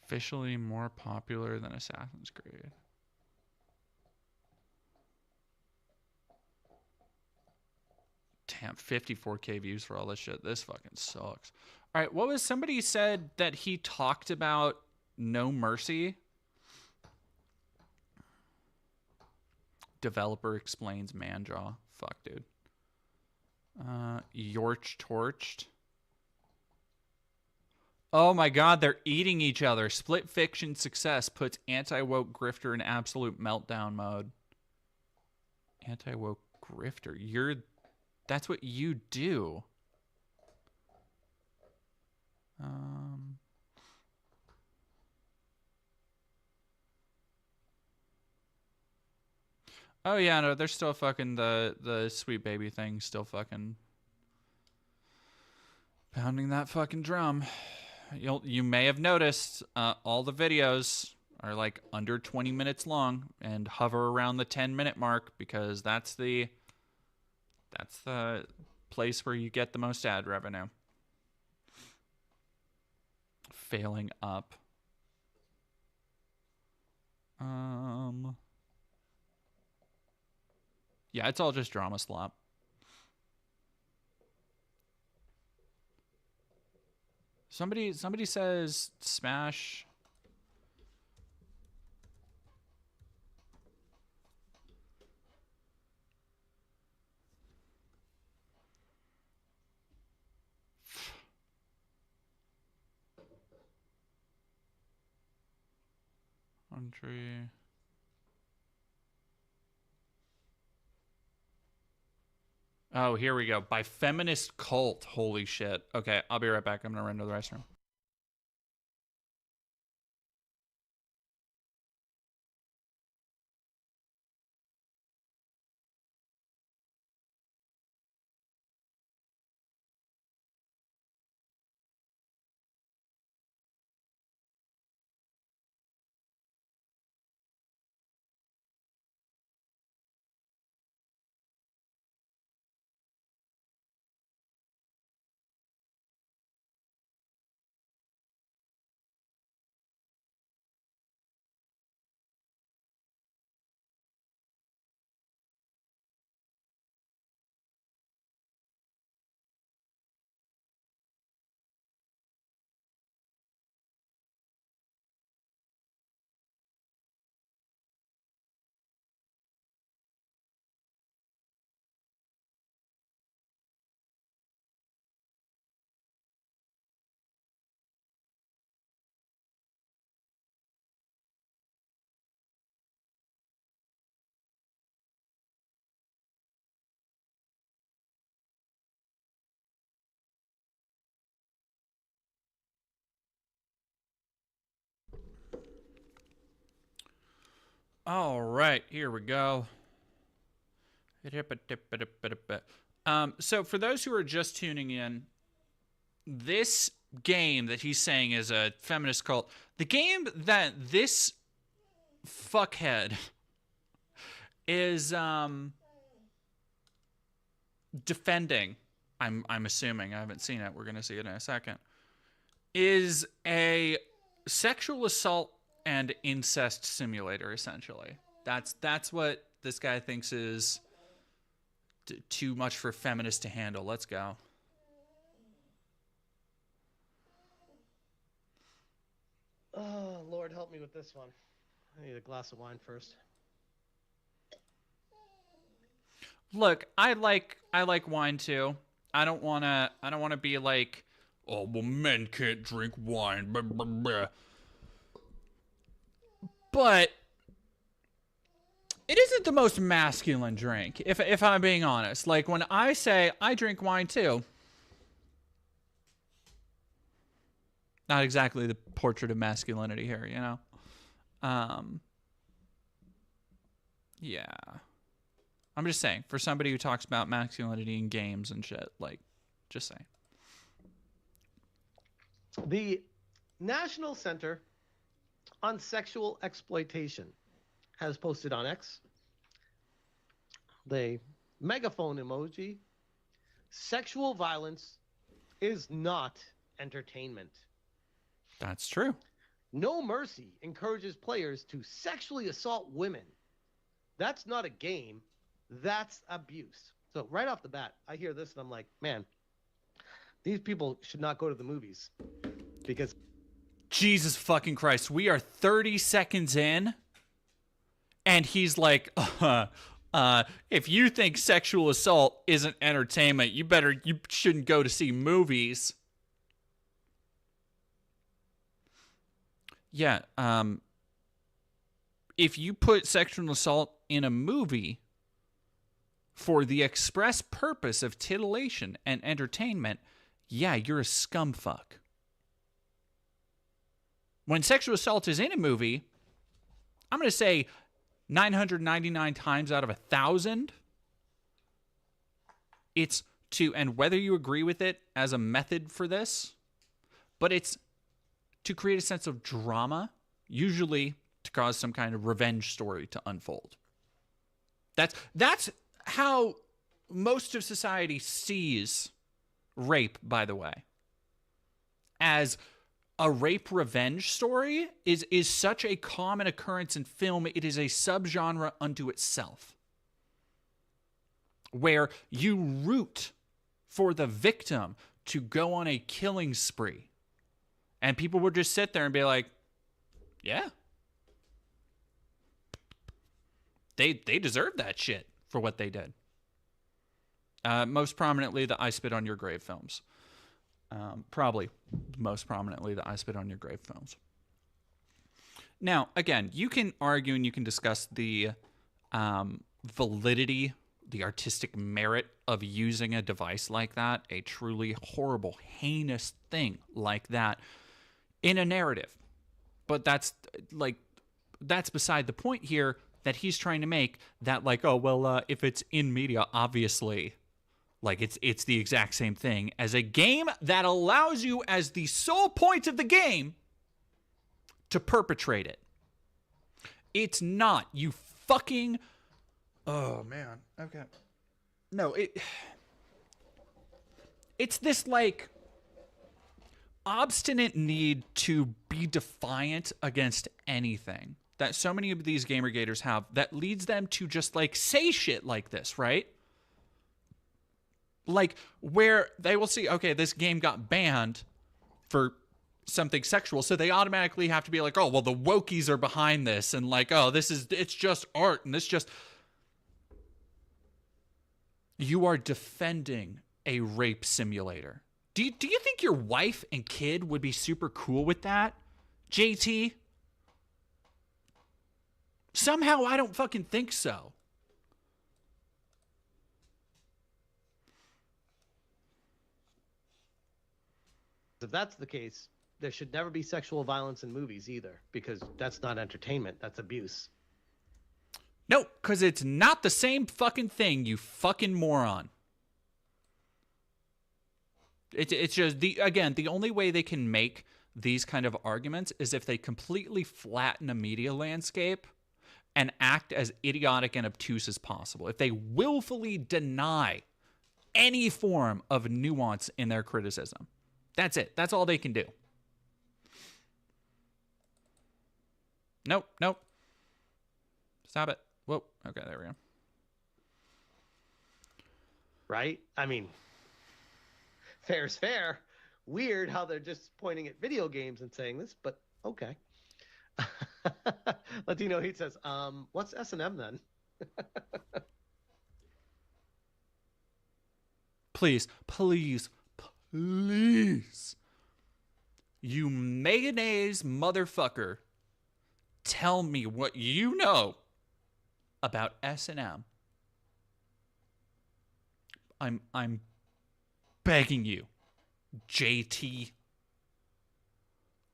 officially more popular than Assassin's Creed. Damn, 54K views for all this shit. This fucking sucks. All right, what was... somebody said that he talked about No Mercy? Developer explains Manjaw. Fuck, dude. Yorch Torched. Oh my god, they're eating each other. Split Fiction success puts anti-woke grifter in absolute meltdown mode. Anti-woke grifter. That's what you do. Oh yeah, no, they're still fucking the sweet baby thing, still fucking pounding that fucking drum. You may have noticed all the videos are like under 20 minutes long and hover around the 10-minute mark because that's the place where you get the most ad revenue. Failing up. Yeah, it's all just drama slop. Somebody says Smash. Country. Oh, here we go. By Feminist Cult. Holy shit. Okay, I'll be right back. I'm going to run to the restroom. All right, here we go. So for those who are just tuning in, this game that he's saying is a feminist cult, the game that this fuckhead is defending, I'm assuming, I haven't seen it, we're gonna see it in a second, is a sexual assault and incest simulator, essentially. That's what this guy thinks is too much for feminists to handle. Let's go. Oh, Lord, help me with this one. I need a glass of wine first. Look, I like wine too. I don't wanna be like, oh well, men can't drink wine. Blah, blah, blah. But it isn't the most masculine drink, if I'm being honest. Like, when I say I drink wine too, not exactly the portrait of masculinity here, you know? Yeah. I'm just saying, for somebody who talks about masculinity in games and shit, like, just saying. The National Center on sexual exploitation has posted on X the megaphone emoji. Sexual violence is not entertainment. That's true. No Mercy encourages players to sexually assault women. That's not a game. That's abuse. So right off the bat, I hear this and I'm like, man, these people should not go to the movies because Jesus fucking Christ. We are 30 seconds in and he's like, if you think sexual assault isn't entertainment, you shouldn't go to see movies. Yeah, if you put sexual assault in a movie for the express purpose of titillation and entertainment, yeah, you're a scumfuck. When sexual assault is in a movie, I'm going to say 999 times out of 1,000, it's to, and whether you agree with it as a method for this, but it's to create a sense of drama, usually to cause some kind of revenge story to unfold. That's how most of society sees rape, by the way. As a rape revenge story is such a common occurrence in film, it is a subgenre unto itself. Where you root for the victim to go on a killing spree. And people would just sit there and be like, yeah. They deserve that shit for what they did. Most prominently, the I Spit on Your Grave films. Probably most prominently, the I Spit on Your Grave films. Now, again, you can argue and you can discuss the validity, the artistic merit of using a device like that, a truly horrible, heinous thing like that, in a narrative. But that's beside the point here that he's trying to make, that like, oh, well, if it's in media, obviously, like it's the exact same thing as a game that allows you as the sole point of the game to perpetrate it. It's not, you fucking... Oh, man. Okay. No, it's this, like, obstinate need to be defiant against anything that so many of these Gamergaters have that leads them to just, like, say shit like this, right? Like, where they will see, okay, this game got banned for something sexual, so they automatically have to be like, oh, well, the wokies are behind this, and like, oh, it's just art, and this just... You are defending a rape simulator. Do you think your wife and kid would be super cool with that, JT? Somehow I don't fucking think so. If that's the case, there should never be sexual violence in movies either, because that's not entertainment, that's abuse. No, because it's not the same fucking thing, you fucking moron. It's just, the only way they can make these kind of arguments is if they completely flatten a media landscape and act as idiotic and obtuse as possible. If they willfully deny any form of nuance in their criticism. That's it. That's all they can do. Nope. Stop it. Whoa. Okay, there we go. Right? I mean, fair's fair. Weird how they're just pointing at video games and saying this, but okay. Latino Heat says, what's S&M then? Please. You mayonnaise motherfucker. Tell me what you know about S&M. I'm begging you, JT.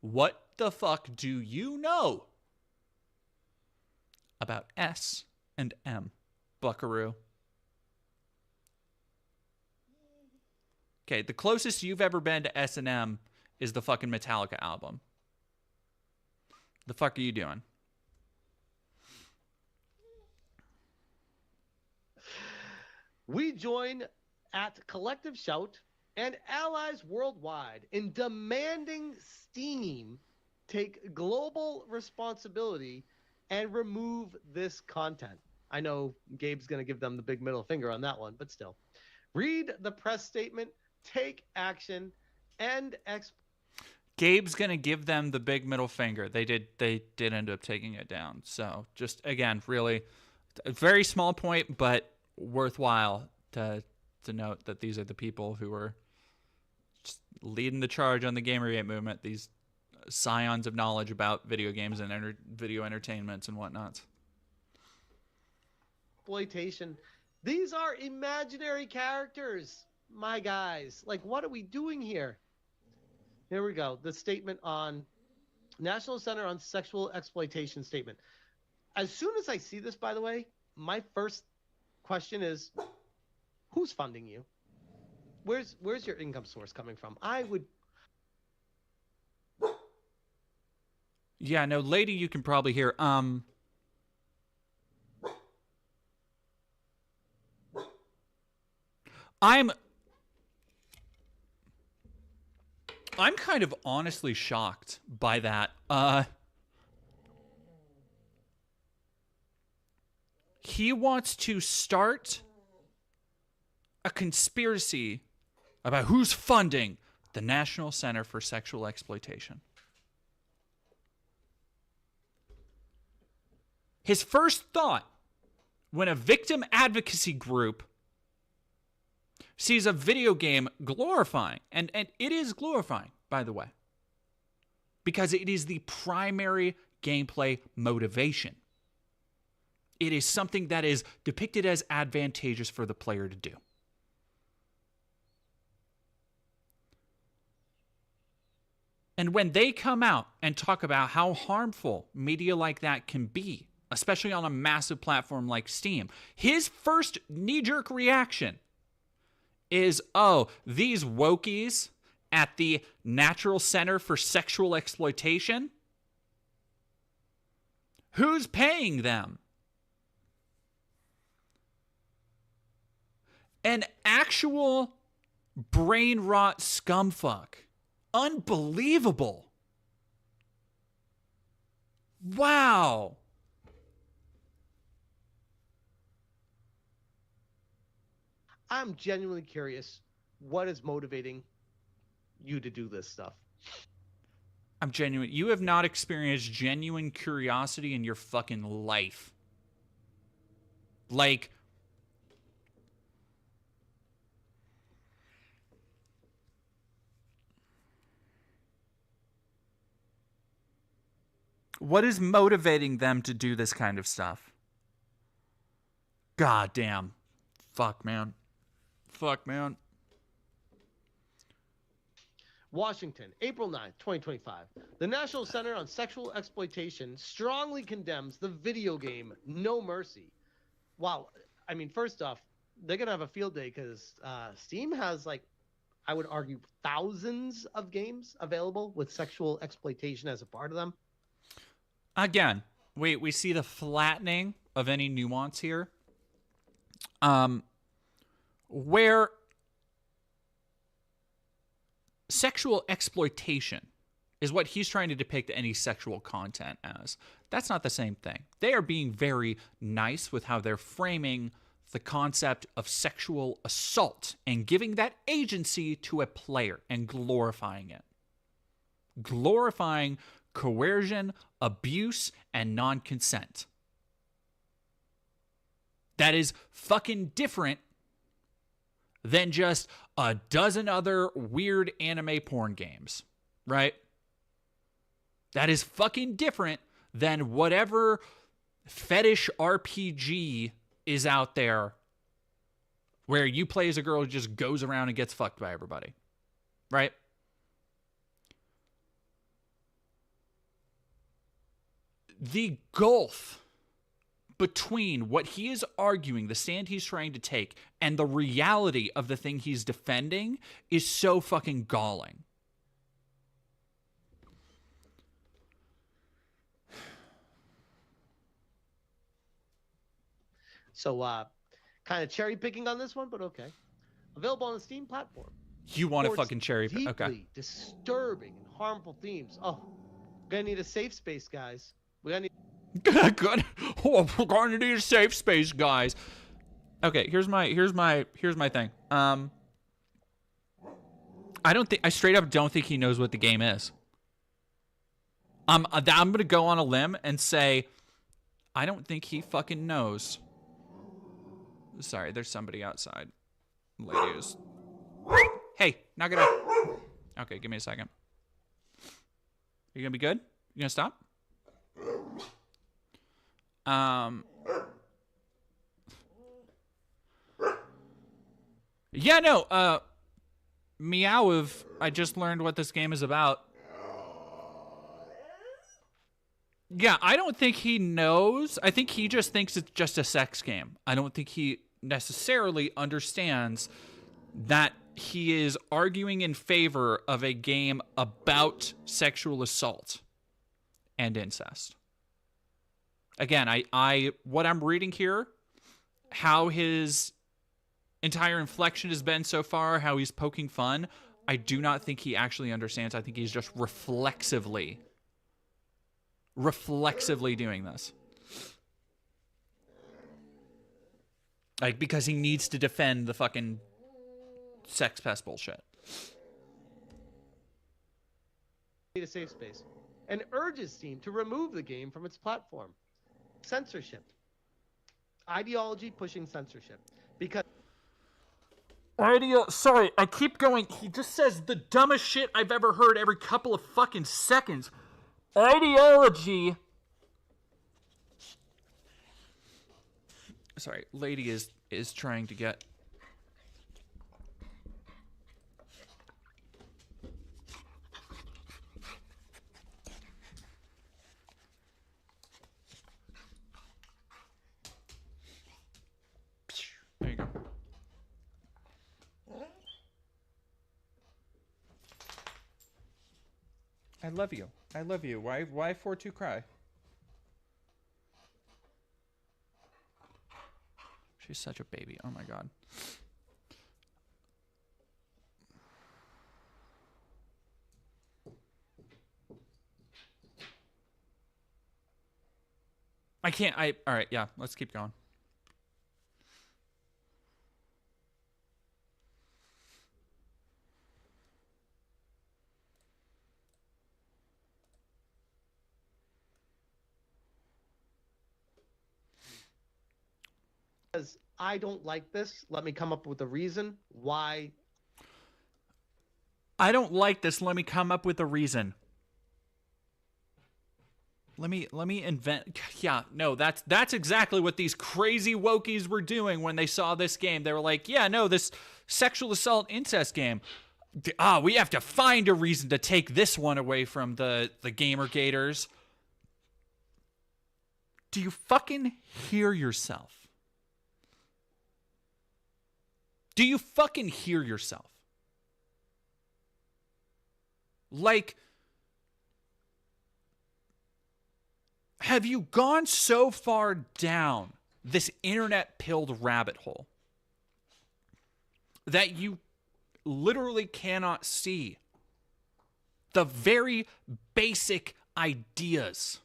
What the fuck do you know about S&M, buckaroo? Okay, the closest you've ever been to S&M is the fucking Metallica album. The fuck are you doing? We join at Collective Shout and allies worldwide in demanding Steam take global responsibility and remove this content. I know Gabe's going to give them the big middle finger on that one, but still. Read the press statement, take action, and Gabe's going to give them the big middle finger. They did end up taking it down. So just, again, really a very small point, but worthwhile to note that these are the people who are just leading the charge on the Gamergate movement, these scions of knowledge about video games and video entertainments and whatnots. Exploitation. These are imaginary characters, my guys. Like, what are we doing here? Here we go. The statement on National Center on Sexual Exploitation statement. As soon as I see this, by the way, my first question is, who's funding you? Where's your income source coming from? Yeah, no, lady, you can probably hear. I'm kind of honestly shocked by that. He wants to start a conspiracy about who's funding the National Center for Sexual Exploitation. His first thought when a victim advocacy group sees a video game glorifying, and it is glorifying, by the way, because it is the primary gameplay motivation. It is something that is depicted as advantageous for the player to do. And when they come out and talk about how harmful media like that can be, especially on a massive platform like Steam, his first knee-jerk reaction is, oh, these wokies at the Natural Center for Sexual Exploitation? Who's paying them? An actual brain rot scumfuck. Unbelievable. Wow. I'm genuinely curious what is motivating you to do this stuff. I'm genuine. You have not experienced genuine curiosity in your fucking life. Like, what is motivating them to do this kind of stuff? God damn. Fuck, man. Fuck, man. Washington, April 9th, 2025. The National Center on Sexual Exploitation strongly condemns the video game No Mercy. Wow. I mean, first off, they're going to have a field day because Steam has, like, I would argue, thousands of games available with sexual exploitation as a part of them. Again, we see the flattening of any nuance here. Where sexual exploitation is what he's trying to depict any sexual content as. That's not the same thing. They are being very nice with how they're framing the concept of sexual assault and giving that agency to a player and glorifying it. Glorifying coercion, abuse, and non-consent. That is fucking different than just a dozen other weird anime porn games, right? That is fucking different than whatever fetish RPG is out there where you play as a girl who just goes around and gets fucked by everybody, right? The gulf between what he is arguing, the stand he's trying to take, and the reality of the thing he's defending is so fucking galling. So, kind of cherry picking on this one, but okay. Available on the Steam platform. You want to Sports fucking cherry pick? deeply Okay. disturbing and harmful themes. Oh, we're gonna need a safe space, guys. We're gonna need. Good. Oh, we're going to need a safe space, guys. Okay, here's my thing. I straight up don't think he knows what the game is. I'm gonna go on a limb and say, I don't think he fucking knows. Sorry, there's somebody outside. Ladies. Hey, knock it off. Okay, give me a second. You gonna be good? You gonna stop? Yeah, no, Meow, I just learned what this game is about. Yeah, I don't think he knows. I think he just thinks it's just a sex game. I don't think he necessarily understands that he is arguing in favor of a game about sexual assault and incest. Again, what I'm reading here, how his entire inflection has been so far, how he's poking fun, I do not think he actually understands. I think he's just reflexively doing this. Like, because he needs to defend the fucking sex pest bullshit. Need a safe space, and urges Steam to remove the game from its platform. Censorship. Ideology pushing censorship. Because Sorry, I keep going. He just says the dumbest shit I've ever heard every couple of fucking seconds. Ideology. Sorry, lady is trying to get. There you go. I love you. I love you. Why 4-2 cry? She's such a baby. Oh my god. I can't. All right, yeah, let's keep going. I don't like this. Let me come up with a reason why. I don't like this. Let me come up with a reason. Let me invent. Yeah, no, that's exactly what these crazy wokies were doing when they saw this game. They were like, yeah, no, this sexual assault incest game. We have to find a reason to take this one away from the Gamergaters. Do you fucking hear yourself? Do you fucking hear yourself? Like, have you gone so far down this internet-pilled rabbit hole that you literally cannot see the very basic ideas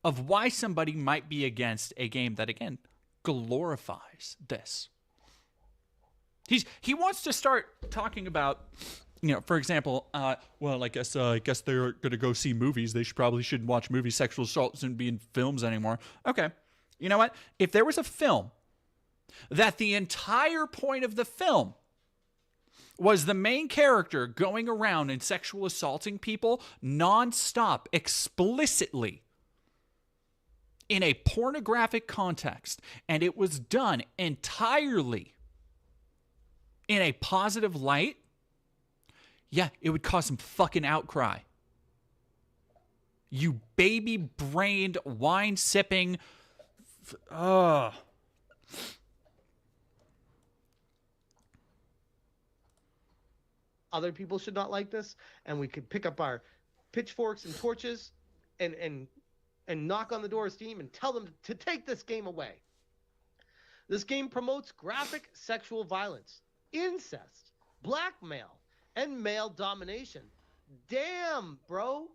of why somebody might be against a game that, again, glorifies this? He wants to start talking about, for example, well, I guess they're gonna go see movies. They probably shouldn't watch movies. Sexual assault shouldn't be in films anymore. Okay, you know what? If there was a film that the entire point of the film was the main character going around and sexual assaulting people nonstop, explicitly, in a pornographic context, and it was done entirely in a positive light, yeah, it would cause some fucking outcry. You baby-brained, wine-sipping... Ugh. Other people should not like this, and we could pick up our pitchforks and torches and knock on the door of Steam and tell them to take this game away. This game promotes graphic sexual violence, incest, blackmail, and male domination. Damn, bro.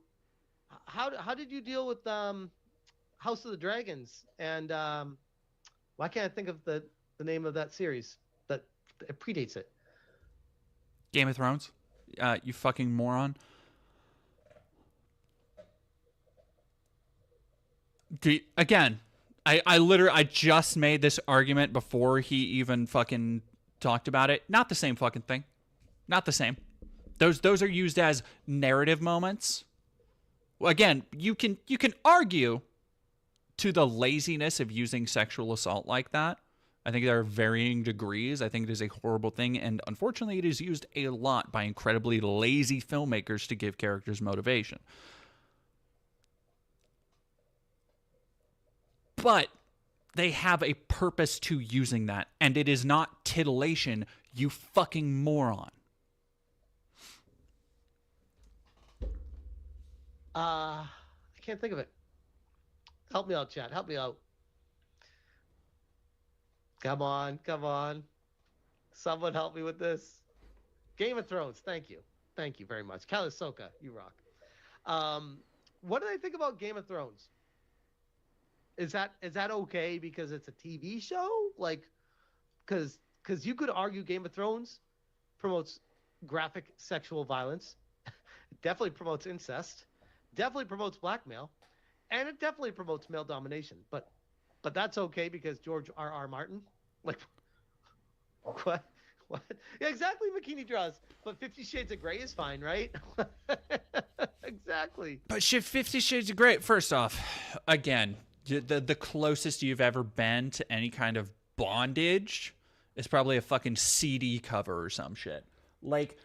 How did you deal with House of the Dragons and why can't I think of the name of that series that it predates it? Game of Thrones. You fucking moron. Again, I just made this argument before he even fucking talked about it. Not the same fucking thing. Not the same. Those are used as narrative moments. Again, you can argue to the laziness of using sexual assault like that. I think there are varying degrees. I think it is a horrible thing, and unfortunately it is used a lot by incredibly lazy filmmakers to give characters motivation. But they have a purpose to using that, and it is not titillation, you fucking moron. I can't think of it. Help me out, chat. Help me out. Come on. Someone help me with this. Game of Thrones. Thank you very much. Kalisoka, you rock. What do they think about Game of Thrones? Is that okay because it's a TV show? Like, because you could argue Game of Thrones promotes graphic sexual violence. It definitely promotes incest. Definitely promotes blackmail. And it definitely promotes male domination. But that's okay because George R.R. Martin? Like, what? Yeah, exactly, Bikini Draws. But 50 Shades of Grey is fine, right? Exactly. But shit, 50 Shades of Grey, first off, again, the closest you've ever been to any kind of bondage is probably a fucking CD cover or some shit. Like,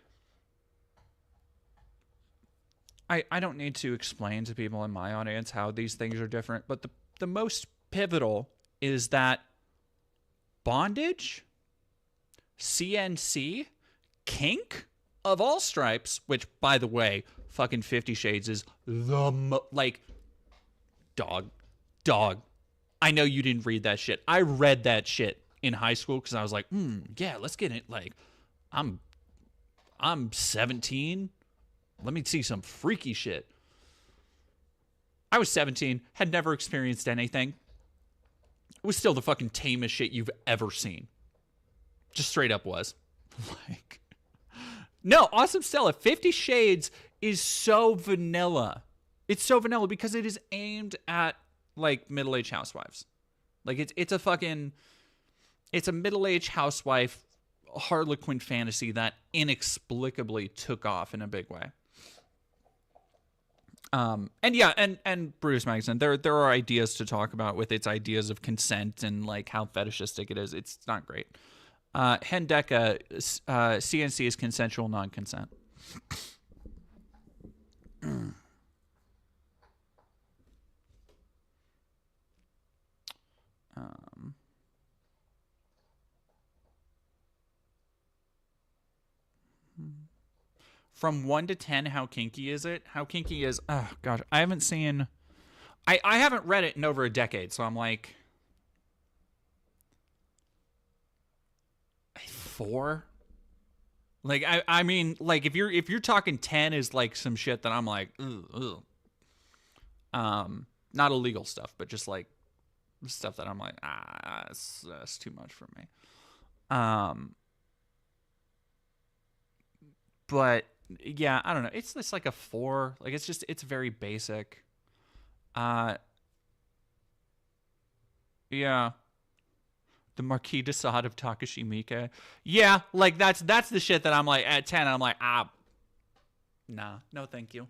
I don't need to explain to people in my audience how these things are different, but the most pivotal is that bondage, CNC, kink of all stripes, which, by the way, fucking 50 Shades is like, dog. I know you didn't read that shit. I read that shit in high school because I was like, yeah, let's get it. Like, I'm 17. Let me see some freaky shit. I was 17, had never experienced anything. It was still the fucking tamest shit you've ever seen. Just straight up was. Like, no, Awesome Stella, 50 Shades is so vanilla. It's so vanilla because it is aimed at, like, middle-aged housewives. Like, it's a middle-aged housewife Harlequin fantasy that inexplicably took off in a big way. And Bruce Magazine, there are ideas to talk about with its ideas of consent and like how fetishistic it is. It's not great. Hendeka, CNC is consensual non-consent. From 1 to 10, how kinky is it? How kinky is... Oh, gosh. I haven't seen... I haven't read it in over a decade, so I'm like... 4? Like, I mean, like, if you're talking 10 is, like, some shit that I'm like, ugh. Not illegal stuff, but just, like, stuff that I'm like, that's too much for me. But... yeah, I don't know. It's just like a 4. Like, it's very basic. Yeah. The Marquis de Sade of Takashi Miike. Yeah, like that's the shit that I'm like at 10. I'm like, nah, no thank you.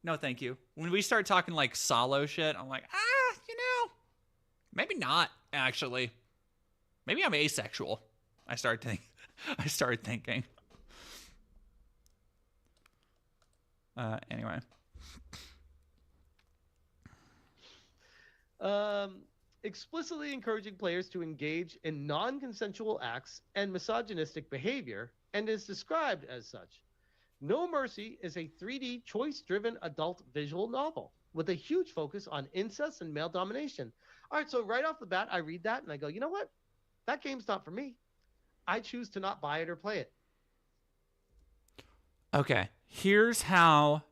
No thank you. When we start talking like solo shit, I'm like, maybe not actually. Maybe I'm asexual. I started thinking. Anyway. Explicitly encouraging players to engage in non-consensual acts and misogynistic behavior, and is described as such. No Mercy is a 3D choice-driven adult visual novel with a huge focus on incest and male domination. All right, so right off the bat, I read that and I go, you know what? that game's not for me. I choose to not buy it or play it. Okay, here's how.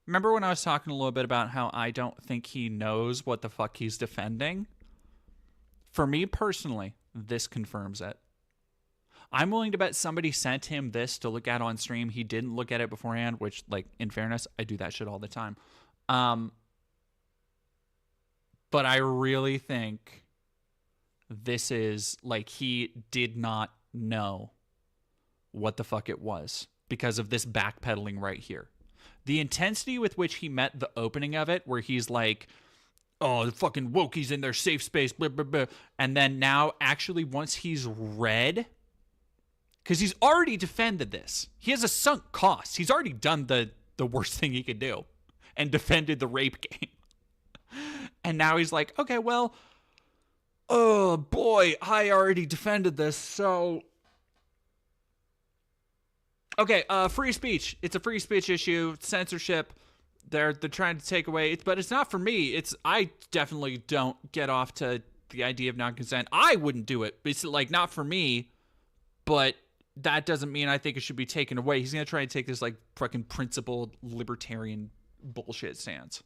Remember when I was talking a little bit about how I don't think he knows what the fuck he's defending? For me personally, this confirms it. I'm willing to bet somebody sent him this to look at on stream. He didn't look at it beforehand, which, like, in fairness, I do that shit all the time. But I really think this is, like, he did not know what the fuck it was because of this backpedaling right here. The intensity with which he met the opening of it, where he's like, oh, the fucking wokies in their safe space, blah, blah, blah. And then now, actually, once he's read, because he's already defended this. He has a sunk cost. He's already done the worst thing he could do and defended the rape game. And now he's like, okay, well, oh, boy, I already defended this, so... Okay, free speech. It's a free speech issue. Censorship. They're trying to take away. But it's not for me. I definitely don't get off to the idea of non-consent. I wouldn't do it. It's like not for me. But that doesn't mean I think it should be taken away. He's gonna try and take this like fucking principled libertarian bullshit stance.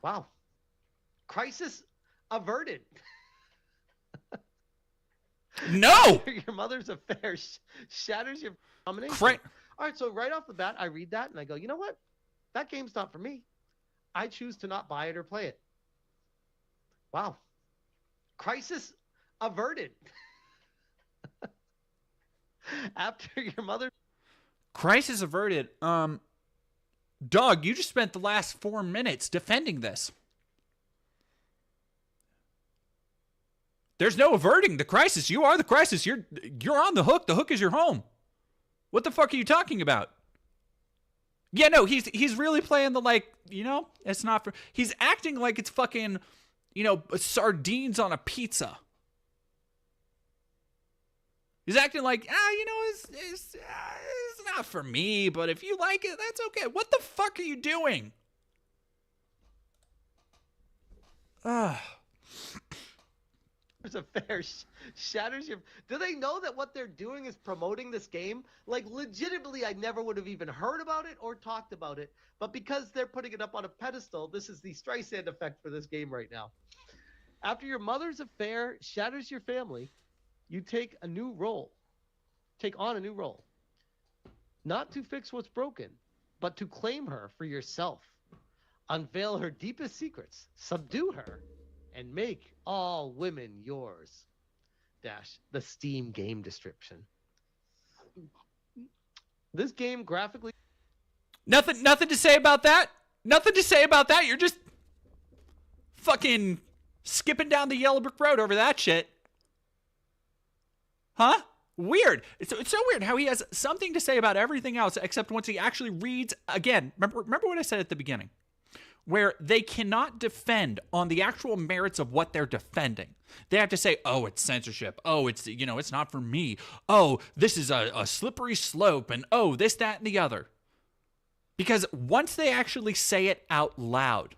Wow. Crisis averted. No! Your mother's affair shatters your domination. All right, so right off the bat, I read that and I go, you know what? That game's not for me. I choose to not buy it or play it. Wow. Crisis averted. After your mother... Crisis averted. Dog, you just spent the last 4 minutes defending this. There's no averting the crisis. You are the crisis. You're on the hook. The hook is your home. What the fuck are you talking about? Yeah, no, he's really playing the like, it's not for... He's acting like it's fucking, sardines on a pizza. He's acting like, it's not for me, but if you like it, that's okay. What the fuck are you doing? Affair shatters your... Do they know that what they're doing is promoting this game? Like, legitimately, I never would have even heard about it or talked about it. But because they're putting it up on a pedestal, this is the Streisand effect for this game right now. After your mother's affair shatters your family, you take on a new role. Not to fix what's broken, but to claim her for yourself. Unveil her deepest secrets. Subdue her. And make all women yours. The Steam game description. This game graphically... Nothing to say about that. Nothing to say about that. You're just fucking skipping down the yellow brick road over that shit. Huh? Weird. It's so weird how he has something to say about everything else except once he actually reads again. Remember what I said at the beginning, where they cannot defend on the actual merits of what they're defending. They have to say, oh, it's censorship. Oh, it's it's not for me. Oh, this is a slippery slope, and oh, this, that, and the other. Because once they actually say it out loud,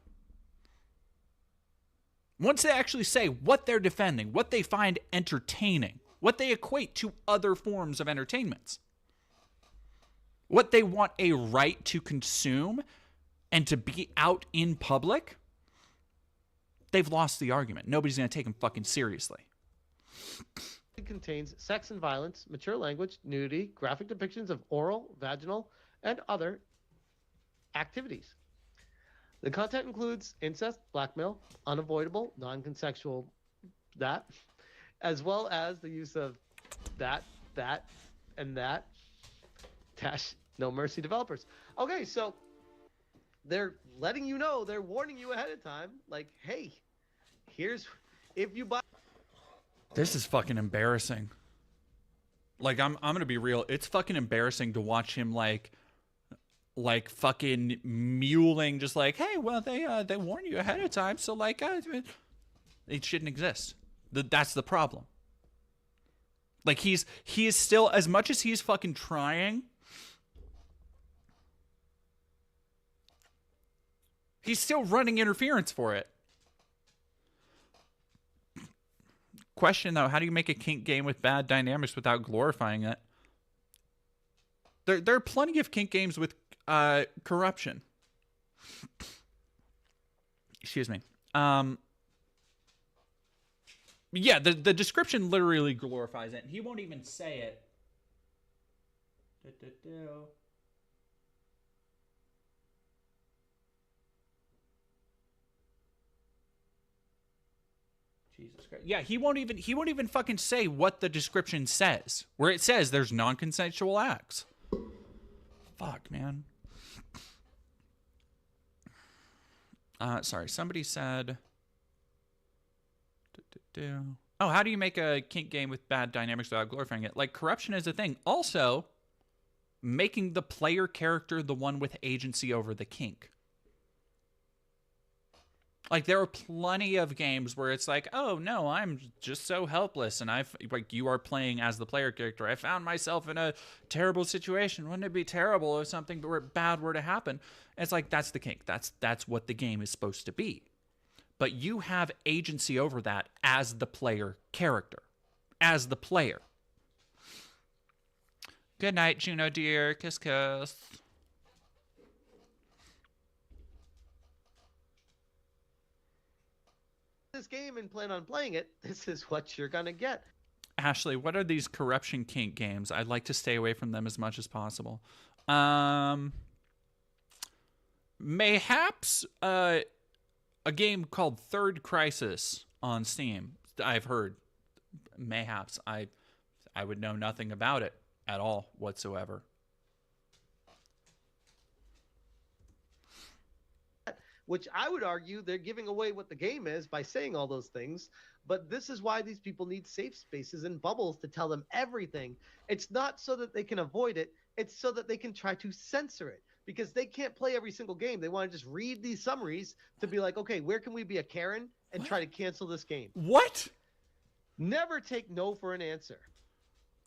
once they actually say what they're defending, what they find entertaining, what they equate to other forms of entertainments, what they want a right to consume and to be out in public, they've lost the argument. Nobody's going to take them fucking seriously. It contains sex and violence, mature language, nudity, graphic depictions of oral, vaginal, and other activities. The content includes incest, blackmail, unavoidable, non-consensual, as well as the use of that, and that. No mercy developers. Okay, so they're letting you know, they're warning you ahead of time, like, hey, if you buy... This is fucking embarrassing. Like, I'm gonna be real. It's fucking embarrassing to watch him like fucking muling, just like, hey, well, they warn you ahead of time, so like, it shouldn't exist. That's the problem. Like, he is still, as much as he's fucking trying, He's still running interference for it. Question, though, how do you make a kink game with bad dynamics without glorifying it? There are plenty of kink games with corruption. Excuse me. Yeah, the description literally glorifies it. He won't even say it. Jesus Christ. Yeah, he won't even fucking say what the description says. Where it says there's non-consensual acts. Fuck, man. Sorry, somebody said... Oh, how do you make a kink game with bad dynamics without glorifying it? Like, corruption is a thing. Also, making the player character the one with agency over the kink. Like, there are plenty of games where it's like, oh, no, I'm just so helpless, and you are playing as the player character. I found myself in a terrible situation. Wouldn't it be terrible if something bad were to happen? And it's like, that's the kink. That's what the game is supposed to be. But you have agency over that as the player character. As the player. Good night, Juno dear. Kiss, kiss. This game and plan on playing it, this is what you're gonna get. Ashley, what are these corruption kink games? I'd like to stay away from them as much as possible. Mayhaps a game called Third Crisis on Steam. I've heard. Mayhaps. I would know nothing about it at all whatsoever. Which I would argue they're giving away what the game is by saying all those things. But this is why these people need safe spaces and bubbles to tell them everything. It's not so that they can avoid it. It's so that they can try to censor it. Because they can't play every single game. They want to just read these summaries to be like, okay, where can we be a Karen and try to cancel this game? What? Never take no for an answer.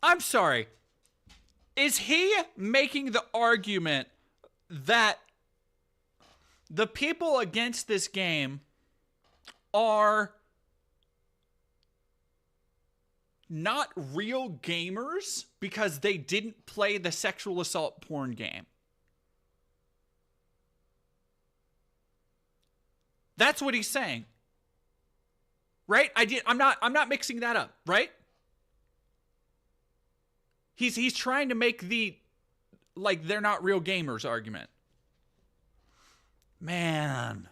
I'm sorry. Is he making the argument that the people against this game are not real gamers because they didn't play the sexual assault porn game? That's what he's saying. Right? I'm not mixing that up, right? He's trying to make the like they're not real gamers argument. Man.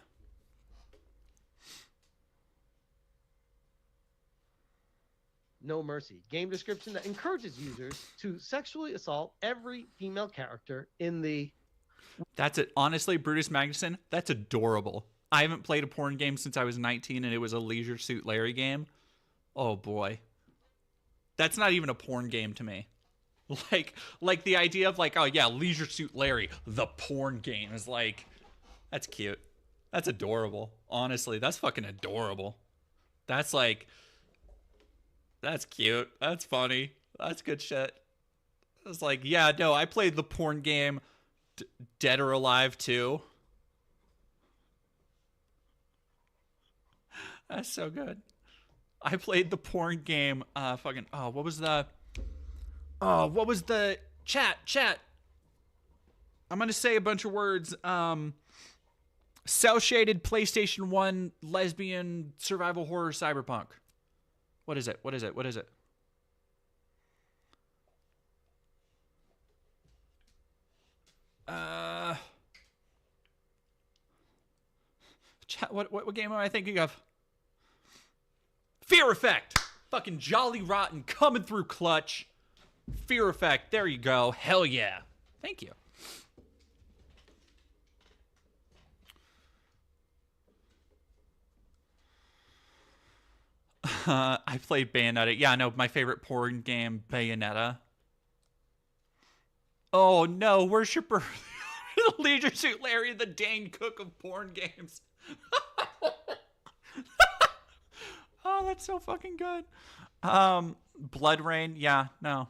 No mercy. Game description that encourages users to sexually assault every female character in the... That's it. Honestly, Brutus Magnuson, that's adorable. I haven't played a porn game since I was 19 and it was a Leisure Suit Larry game. Oh boy. That's not even a porn game to me. Like the idea of like, oh yeah, Leisure Suit Larry, the porn game is like, that's cute. That's adorable. Honestly, that's fucking adorable. That's like, that's cute. That's funny. That's good shit. It's like, yeah, no, I played the porn game Dead or Alive 2. That's so good. I played the porn game, what was the chat? I'm going to say a bunch of words. Cell-shaded PlayStation 1 lesbian survival horror cyberpunk. What is it? Chat, what game am I thinking of? Fear Effect. Fucking Jolly Rotten coming through clutch. Fear Effect. There you go. Hell yeah. Thank you. I played Bayonetta. Yeah, no, my favorite porn game, Bayonetta. Oh no, worshiper. Leisure Suit Larry, the Dane Cook of porn games. Oh, that's so fucking good. Blood Rain, yeah, no.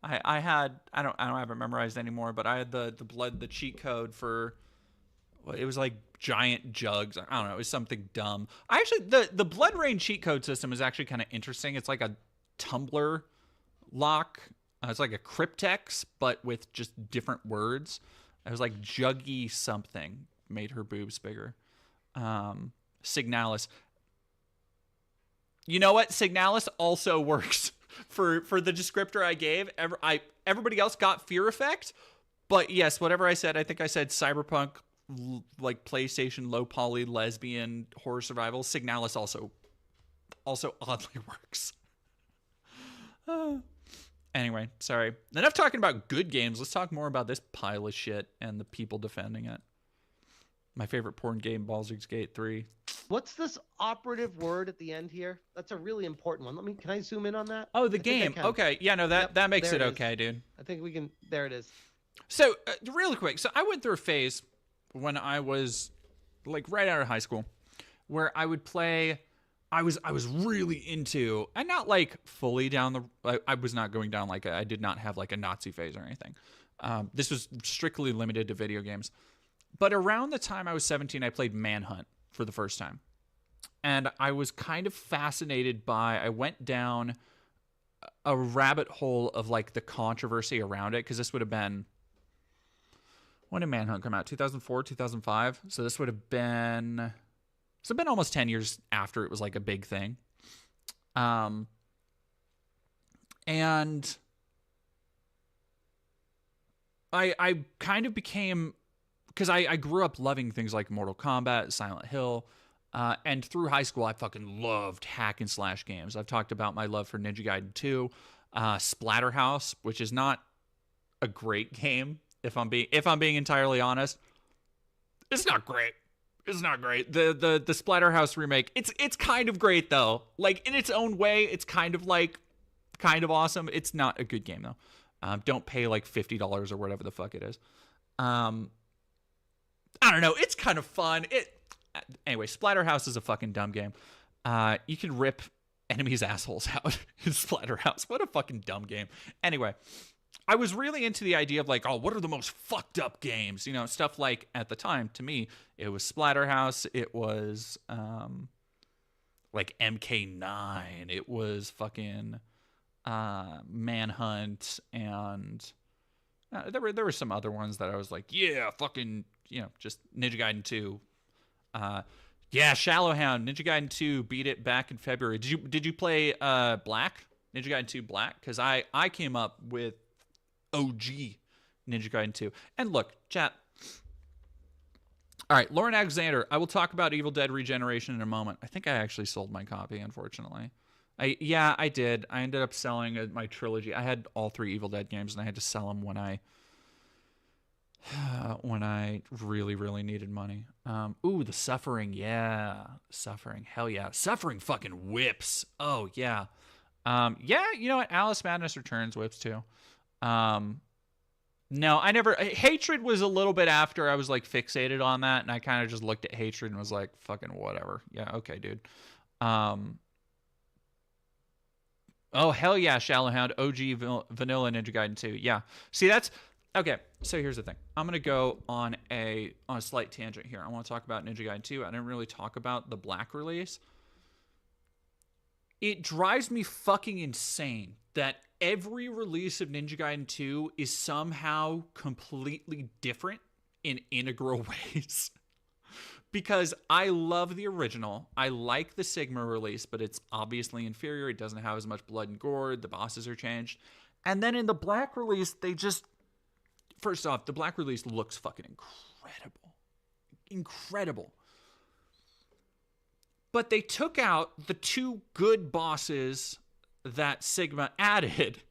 I don't have it memorized anymore, but I had the cheat code for it was like giant jugs. I don't know. It was something dumb. I actually, the Blood Rain cheat code system is actually kind of interesting. It's like a Tumblr lock. It's like a cryptex, but with just different words. It was like Juggy something made her boobs bigger. Signalis. You know what? Signalis also works for the descriptor I gave. Everybody else got Fear Effect, but yes, whatever I said, I think I said cyberpunk, like PlayStation, low poly, lesbian, horror survival. Signalis also oddly works. Anyway, sorry. Enough talking about good games. Let's talk more about this pile of shit and the people defending it. My favorite porn game, Baldur's Gate 3. What's this operative word at the end here? That's a really important one. Can I zoom in on that? Oh, the game. Okay. Yeah, no, that makes it okay, dude. I think we can. There it is. So, really quick. So, I went through a phase when I was like right out of high school where I would play. I was really into, and not like fully down the. I was not going down like I did not have like a Nazi phase or anything. This was strictly limited to video games. But around the time I was 17, I played Manhunt for the first time. And I was kind of fascinated by, I went down a rabbit hole of like the controversy around it, because this would have been, when did Manhunt come out? 2004, 2005? So this would have been, it's been almost 10 years after it was like a big thing. And I kind of became, because I grew up loving things like Mortal Kombat, Silent Hill, and through high school, I fucking loved hack and slash games. I've talked about my love for Ninja Gaiden 2, Splatterhouse, which is not a great game, if I'm being entirely honest. It's not great. It's not great. The Splatterhouse remake, it's kind of great though. Like in its own way, it's kind of awesome. It's not a good game though. Don't pay like $50 or whatever the fuck it is. I don't know. It's kind of fun. Anyway, Splatterhouse is a fucking dumb game. You can rip enemies' assholes out in Splatterhouse. What a fucking dumb game. Anyway, I was really into the idea of like, oh, what are the most fucked up games? You know, stuff like, at the time, to me, it was Splatterhouse. It was like MK9. It was fucking Manhunt, and there were some other ones that I was like, yeah, fucking, you know, just Ninja Gaiden 2. Yeah, Shallowhound, Ninja Gaiden 2 beat it back in February. Did you play Black? Ninja Gaiden 2 Black? Because I came up with OG Ninja Gaiden 2. And look, chat. All right, Lauren Alexander, I will talk about Evil Dead Regeneration in a moment. I think I actually sold my copy, unfortunately. I did. I ended up selling my trilogy. I had all 3 Evil Dead games, and I had to sell them when I really, really needed money. Ooh, the Suffering. Yeah. Suffering. Hell yeah. Suffering fucking whips. Oh, yeah. Yeah, you know what? Alice Madness Returns whips too. No, I never. Hatred was a little bit after I was like fixated on that, and I kind of just looked at Hatred and was like, fucking whatever. Yeah, okay, dude. Oh, hell yeah, Shallowhound, OG Vanilla Ninja Gaiden 2. Yeah. See, that's... Okay, so here's the thing. I'm going to go on a slight tangent here. I want to talk about Ninja Gaiden 2. I didn't really talk about the Black release. It drives me fucking insane that every release of Ninja Gaiden 2 is somehow completely different in integral ways. Because I love the original. I like the Sigma release, but it's obviously inferior. It doesn't have as much blood and gore. The bosses are changed. And then in the Black release, they just... First off, the Black release looks fucking incredible. Incredible. But they took out the 2 good bosses that Sigma added,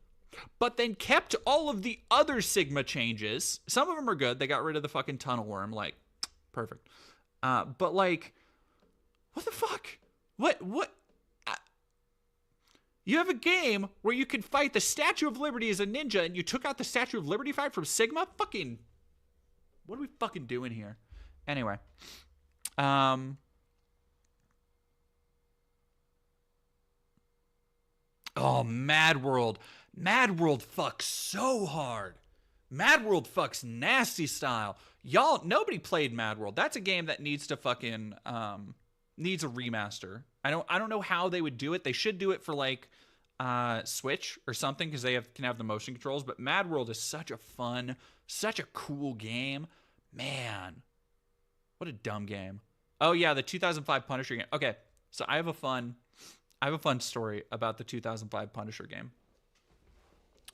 but then kept all of the other Sigma changes. Some of them are good. They got rid of the fucking tunnel worm. Like, perfect. But like, what the fuck? What? You have a game where you can fight the Statue of Liberty as a ninja, and you took out the Statue of Liberty fight from Sigma? Fucking, what are we fucking doing here? Anyway. Oh, Mad World. Mad World fucks so hard. Mad World fucks nasty style. Y'all, nobody played Mad World. That's a game that needs to fucking needs a remaster. I don't know how they would do it. They should do it for like Switch or something because they can have the motion controls. But Mad World is such a fun, such a cool game. Man, what a dumb game. Oh yeah, the 2005 Punisher game. Okay, so I have a fun story about the 2005 Punisher game.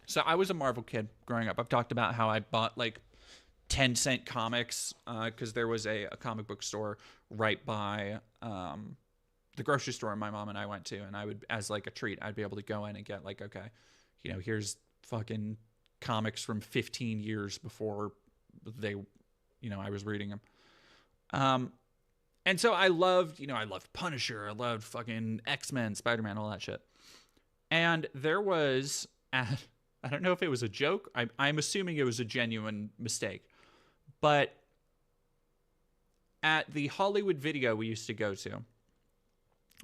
So I was a Marvel kid growing up. I've talked about how I bought like 10-cent comics because there was a comic book store right by the grocery store my mom and I went to, and I would, as like a treat, I'd be able to go in and get like, okay, you know, here's fucking comics from 15 years before they, you know, I was reading them. And so I loved Punisher, I loved fucking X-Men, Spider-Man, all that shit. And there was, I don't know if it was a joke. I'm assuming it was a genuine mistake. But at the Hollywood Video we used to go to,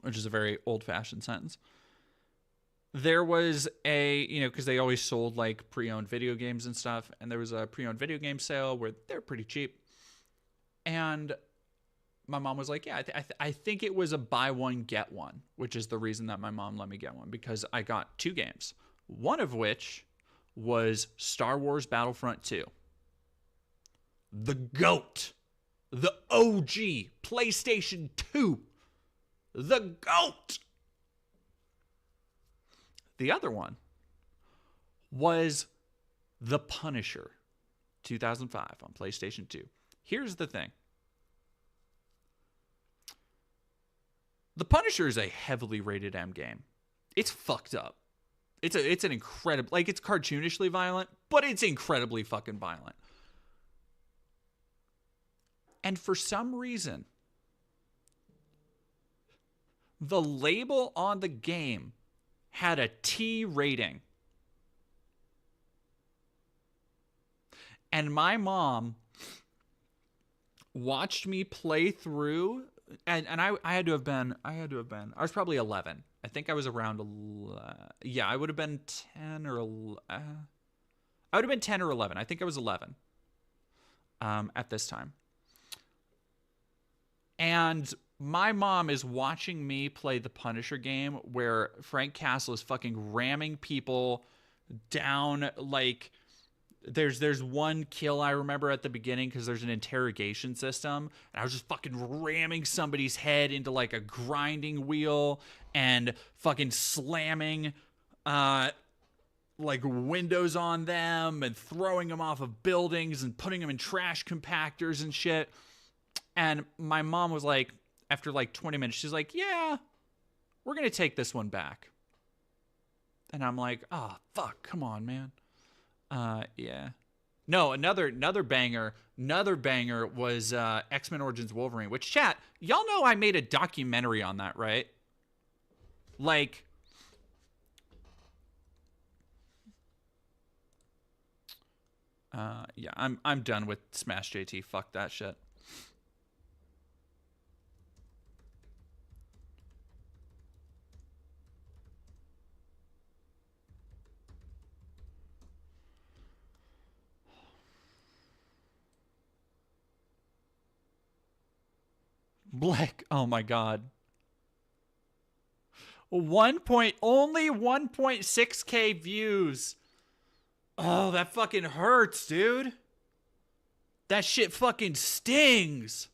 which is a very old-fashioned sentence, there was a, you know, because they always sold like pre-owned video games and stuff, and there was a pre-owned video game sale where they're pretty cheap. And my mom was like, yeah, I think it was a buy one, get one, which is the reason that my mom let me get one, because I got 2 games, one of which was Star Wars Battlefront 2. The GOAT. The OG PlayStation 2. The GOAT. The other one was The Punisher, 2005 on PlayStation 2. Here's the thing. The Punisher is a heavily rated M game. It's fucked up. It's an incredible, like, it's cartoonishly violent, but it's incredibly fucking violent. And for some reason, the label on the game had a T rating. And my mom watched me play through, and I had to have been, I was probably 11. I think I was around, I would have been 10 or 11. I would have been 10 or 11. I think I was 11 at this time. And my mom is watching me play the Punisher game where Frank Castle is fucking ramming people down. Like, there's one kill I remember at the beginning because there's an interrogation system, and I was just fucking ramming somebody's head into like a grinding wheel and fucking slamming like windows on them and throwing them off of buildings and putting them in trash compactors and shit. And my mom was like, after like 20 minutes, she's like, yeah, we're going to take this one back. And I'm like, oh, fuck, come on, man. Yeah. No, another banger was X-Men Origins Wolverine, which, chat, y'all know I made a documentary on that, right? Like, yeah, I'm done with Smash JT. Fuck that shit. Black, oh my god. Only 1.6k views. Oh, that fucking hurts, dude. That shit fucking stings.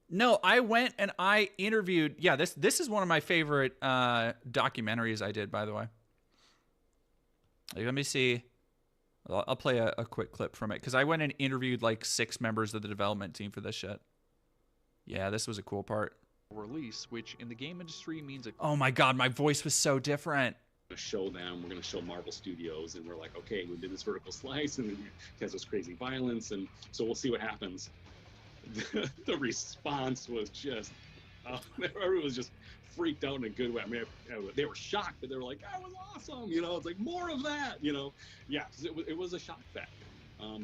No, I went and I interviewed. Yeah, this is one of my favorite documentaries I did, by the way. Like, let me see. I'll play a quick clip from it because I went and interviewed like 6 members of the development team for this shit. Yeah, this was a cool part. Release, which in the game industry means oh my god, my voice was so different. We're going to show Marvel Studios, and we're like, okay, we did this vertical slice, and it has this crazy violence, and so we'll see what happens. The response was just, everyone was just freaked out in a good way. I mean, they were shocked, but they were like, that was awesome, you know, it's like, more of that, you know. Yeah, it was a shock factor.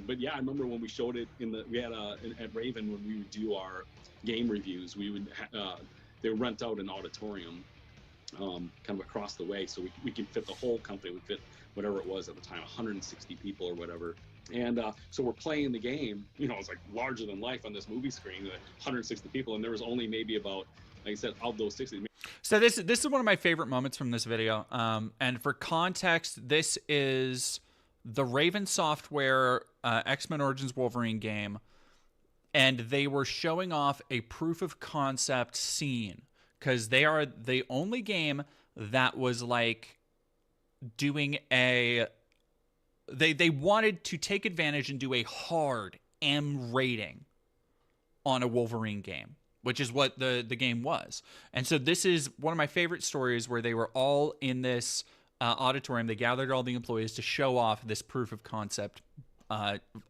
But yeah, I remember when we showed it we had at Raven, when we would do our game reviews, we would they would rent out an auditorium kind of across the way, so we could fit the whole company, would fit whatever it was at the time, 160 people or whatever. And so we're playing the game, you know, it's like larger than life on this movie screen, 160 people, and there was only maybe about, like I said, of those 60. So this is one of my favorite moments from this video. And for context, this is the Raven Software X-Men Origins Wolverine game, and they were showing off a proof of concept scene because they are the only game that was like doing a. They wanted to take advantage and do a hard M rating on a Wolverine game, which is what the game was. And so this is one of my favorite stories where they were all in this auditorium. They gathered all the employees to show off this proof of concept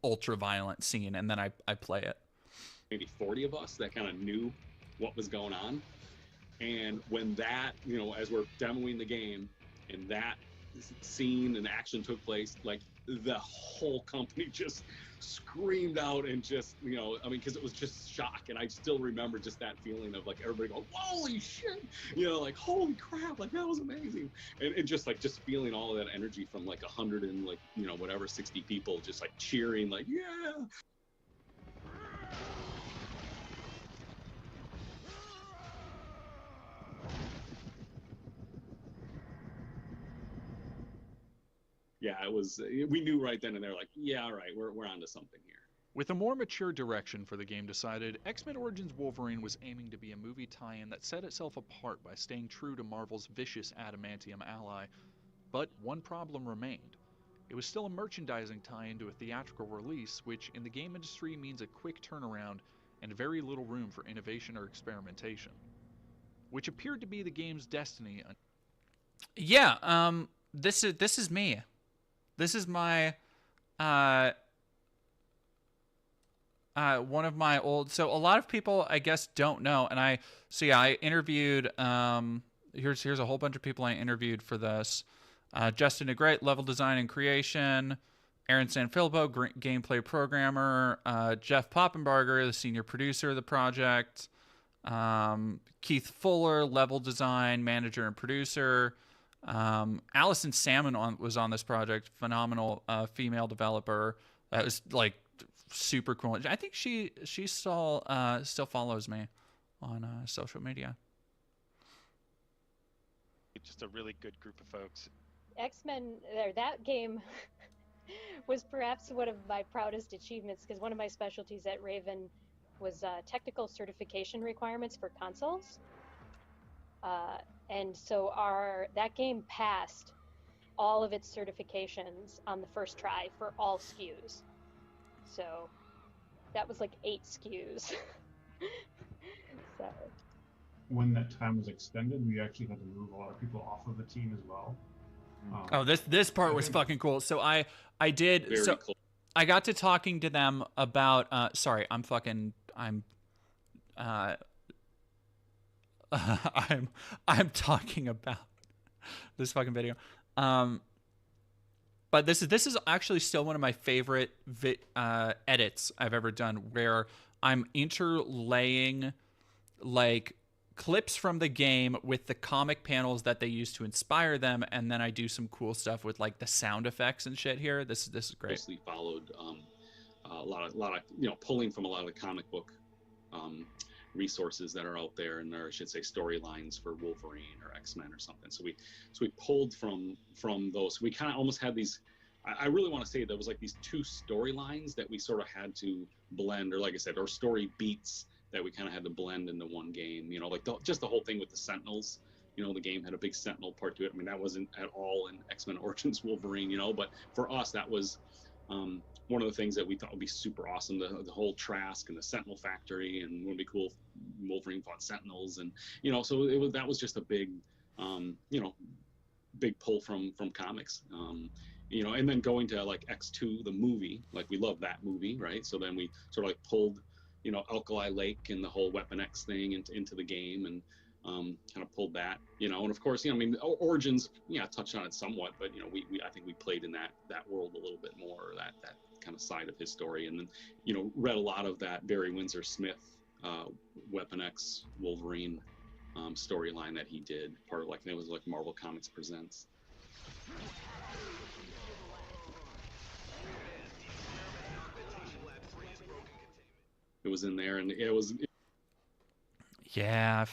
ultra violent scene, and then I play it. Maybe 40 of us that kind of knew what was going on. And when that, you know, as we're demoing the game and that scene and action took place, like the whole company just screamed out and just, you know, I mean, because it was just shock. And I still remember just that feeling of like everybody going, holy shit, you know, like holy crap, like that was amazing. And just like just feeling all of that energy from like 100 and like, you know, whatever 60 people just like cheering, like yeah. Yeah, it was. We knew right then and there, like, yeah, all right, we're onto something here. With a more mature direction for the game decided, X-Men Origins Wolverine was aiming to be a movie tie-in that set itself apart by staying true to Marvel's vicious adamantium ally. But one problem remained. It was still a merchandising tie-in to a theatrical release, which in the game industry means a quick turnaround and very little room for innovation or experimentation. Which appeared to be the game's destiny. Yeah, this is me. This is my one of my old. So a lot of people, I guess, don't know. And I interviewed. Here's a whole bunch of people I interviewed for this. Justin DeGreat, level design and creation. Aaron Sanfilippo, gameplay programmer. Jeff Poppenbarger, the senior producer of the project. Keith Fuller, level design manager and producer. Allison Salmon was on this project, phenomenal female developer. That was like super cool. I think she still follows me on social media. Just a really good group of folks. X-Men, that game was perhaps one of my proudest achievements because one of my specialties at Raven was technical certification requirements for consoles. And so that game passed all of its certifications on the first try for all SKUs. So that was like 8 SKUs. So when that time was extended, we actually had to move a lot of people off of the team as well. This part was fucking cool. So I did. Very so cool. I got to talking to them about. I'm talking about this fucking video. But this is actually still one of my favorite edits I've ever done, where I'm interlaying like clips from the game with the comic panels that they use to inspire them, and then I do some cool stuff with like the sound effects and shit here. This is great. Mostly followed a lot of you know, pulling from a lot of the comic book resources that are out there, and there, I should say, storylines for Wolverine or X-Men or something. So we pulled from those. We kind of almost had these. I really want to say there was like these 2 storylines that we sort of had to blend, or like I said, or story beats that we kind of had to blend into one game. You know, like just the whole thing with the Sentinels. You know, the game had a big Sentinel part to it. I mean, that wasn't at all in X-Men Origins Wolverine. You know, but for us, that was one of the things that we thought would be super awesome, the whole Trask and the Sentinel factory, and it would be cool if Wolverine fought Sentinels, and you know, so that was just a big, you know, big pull from comics, you know, and then going to like X2, the movie, like we love that movie, right? So then we sort of like pulled, you know, Alkali Lake and the whole Weapon X thing into the game, and kind of pulled that, you know, and of course, you know, I mean, Origins, yeah, touched on it somewhat, but you know, I think we played in that world a little bit more, that kind of side of his story, and then, you know, read a lot of that Barry Windsor Smith Weapon X Wolverine storyline that he did, part of like, it was like Marvel Comics Presents. It was in there, and it was. Yeah,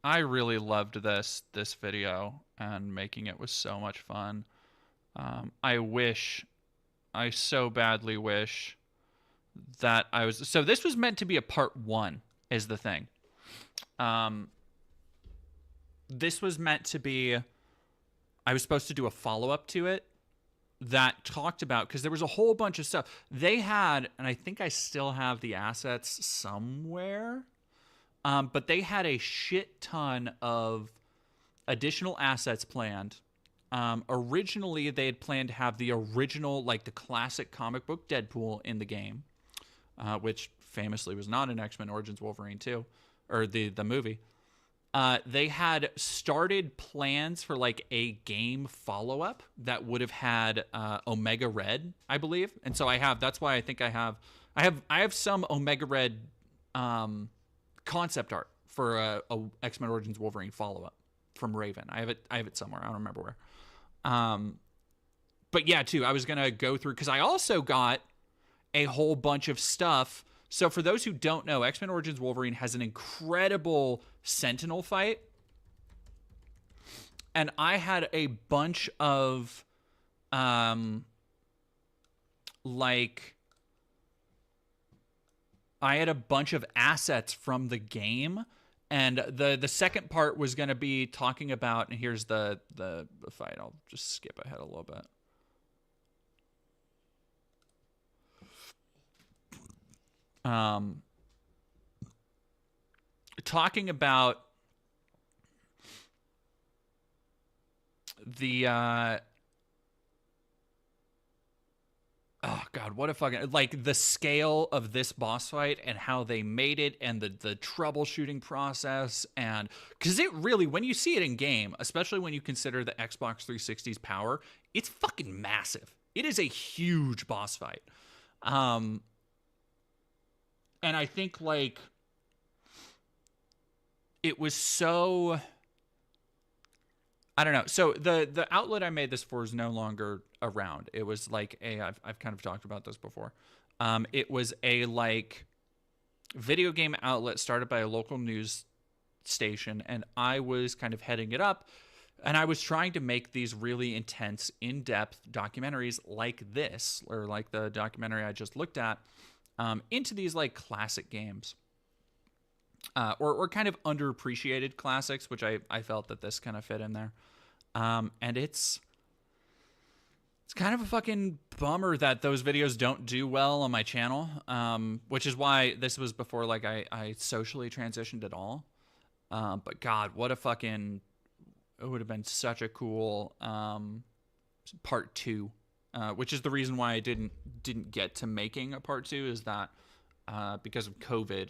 I really loved this video, and making it was so much fun. I so badly wish that so this was meant to be a part 1 is the thing. This was meant to be, I was supposed to do a follow-up to it that talked about, because there was a whole bunch of stuff they had, and I think I still have the assets somewhere, but they had a shit ton of additional assets planned. Originally, they had planned to have the original, like the classic comic book Deadpool in the game, which famously was not in X-Men Origins Wolverine 2, or the movie. They had started plans for like a game follow-up that would have had Omega Red, I believe. And so that's why I think I have some Omega Red concept art for a X-Men Origins Wolverine follow-up from Raven. I have it somewhere. I don't remember where. But yeah, too, I was going to go through, because I also got a whole bunch of stuff. So for those who don't know, X-Men Origins Wolverine has an incredible Sentinel fight. And I had a bunch of, I had a bunch of assets from the game. And the second part was going to be talking about, and here's the fight. I'll just skip ahead a little bit. Talking about the oh god, what a fucking, like, the scale of this boss fight and how they made it, and the troubleshooting process, and because it really, when you see it in game, especially when you consider the Xbox 360's power, it's fucking massive. It is a huge boss fight. And I think, like, it was so, I don't know. So the outlet I made this for is no longer around. It was like I've kind of talked about this before. It was a, like, video game outlet started by a local news station, and I was kind of heading it up, and I was trying to make these really intense, in-depth documentaries like this, or like the documentary I just looked at, into these, like, classic games, or kind of underappreciated classics, which I felt that this kind of fit in there. And it's kind of a fucking bummer that those videos don't do well on my channel, which is why this was before, like, I socially transitioned at all. But God, what a fucking, it would have been such a cool part 2. Which is the reason why I didn't get to making a part 2, is that because of COVID,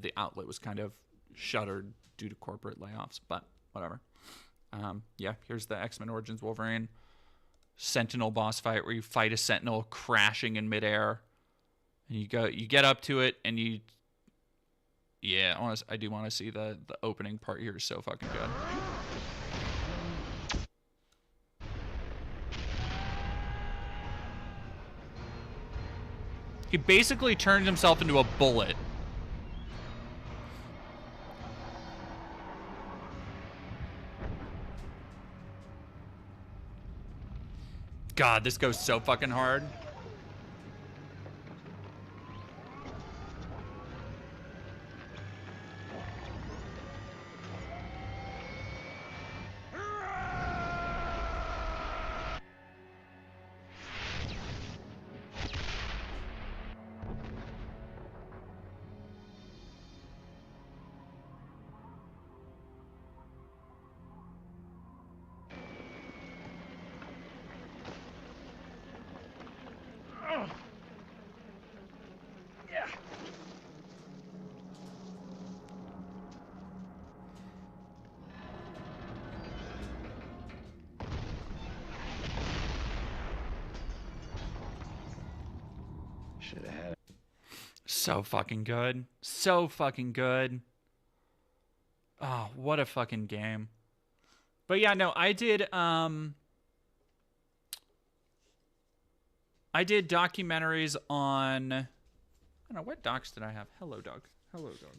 the outlet was kind of shuttered due to corporate layoffs, but whatever. Yeah, here's the X-Men Origins Wolverine Sentinel boss fight, where you fight a Sentinel crashing in midair, and you get up to it, and I do want to see the opening part here. Is so fucking good. He basically turned himself into a bullet. God, this goes so fucking hard. Should have had it. So fucking good. So fucking good. Oh, what a fucking game. But yeah, no, I did documentaries on, don't know, what docs did I have? Hello, dog. Hello, dog.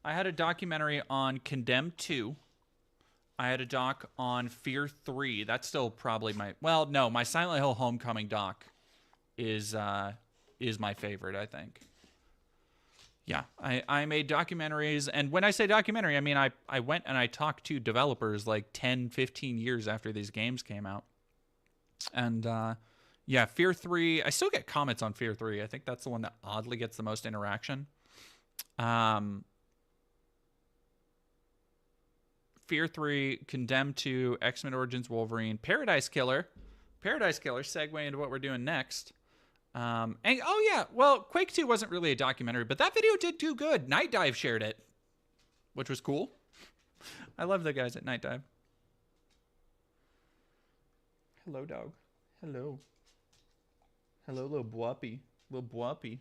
I had a documentary on Condemned 2. I had a doc on Fear 3. That's still probably my... Well, no, my Silent Hill Homecoming doc is my favorite, I think. Yeah, I made documentaries, and when I say documentary, I mean I went and I talked to developers like 10, 15 years after these games came out. And yeah, Fear 3, I still get comments on Fear 3. I think that's the one that oddly gets the most interaction. Fear 3, Condemned 2, X-Men Origins Wolverine, Paradise Killer. Paradise Killer, segue into what we're doing next. And oh yeah, well, Quake 2 wasn't really a documentary, but that video did do good. Night Dive shared it, which was cool. I love the guys at Night Dive. Hello, dog. Hello. Hello, little bwappy. Little bwappy.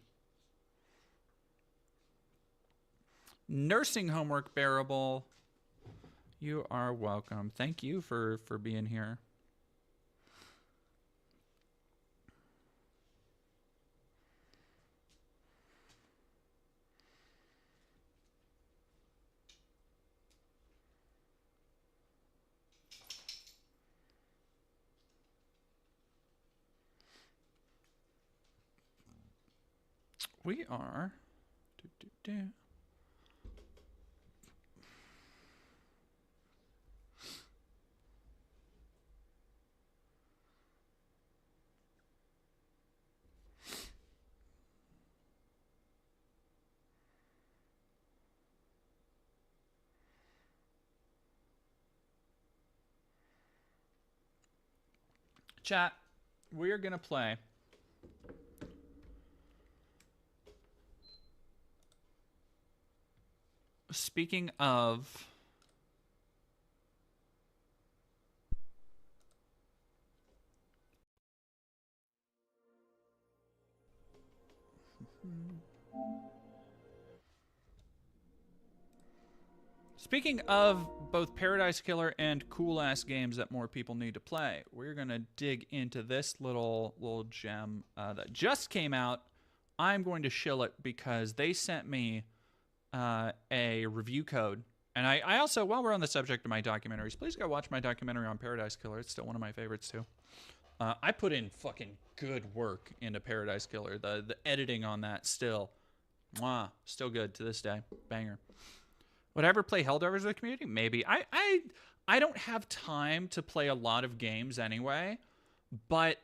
Nursing homework bearable. You are welcome. Thank you for being here. We are... Chat, we're going to play speaking of both Paradise Killer and cool-ass games that more people need to play, we're going to dig into this little gem that just came out. I'm going to shill it because they sent me a review code. And I also, while we're on the subject of my documentaries, please go watch my documentary on Paradise Killer. It's still one of my favorites, too. I put in fucking good work into Paradise Killer. The editing on that still good to this day. Banger. Would I ever play Helldivers with the community? Maybe. I don't have time to play a lot of games anyway, but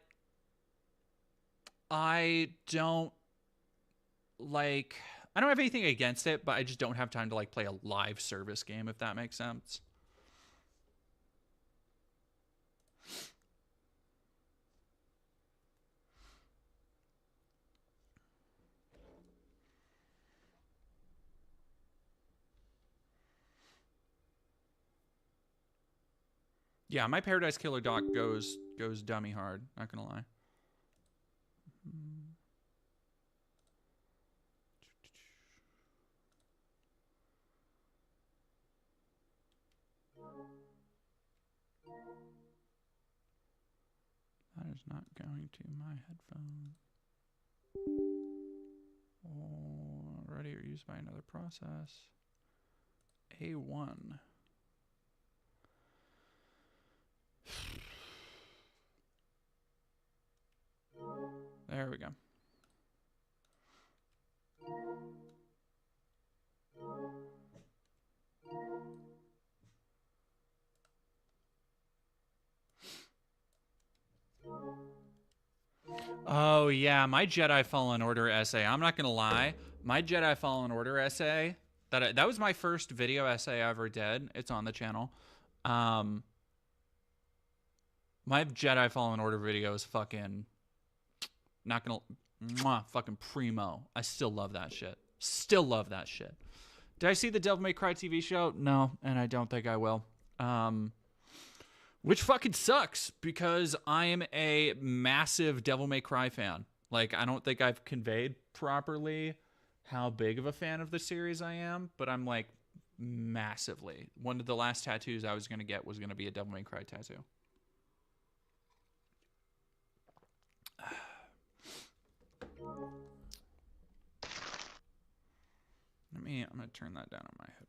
I don't have anything against it, but I just don't have time to play a live service game, if that makes sense. Yeah, my Paradise Killer doc goes dummy hard, not gonna lie. That is not going to my headphone. Already or used by another process. A1. There we go. Oh yeah, my Jedi Fallen Order essay. I'm not gonna lie, my Jedi Fallen Order essay that was my first video essay I ever did. It's on the channel. My Jedi Fallen Order video is fucking not gonna fucking primo. I still love that shit. Still love that shit. Did I see the Devil May Cry TV show? No, and I don't think I will. Which fucking sucks because I am a massive Devil May Cry fan. I don't think I've conveyed properly how big of a fan of the series I am, but I'm massively. One of the last tattoos I was going to get was going to be a Devil May Cry tattoo. I'm gonna turn that down on my headphones.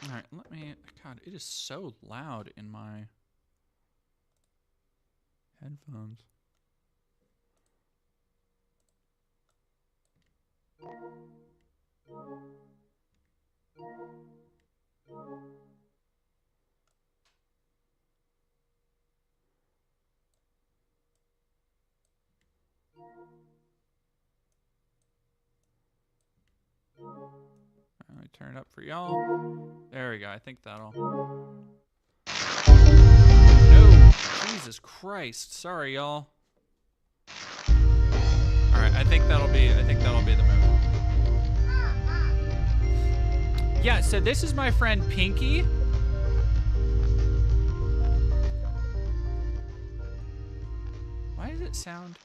All right, God, it is so loud in my headphones. Let me turn it up for y'all. There we go. I think that'll. No, Jesus Christ. Sorry, y'all. All right, I think that'll be the move. Yeah. So this is my friend Pinky. Why does it sound?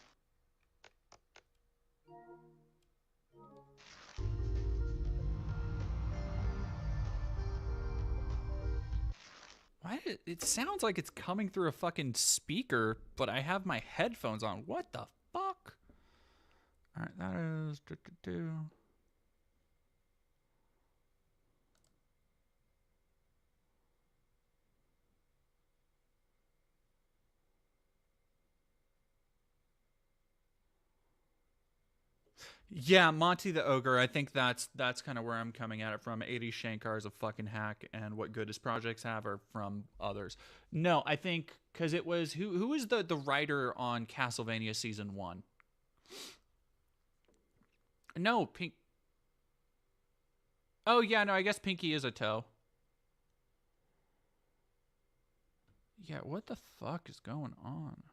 It sounds like it's coming through a fucking speaker, but I have my headphones on. What the fuck? All right, that is. Yeah, Monty the Ogre. I think that's kind of where I'm coming at it from. 80 Shankar is a fucking hack, and what good his projects have are from others. No, I think because it was who was the writer on Castlevania Season 1? No, Pink. Oh yeah, no, I guess Pinky is a toe. Yeah, what the fuck is going on?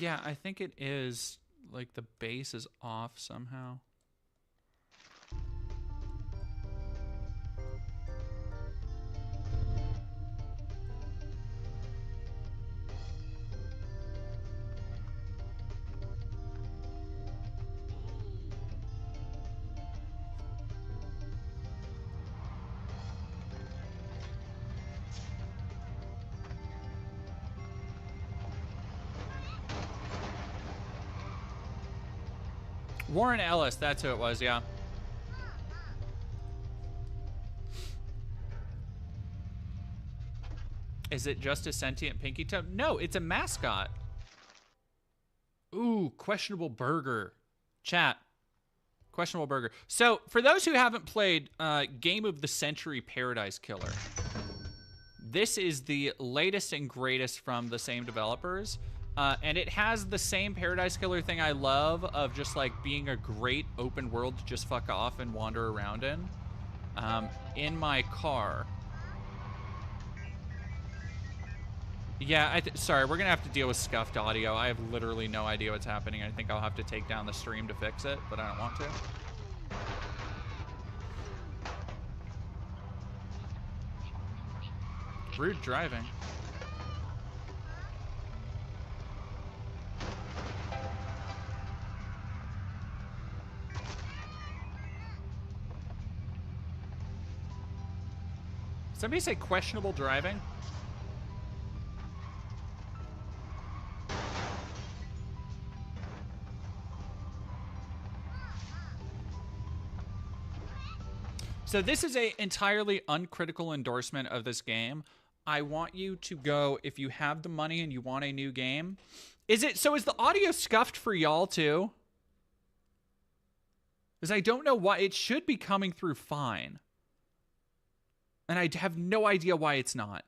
Yeah, I think it is. Like, the bass is off somehow. Warren Ellis, that's who it was, yeah. Is it just a sentient pinky toe? No, it's a mascot. Ooh, questionable burger. Chat. Questionable burger. So, for those who haven't played Game of the Century Paradise Killer, this is the latest and greatest from the same developers. And it has the same Paradise Killer thing I love of just like being a great open world to just fuck off and wander around in my car. Yeah, sorry, we're gonna have to deal with scuffed audio. I have literally no idea what's happening. I think I'll have to take down the stream to fix it, but I don't want to. Rude driving. Somebody say questionable driving? So this is a entirely uncritical endorsement of this game. I want you to go, if you have the money and you want a new game. Is the audio scuffed for y'all too? Because I don't know why. It should be coming through fine. And I have no idea why it's not.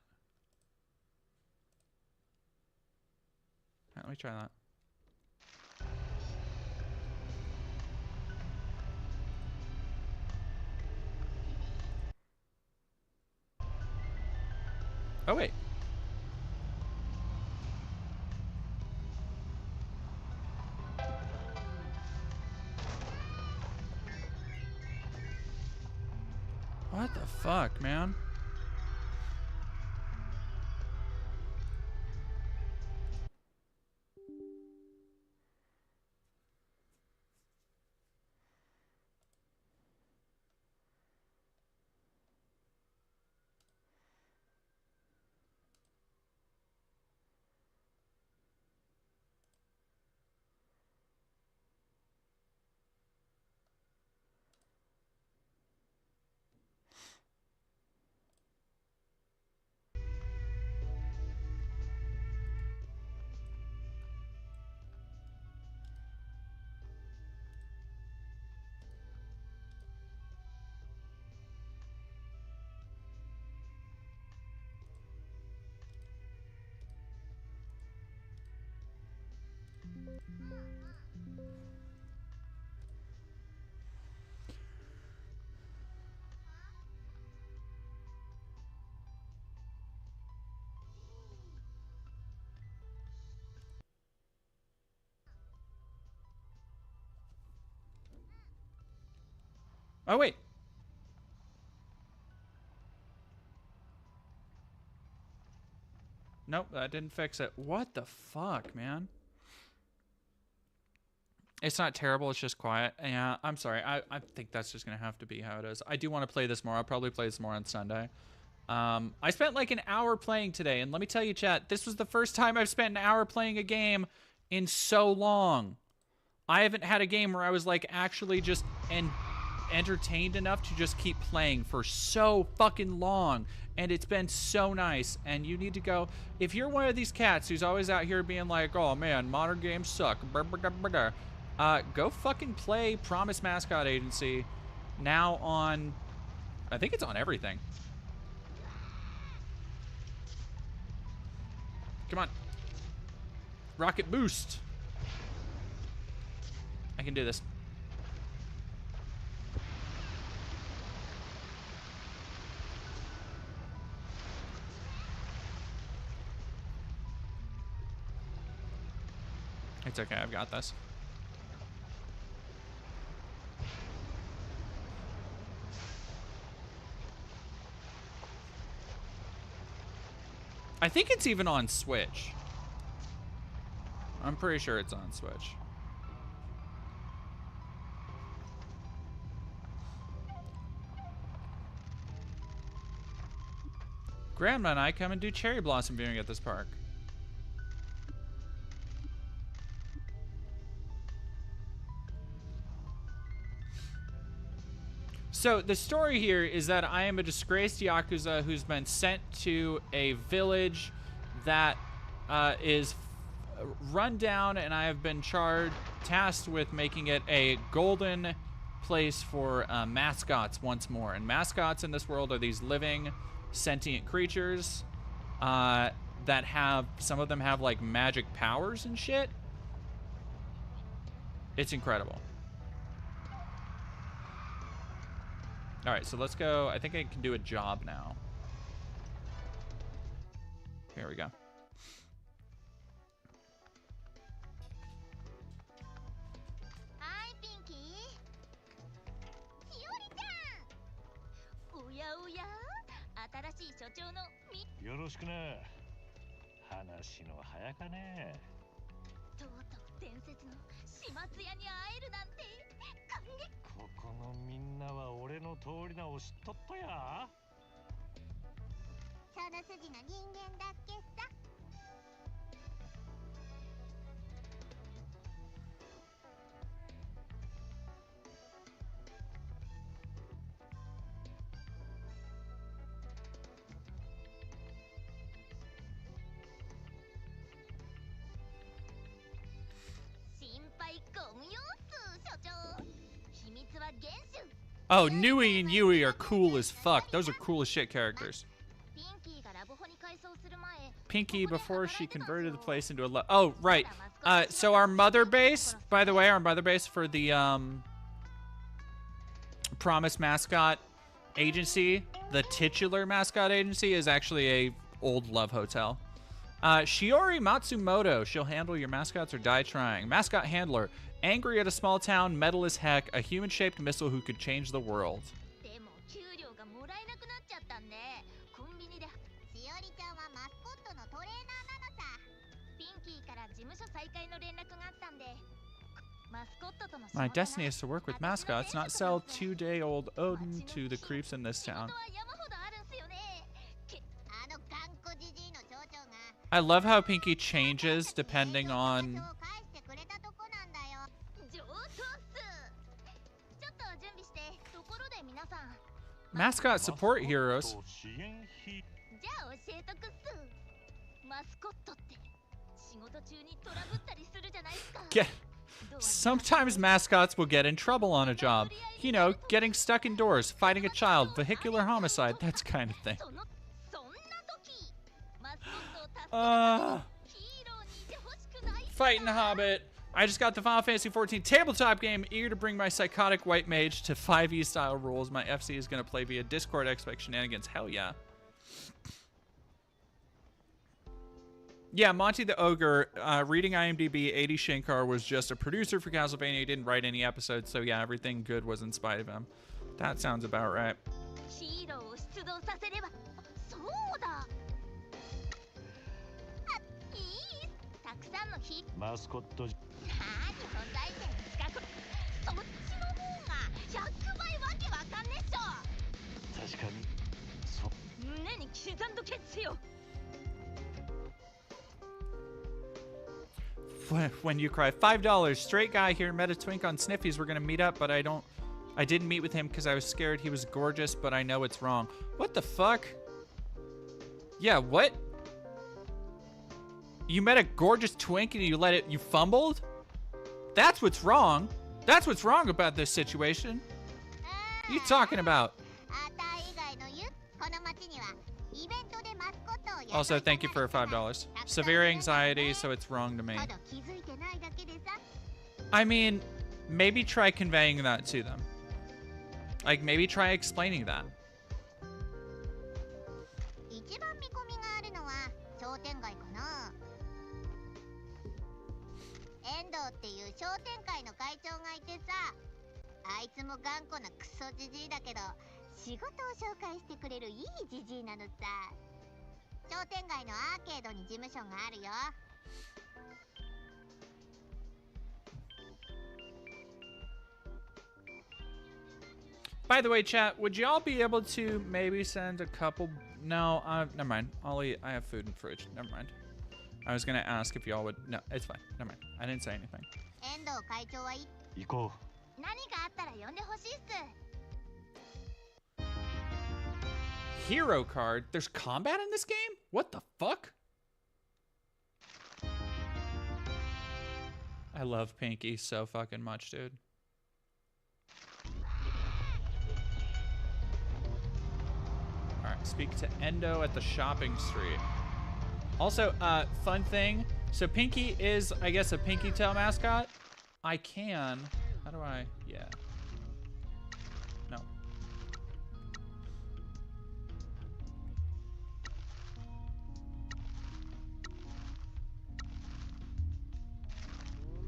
Let me try that. Oh, wait. What the fuck, man? Oh, wait. Nope, that didn't fix it. What the fuck, man? It's not terrible, it's just quiet. Yeah, I'm sorry. I think that's just going to have to be how it is. I do want to play this more. I'll probably play this more on Sunday. I spent like an hour playing today, and let me tell you, chat, this was the first time I've spent an hour playing a game in so long. I haven't had a game where I was like actually just entertained enough to just keep playing for so fucking long, and it's been so nice. And you need to go, if you're one of these cats who's always out here being like, oh man, modern games suck, go fucking play Promise Mascot Agency now on, I think it's on everything. Come on, rocket boost. I can do this. It's okay, I've got this. I think it's even on Switch. I'm pretty sure it's on Switch. Grandma and I come and do cherry blossom viewing at this park. So the story here is that I am a disgraced Yakuza who's been sent to a village that is run down, and I have been tasked with making it a golden place for mascots once more. And mascots in this world are these living, sentient creatures that have, some of them have like magic powers and shit. It's incredible. All right, so let's go. I think I can do a job now. Here we go. Hi, Pinky. Shiori-chan. Oya oya. 新しい所長のよろしくな。話の早かね。とうとう伝説の始末屋に会えるなんて感激。ここのみんなは俺の通り名を知っとったや。その筋の人間だっけさ。心配ご無用っす、所長。秘密は厳守。 Oh, Nui and Yui are cool as fuck. Those are cool as shit characters. Pinky before she converted the place into a oh, right. So our mother base, by the way, our mother base for the Promise Mascot Agency, the titular Mascot Agency, is actually a old love hotel. Shiori Matsumoto. She'll handle your mascots or die trying. Mascot handler. Angry at a small town, metal as heck, a human-shaped missile who could change the world. でも給料がもらえなくなっちゃったんで、コンビニで。しおりちゃんはマスコットのトレーナーなのさ。ピンキーから事務所再開の連絡があったんで。マスコットとの仕事 My が destiny is to work with mascots, not sell 2-day-old Odin to the creeps in this town. 仕事は山ほどあるんすよね。あの頑固じじいの町長が。 I love how Pinky changes depending on... 返してくれたとこなんだよ。上等っす。ちょっと準備して、ところで皆さん。 Mascot support heroes. じゃあ教えとくっす。マスコットって仕事中にトラブったりするじゃないですか。 Get... Sometimes mascots will get in trouble on a job. You know, getting stuck indoors, fighting a child, vehicular homicide, that kind of thing. Fighting Hobbit. I just got the Final Fantasy XIV tabletop game, eager to bring my psychotic white mage to 5e style rules. My FC is going to play via Discord, expect shenanigans. Hell yeah. Yeah, Monty the Ogre, reading IMDb, 80 Shankar was just a producer for Castlevania. He didn't write any episodes, so yeah, everything good was in spite of him. That sounds about right. When you cry, $5. Straight guy here, met a twink on Sniffies. We're gonna meet up, but I didn't meet with him because I was scared he was gorgeous, but I know it's wrong. What the fuck? Yeah, what? You met a gorgeous twink and you fumbled? That's what's wrong. That's what's wrong about this situation. What are you talking about? Also, thank you for $5. Severe anxiety, so it's wrong to me. I mean, maybe try conveying that to them. Like, maybe try explaining that. By the way, chat, would y'all be able to maybe send a couple... No, never mind. I'll eat. I have food in the fridge. Never mind. I was going to ask if y'all would... No, it's fine. Never mind. I didn't say anything. Hero card? There's combat in this game? What the fuck? I love Pinky so fucking much, dude. Alright, speak to Endo at the shopping street. Also, fun thing. So Pinky is, I guess, a Pinky Tail mascot. I can... How do I... Yeah. No.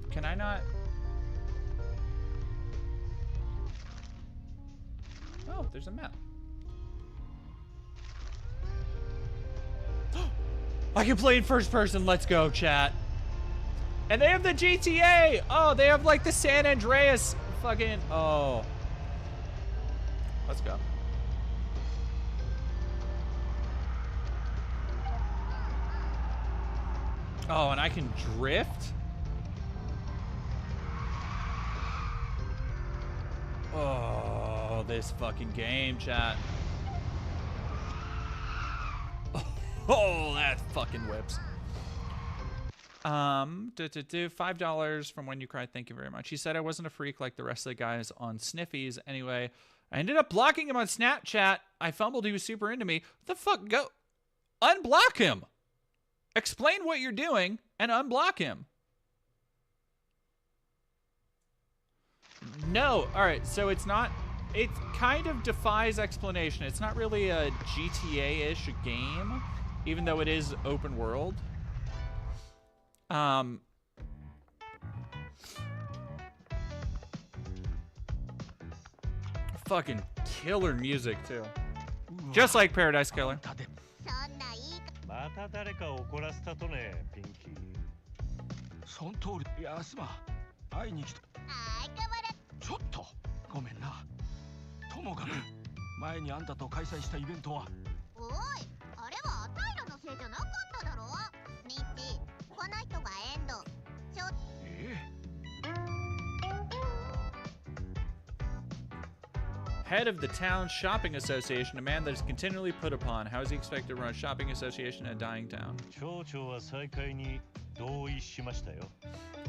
Can I not... Oh, there's a map. I can play in first person. Let's go, chat. And they have the GTA. Oh, they have like the San Andreas fucking... Oh. Let's go. Oh, and I can drift? Oh, this fucking game, chat. Oh, that fucking whips. $5 from When You Cry. Thank you very much. He said I wasn't a freak like the rest of the guys on Sniffies. Anyway, I ended up blocking him on Snapchat. I fumbled. He was super into me. What the fuck? Go unblock him. Explain what you're doing and unblock him. No. All right. So it's not. It kind of defies explanation. It's not really a GTA-ish game. even though it is open world. Fucking killer music too. Just like Paradise Killer. また誰か怒らせたとね、ピンキー。その通り。いや、すま。会いに来た。ちょっとごめんな。ともかく前にあんたと開催したイベントは。おい、あれはアタイらのせいじゃなかっただろ。ミッチ、この人がエンド。Head of the town shopping association, a man that is continually put upon. How is he expected to run a shopping association in a dying town? 町長は再開に同意しましたよ。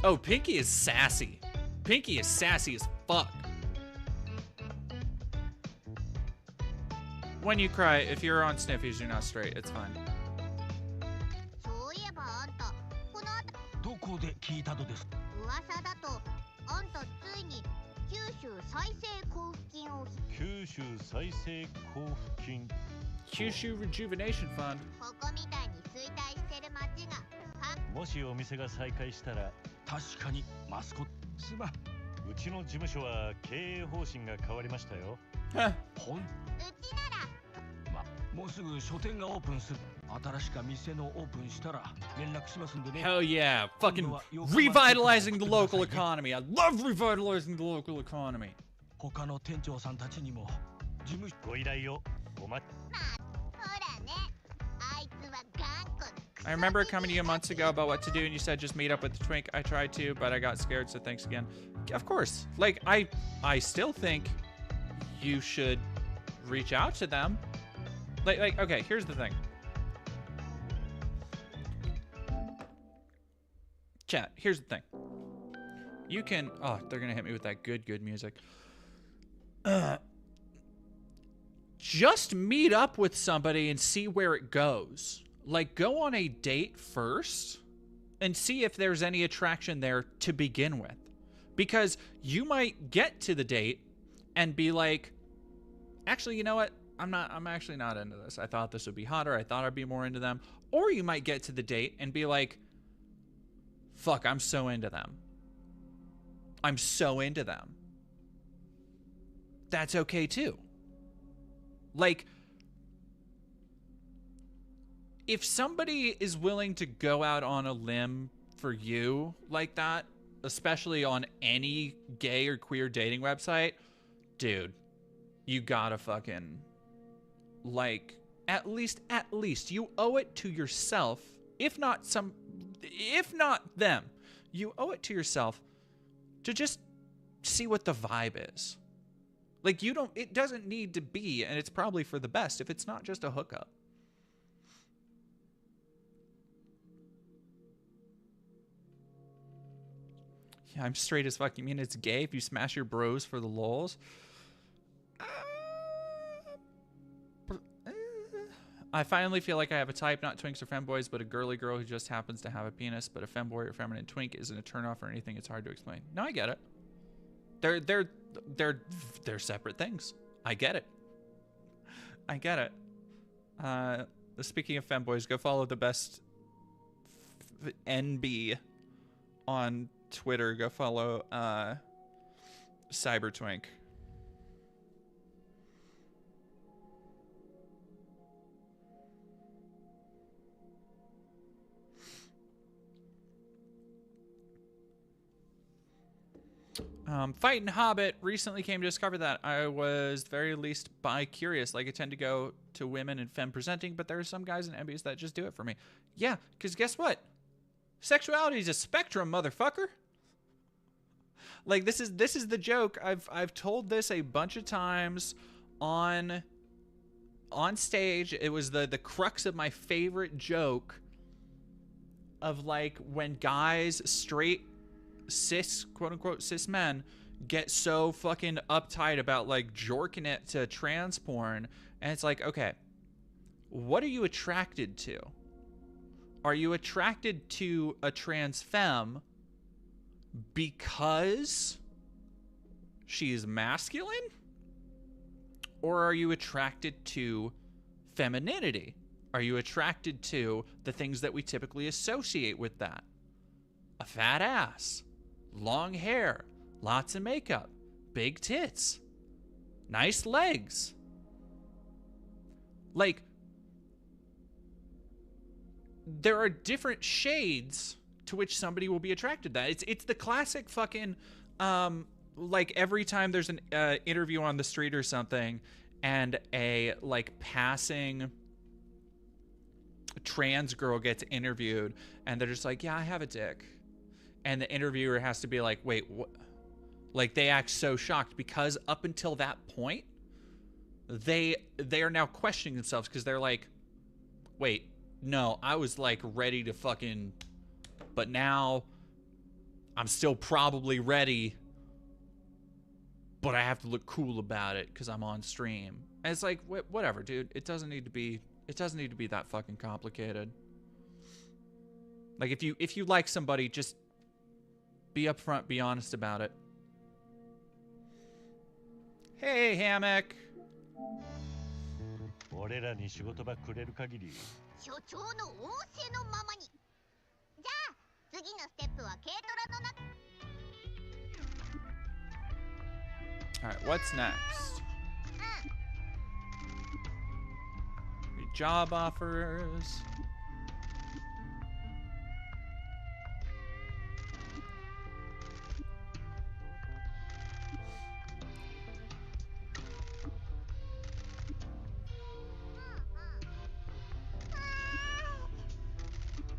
Oh, Pinky is sassy. Pinky is sassy as fuck. When you cry, if you're on sniffies, you're not straight. It's fine. そういえばあんた、このどこで聞いたのです？噂だと、あんたついに九州再生交付金を。九州再生交付金。Kyushu Rejuvenation Fund. ここみたいに衰退してる町が。もしお店が再開したら、確かにマスコット。すまん。うちの事務所は経営方針が変わりましたよ。ほん。うちなら。ま、もうすぐ書店がオープンする。新しく店のオープンしたら連絡しますんでね。Hell yeah, fucking revitalizing the local economy. I love revitalizing the local economy. 他の店長さんたちにも事務ご依頼をお待ち。ほらね、あいつは頑固だ。I remember coming to you months ago about what to do, and you said just meet up with the twink. I tried to, but I got scared, so thanks again. Of course. Like, I still think you should reach out to them. Like, okay, here's the thing. Chat, here's the thing. You can... Oh, they're going to hit me with that good music. Just meet up with somebody and see where it goes. Like, go on a date first and see if there's any attraction there to begin with. Because you might get to the date and be like, actually, you know what? I'm actually not into this. I thought this would be hotter. I thought I'd be more into them. Or you might get to the date and be like, fuck, I'm so into them. I'm so into them. That's okay too. Like, if somebody is willing to go out on a limb for you like that, especially on any gay or queer dating website, dude, you gotta fucking, like, at least you owe it to yourself, if not them, you owe it to yourself to just see what the vibe is. Like, it doesn't need to be, and it's probably for the best if it's not just a hookup. Yeah, I'm straight as fuck. You mean it's gay if you smash your bros for the lols? I finally feel like I have a type, not twinks or femboys, but a girly girl who just happens to have a penis. But a femboy or feminine twink isn't a turnoff or anything. It's hard to explain. No, I get it. They're separate things. I get it. I get it. Speaking of femboys, go follow the best NB on Twitter. Go follow Cybertwink. Fight and Hobbit recently came to discover that I was very least bi-curious. Like, I tend to go to women and femme presenting, but there are some guys in MBs that just do it for me. Yeah, because guess what? Sexuality is a spectrum, motherfucker. Like, this is the joke. I've told this a bunch of times on stage. It was the crux of my favorite joke of, like, when guys, straight cis, quote unquote cis men, get so fucking uptight about, like, jorking it to trans porn, and it's like, okay, what are you attracted to? Are you attracted to a trans femme because she's masculine? Or are you attracted to femininity? Are you attracted to the things that we typically associate with that? A fat ass, long hair, lots of makeup, big tits, nice legs. Like, there are different shades to which somebody will be attracted to that. It's the classic fucking, like every time there's an interview on the street or something and a like passing trans girl gets interviewed and they're just like, yeah, I have a dick. And the interviewer has to be like, wait, what? Like, they act so shocked because up until that point, they are now questioning themselves because they're like, wait, no, I was like ready to fucking, but now I'm still probably ready, but I have to look cool about it because I'm on stream. And it's like, whatever, dude. It doesn't need to be that fucking complicated. Like, if you like somebody, just be upfront, be honest about it. Hey, Hammock. 俺らに仕事ばくれる限り。所長の仰せのままに。じゃあ次のステップは軽トラの中。All right, what's next? Job offers.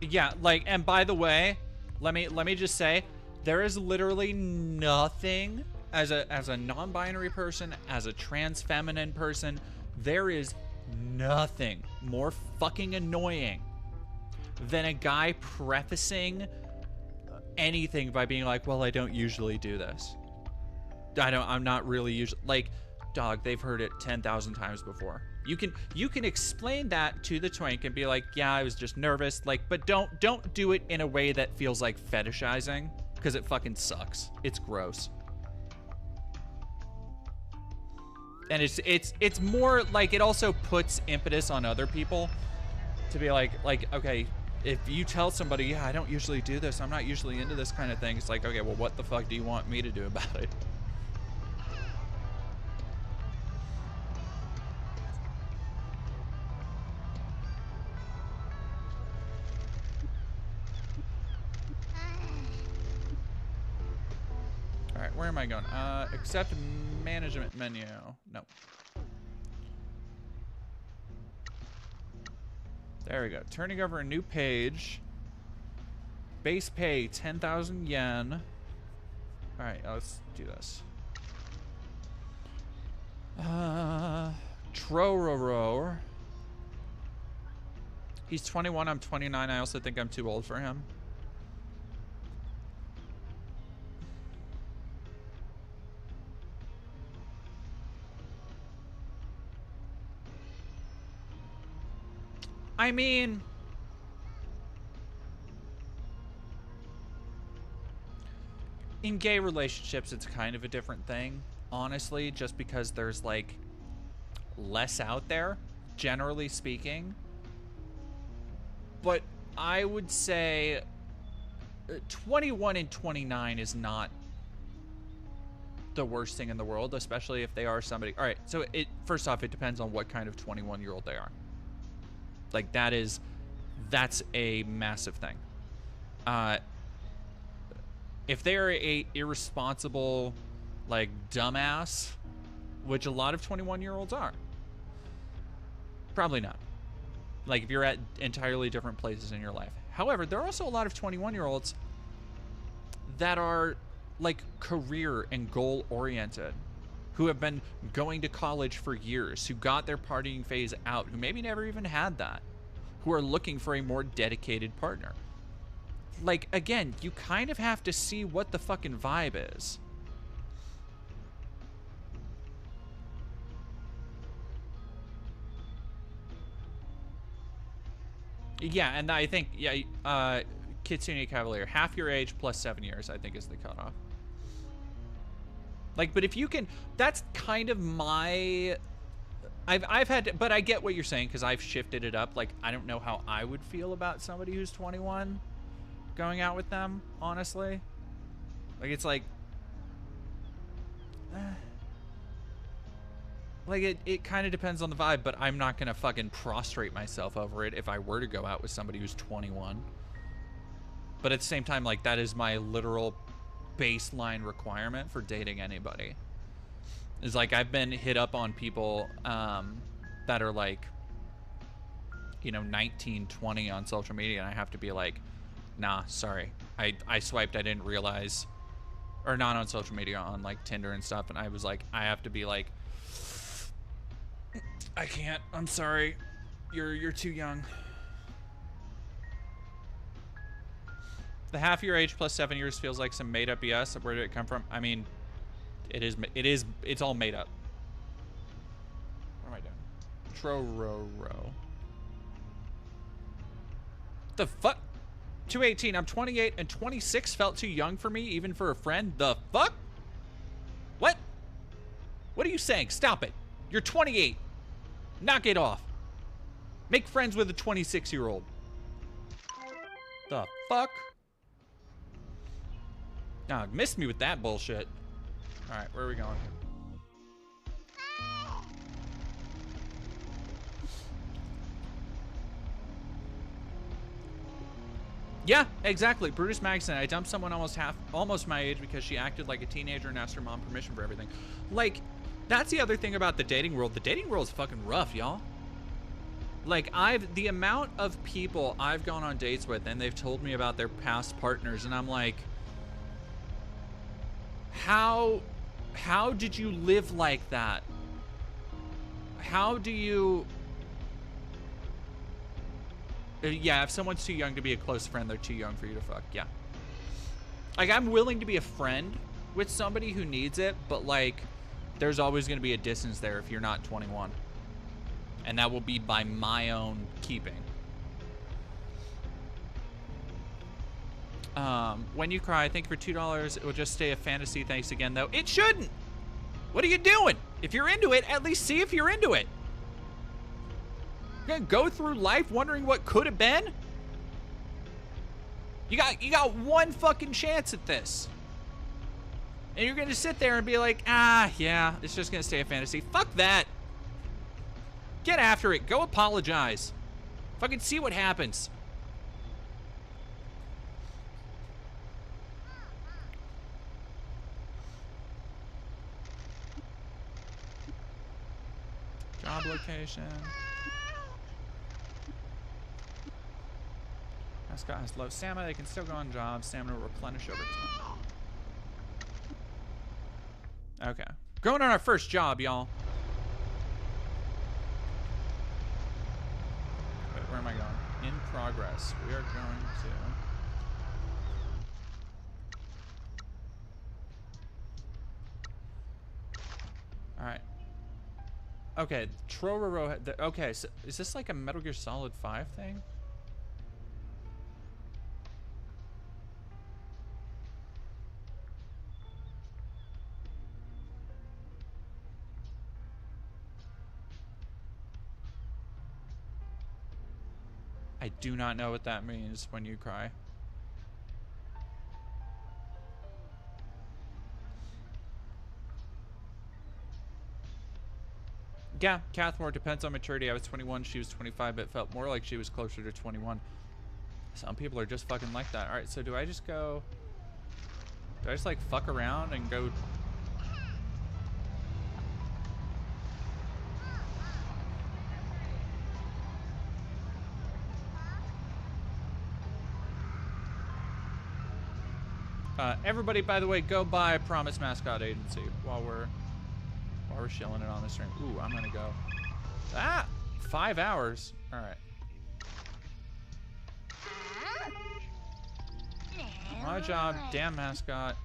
Yeah, like, and by the way, let me just say, there is literally nothing as a non-binary person, as a trans feminine person, there is nothing more fucking annoying than a guy prefacing anything by being like, well, I don't usually do this. I'm not really usually, like, dog, they've heard it 10,000 times before. You can explain that to the twink and be like, yeah, I was just nervous, like, but don't do it in a way that feels like fetishizing, because it fucking sucks. It's gross. And it's more like, it also puts impetus on other people to be like, okay, if you tell somebody, yeah, I don't usually do this, I'm not usually into this kind of thing, it's like, okay, well, what the fuck do you want me to do about it? All right, where am I going? Accept management menu. No. There we go. Turning over a new page. Base pay 10,000 yen. All right, let's do this. Trororo. He's 21, I'm 29. I also think I'm too old for him. I mean, in gay relationships, it's kind of a different thing, honestly, just because there's like less out there, generally speaking. But I would say 21 and 29 is not the worst thing in the world, especially if they are somebody. All right, so first off, it depends on what kind of 21-year-old they are. Like, that's a massive thing. If they're a irresponsible, like, dumbass, which a lot of 21-year-olds are, probably not. Like, if you're at entirely different places in your life. However, there are also a lot of 21-year-olds that are, like, career and goal-oriented, who have been going to college for years, who got their partying phase out, who maybe never even had that, who are looking for a more dedicated partner. Like, again, you kind of have to see what the fucking vibe is. Yeah, and I think, yeah, Kitsune Cavalier, half your age plus 7 years, I think, is the cutoff. Like, but if you can, that's kind of my I've had, but I get what you're saying because I've shifted it up. Like, I don't know how I would feel about somebody who's 21 going out with them, honestly. Like, it's like, like it kind of depends on the vibe, but I'm not gonna fucking prostrate myself over it if I were to go out with somebody who's 21. But at the same time, like, that is my literal baseline requirement for dating anybody. Is like, I've been hit up on people that are like, you know, 19, 20 on social media, and I have to be like, nah, sorry. I swiped, I didn't realize. Or not on social media, on like Tinder and stuff, and I was like, I have to be like, I can't, I'm sorry. You're too young. The half your age plus 7 years feels like some made up BS. Where did it come from? I mean, it's all made up. What am I doing? Trororo. The fuck? 218, I'm 28 and 26 felt too young for me, even for a friend. The fuck? What? What are you saying? Stop it. You're 28. Knock it off. Make friends with a 26-year-old. The fuck? Nah, missed me with that bullshit. Alright, where are we going? Yeah, exactly. Brutus Magson. I dumped someone almost my age because she acted like a teenager and asked her mom permission for everything. Like, that's the other thing about the dating world. The dating world is fucking rough, y'all. Like, the amount of people I've gone on dates with and they've told me about their past partners, and I'm like, how did you live like that? How do you... Yeah, if someone's too young to be a close friend, they're too young for you to fuck. Yeah. Like, I'm willing to be a friend with somebody who needs it, but, like, there's always going to be a distance there if you're not 21. And that will be by my own keeping. When you cry, thank you for $2. It will just stay a fantasy. Thanks again, though. It shouldn't. What are you doing? If you're into it, at least see if you're into it. You're gonna go through life wondering what could have been? You got one fucking chance at this. And you're gonna sit there and be like, ah, yeah, it's just gonna stay a fantasy. Fuck that. Get after it. Go apologize. Fucking see what happens. Job location. Mascot has low stamina. They can still go on jobs. Stamina will replenish over time. Okay. Going on our first job, y'all. Wait, where am I going? In progress. We are going to... Alright. Okay, Trororo... Okay, so is this like a Metal Gear Solid 5 thing? I do not know what that means when you cry. Yeah, Cathmore depends on maturity. I was 21, she was 25, but it felt more like she was closer to 21. Some people are just fucking like that. Alright, so do I just go... Do I just like fuck around and go... Everybody, by the way, go buy Promise Mascot Agency while we're shilling it on the stream. Ooh, I'm gonna go. Ah! 5 hours. Alright. My job, damn mascot.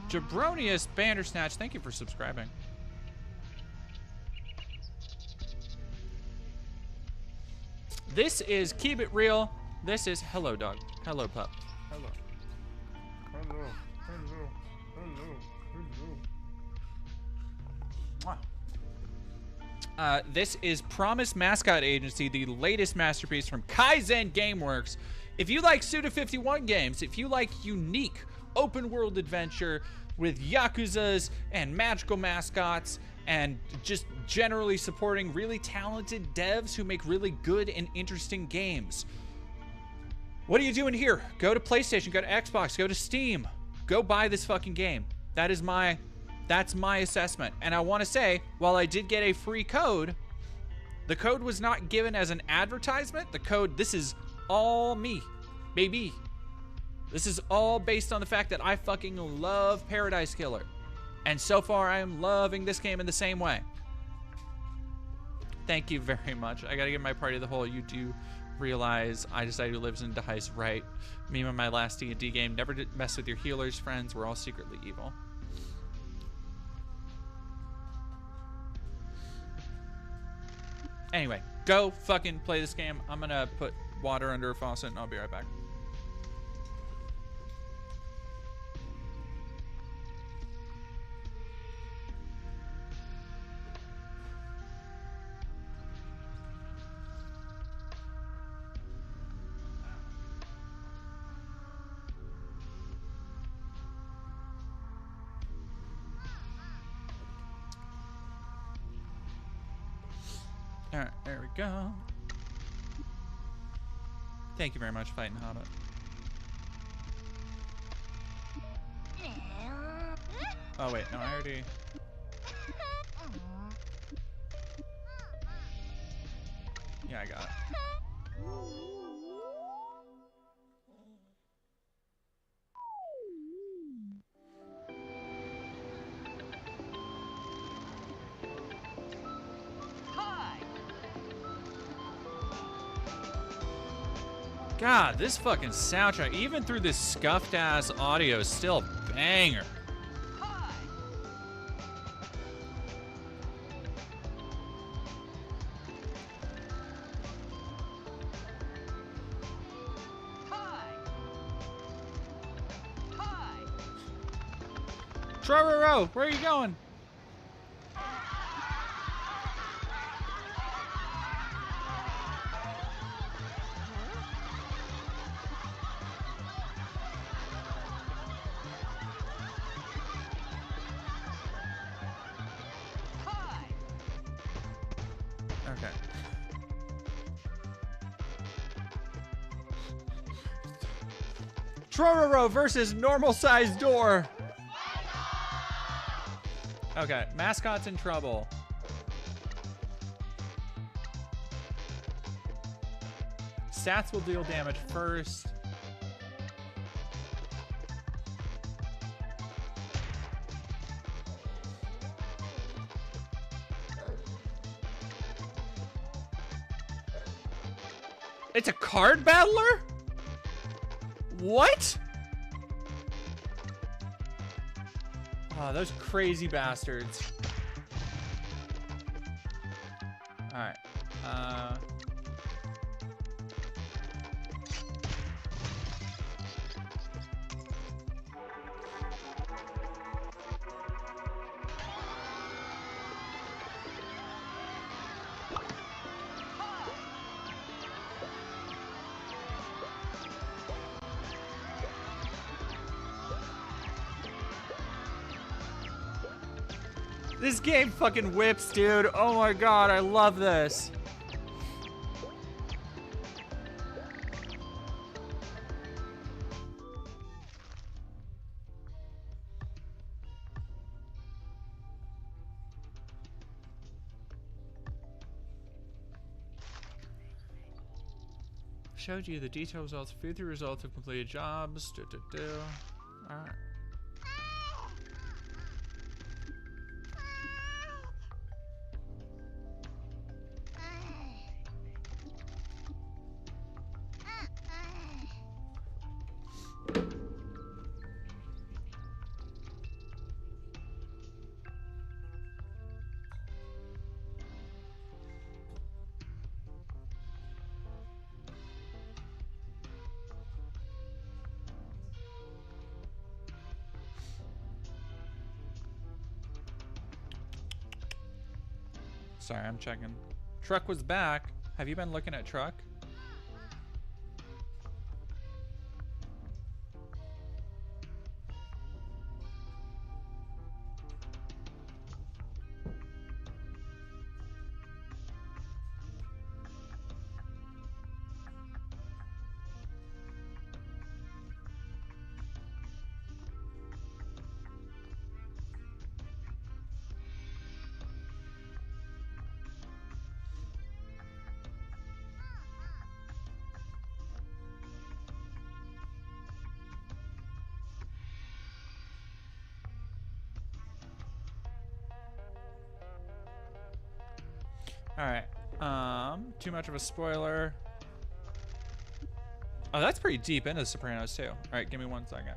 Jabronius Bandersnatch, thank you for subscribing. This is Keep It Real. This is Hello Dog. Hello Pup. Hello. Hello. Hello. Hello. Hello. This is Promise Mascot Agency, the latest masterpiece from Kaizen Gameworks. If you like Suda51 games, if you like unique open world adventure with Yakuzas and magical mascots and just generally supporting really talented devs who make really good and interesting games, what are you doing here? Go to PlayStation, go to Xbox, go to Steam. Go buy this fucking game. That's my assessment. And I want to say, while I did get a free code, the code was not given as an advertisement. The code, this is all me, baby. This is all based on the fact that I fucking love Paradise Killer. And so far, I am loving this game in the same way. Thank you very much. I gotta give my party the whole you do realize I decided who lives and dies right. Me and my last D&D game never did mess with your healers, friends. We're all secretly evil. Anyway, go fucking play this game. I'm gonna put water under a faucet and I'll be right back. All right, there we go. Thank you very much, Fighting Hobbit. Oh wait, no, I already. Yeah, I got it. God, this fucking soundtrack, even through this scuffed ass audio, is still a banger. Trororo, where are you going? Okay. Trororo versus normal sized door. Okay, mascot's in trouble. Stats will deal damage first. It's a card battler? What? Oh, those crazy bastards. Alright. This game fucking whips, dude. Oh my god, I love this. Showed you the detailed results, through the results of completed jobs. Alright. Sorry, I'm checking. Truck was back. Have you been looking at Truck? All right. Too much of a spoiler. Oh, that's pretty deep into The Sopranos too. All right, give me 1 second.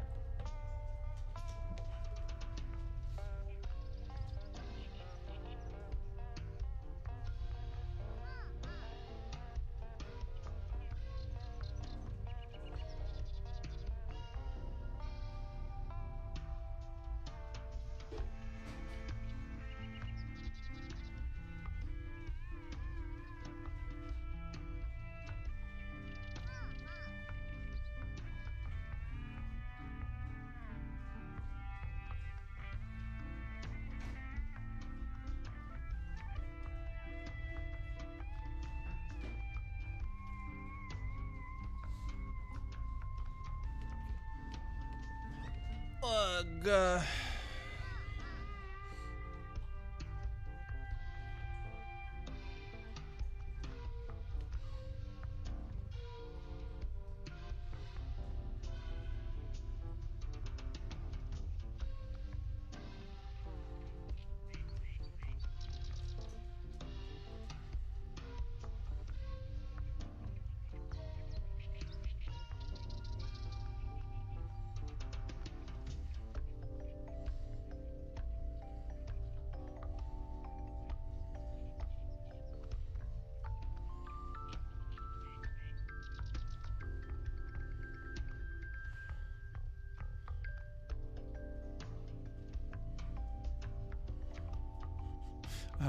Ugh.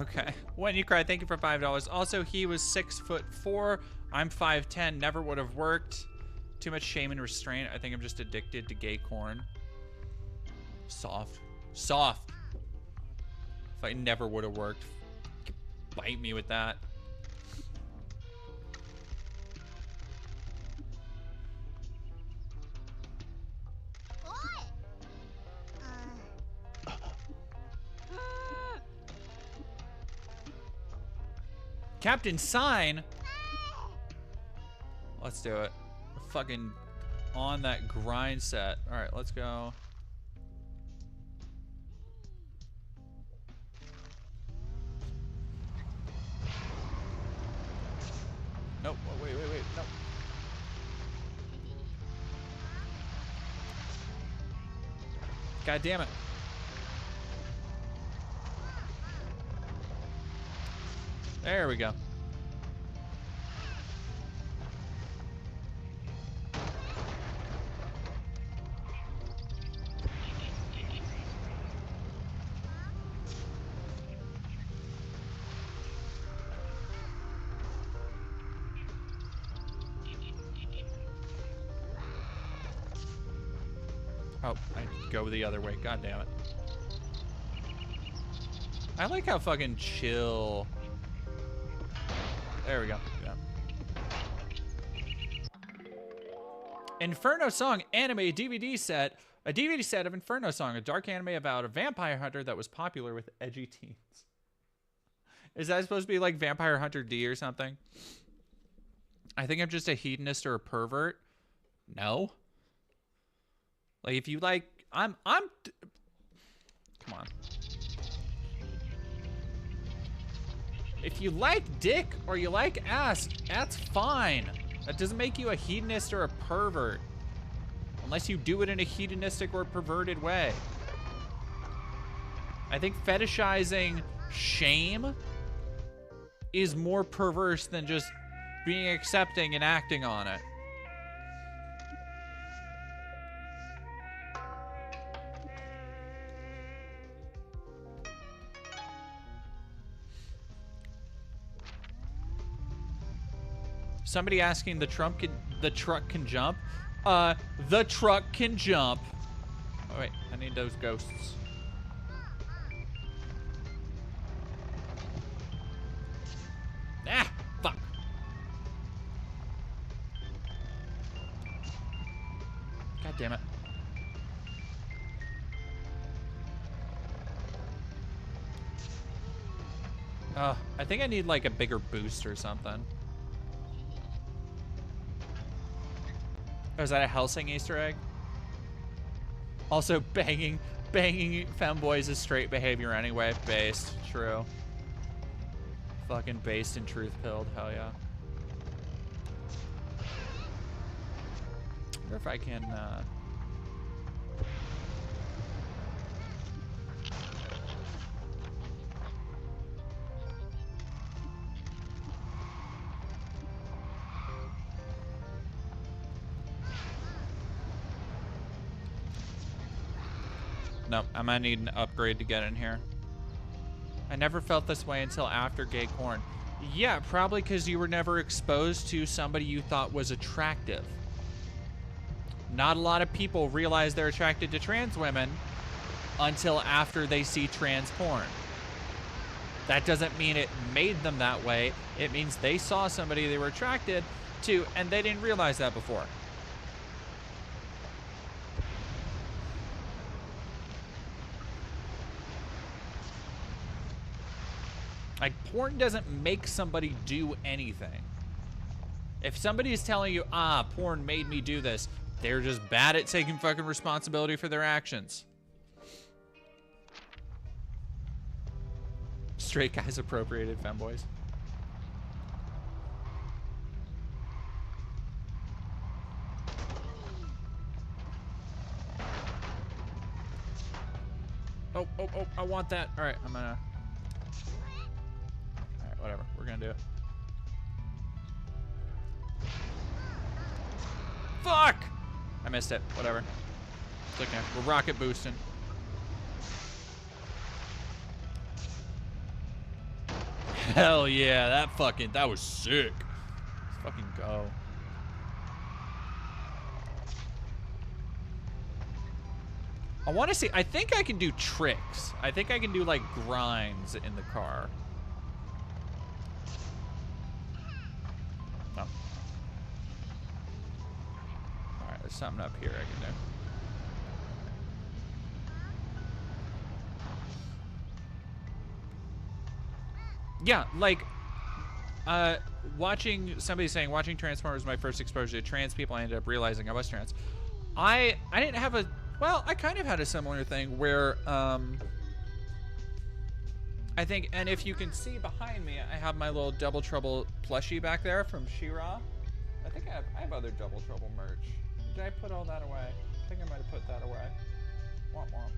Okay. When You Cry, thank you for $5. Also, he was 6'4". I'm 5'10". Never would have worked. Too much shame and restraint. I think I'm just addicted to gay corn. Soft. Soft. If I never would have worked. Bite me with that. Captain Sign? Let's do it. We're fucking on that grind set. All right, let's go. Nope. Oh, wait. Nope. God damn it. There we go. Oh, I go the other way. God damn it. I like how fucking chill. There we go. Yeah. Inferno Song anime DVD set. A DVD set of Inferno Song, a dark anime about a vampire hunter that was popular with edgy teens. Is that supposed to be like Vampire Hunter D or something? I think I'm just a hedonist or a pervert. No. Like if you like, come on. If you like dick or you like ass, that's fine. That doesn't make you a hedonist or a pervert. Unless you do it in a hedonistic or perverted way. I think fetishizing shame is more perverse than just being accepting and acting on it. Somebody asking the truck can jump. The truck can jump. Oh wait, I need those ghosts. Ah, fuck. God damn it. I think I need like a bigger boost or something. Oh, is that a Helsing Easter egg? Also, banging femboys is straight behavior anyway. Based, true. Fucking based and truth-pilled, hell yeah. I wonder if I can, No, I might need an upgrade to get in here. I never felt this way until after gay corn. Yeah, probably because you were never exposed to somebody you thought was attractive. Not a lot of people realize they're attracted to trans women until after they see trans porn. That doesn't mean it made them that way. It means they saw somebody they were attracted to and they didn't realize that before. Like, porn doesn't make somebody do anything. If somebody is telling you, porn made me do this, they're just bad at taking fucking responsibility for their actions. Straight guys appropriated femboys. Oh, I want that. All right, I'm gonna... Whatever, we're gonna do it. Fuck! I missed it, whatever. It's okay, we're rocket boosting. Hell yeah, that was sick. Let's fucking go. I wanna see, I think I can do tricks. I think I can do like grinds in the car. There's something up here I can do. Yeah, like, somebody saying watching Transformers was my first exposure to trans people. I ended up realizing I was trans. I didn't have I kind of had a similar thing where, I think, and if you can see behind me, I have my little Double Trouble plushie back there from She-Ra. I think I have other Double Trouble merch. Did I put all that away? I think I might have put that away. Womp womp.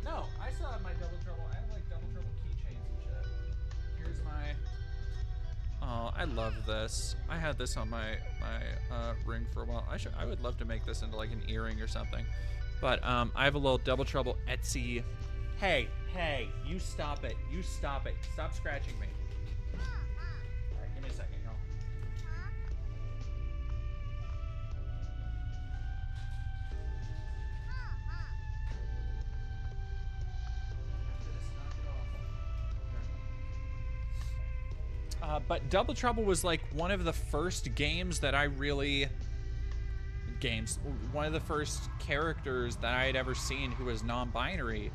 No, I still have my Double Trouble. I have like Double Trouble keychains and shit. Here's my... Oh, I love this. I had this on my ring for a while. I would love to make this into like an earring or something. But I have a little Double Trouble Etsy. Hey, you stop it. You stop it. Stop scratching me. All right, give me a second, y'all. But Double Trouble was like one of the first games that I really... One of the first characters that I had ever seen who was non-binary.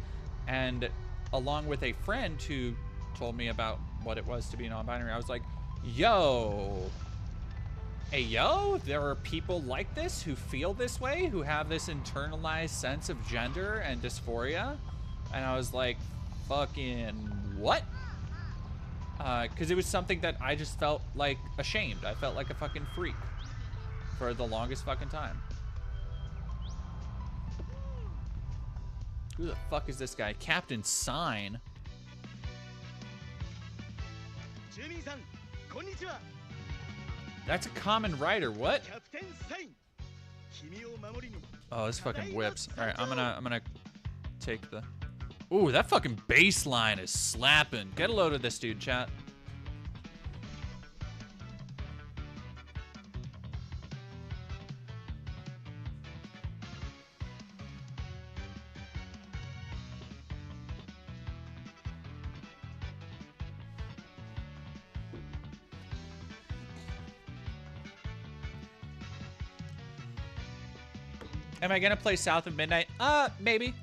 And along with a friend who told me about what it was to be non-binary, I was like, yo, hey, yo, there are people like this who feel this way, who have this internalized sense of gender and dysphoria. And I was like, fucking what? Because it was something that I just felt like ashamed. I felt like a fucking freak for the longest fucking time. Who the fuck is this guy? Captain Sign? That's a common writer. What? Oh, this fucking whips. All right, I'm gonna take the... Ooh, that fucking bass line is slapping. Get a load of this dude, chat. Am I gonna play South of Midnight? Maybe.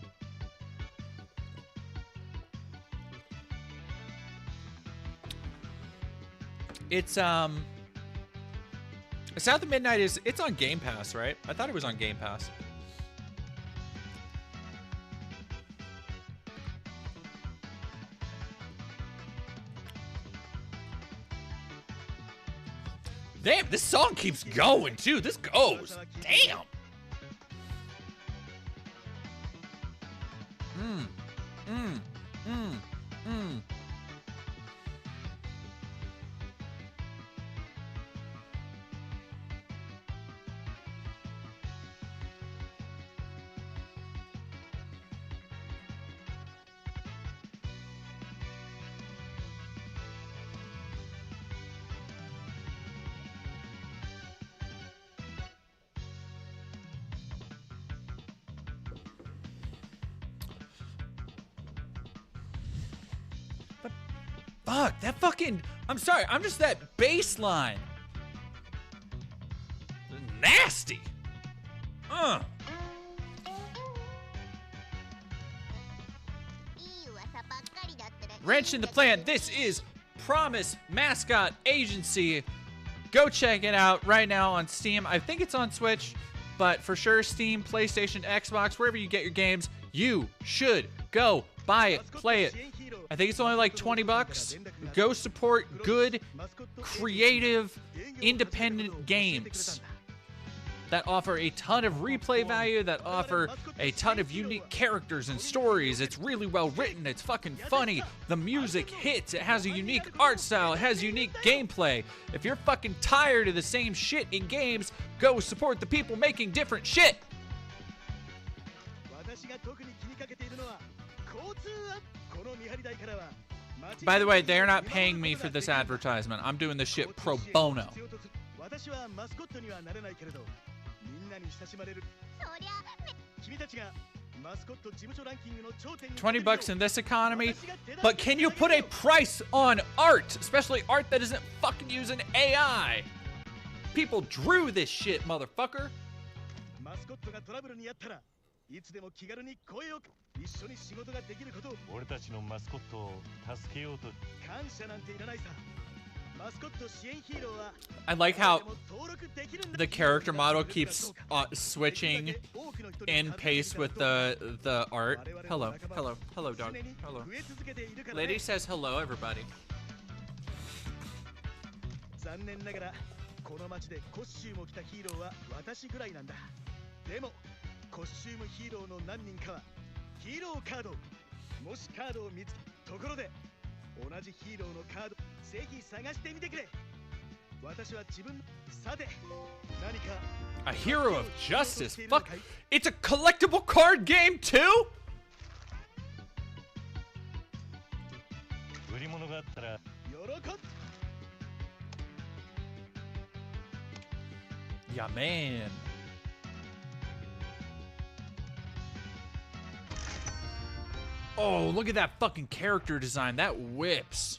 It's South of Midnight it's on Game Pass, right? I thought it was on Game Pass. Damn, this song keeps going too. This goes. Damn. Fuck, that fucking... I'm sorry, I'm just that bass line. Nasty. Wrench in the Plan. This is Promise Mascot Agency. Go check it out right now on Steam. I think it's on Switch, but for sure Steam, PlayStation, Xbox, wherever you get your games, you should go buy it, play it. I think it's only like 20 bucks. Go support good, creative, independent games that offer a ton of replay value, that offer a ton of unique characters and stories. It's really well written. It's fucking funny. The music hits. It has a unique art style. It has unique gameplay. If you're fucking tired of the same shit in games, go support the people making different shit. By the way, they're not paying me for this advertisement. I'm doing this shit pro bono. 20 bucks in this economy, but can you put a price on art, especially art that isn't fucking using AI? People drew this shit, motherfucker. いつでも気軽に声を一緒に仕事ができることを俺たちのマスコットを助けようと感謝なんていらないさ I like how the character model keeps switching in pace with the art. Hello, hello, hello, dog. Hello. Lady says hello, everybody. 残念ながらこの街でコスチュームを着たヒーローは私ぐらいなんだ。でもコスチュームヒーローの何人かはヒーローカード。もしカードを見つけところで同じヒーローのカードぜひ探してみてくれ。私は自分さて何か A hero of justice. Fuck. It's a collectible card game too? 売り物があったら喜ん Yeah, man. Oh, look at that fucking character design. That whips.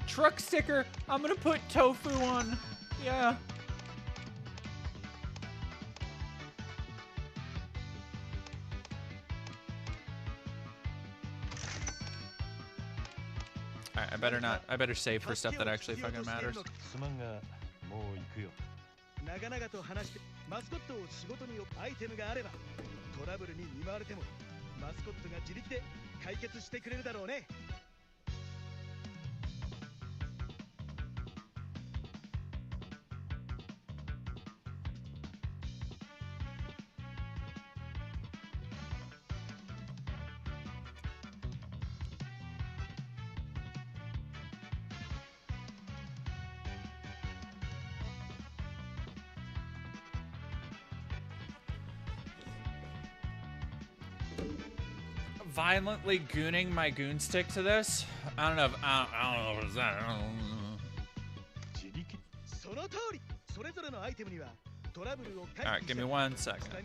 Truck sticker. I'm gonna put tofu on. Yeah. Alright, I better not. I better save for stuff that actually fucking matters. 長々と話してマスコットを仕事にアイテムがあればトラブルに見舞われてもマスコットが自力で解決してくれるだろうね。Violently gooning my goon stick to this. I don't know. I don't know what is that. Alright, give me 1 second.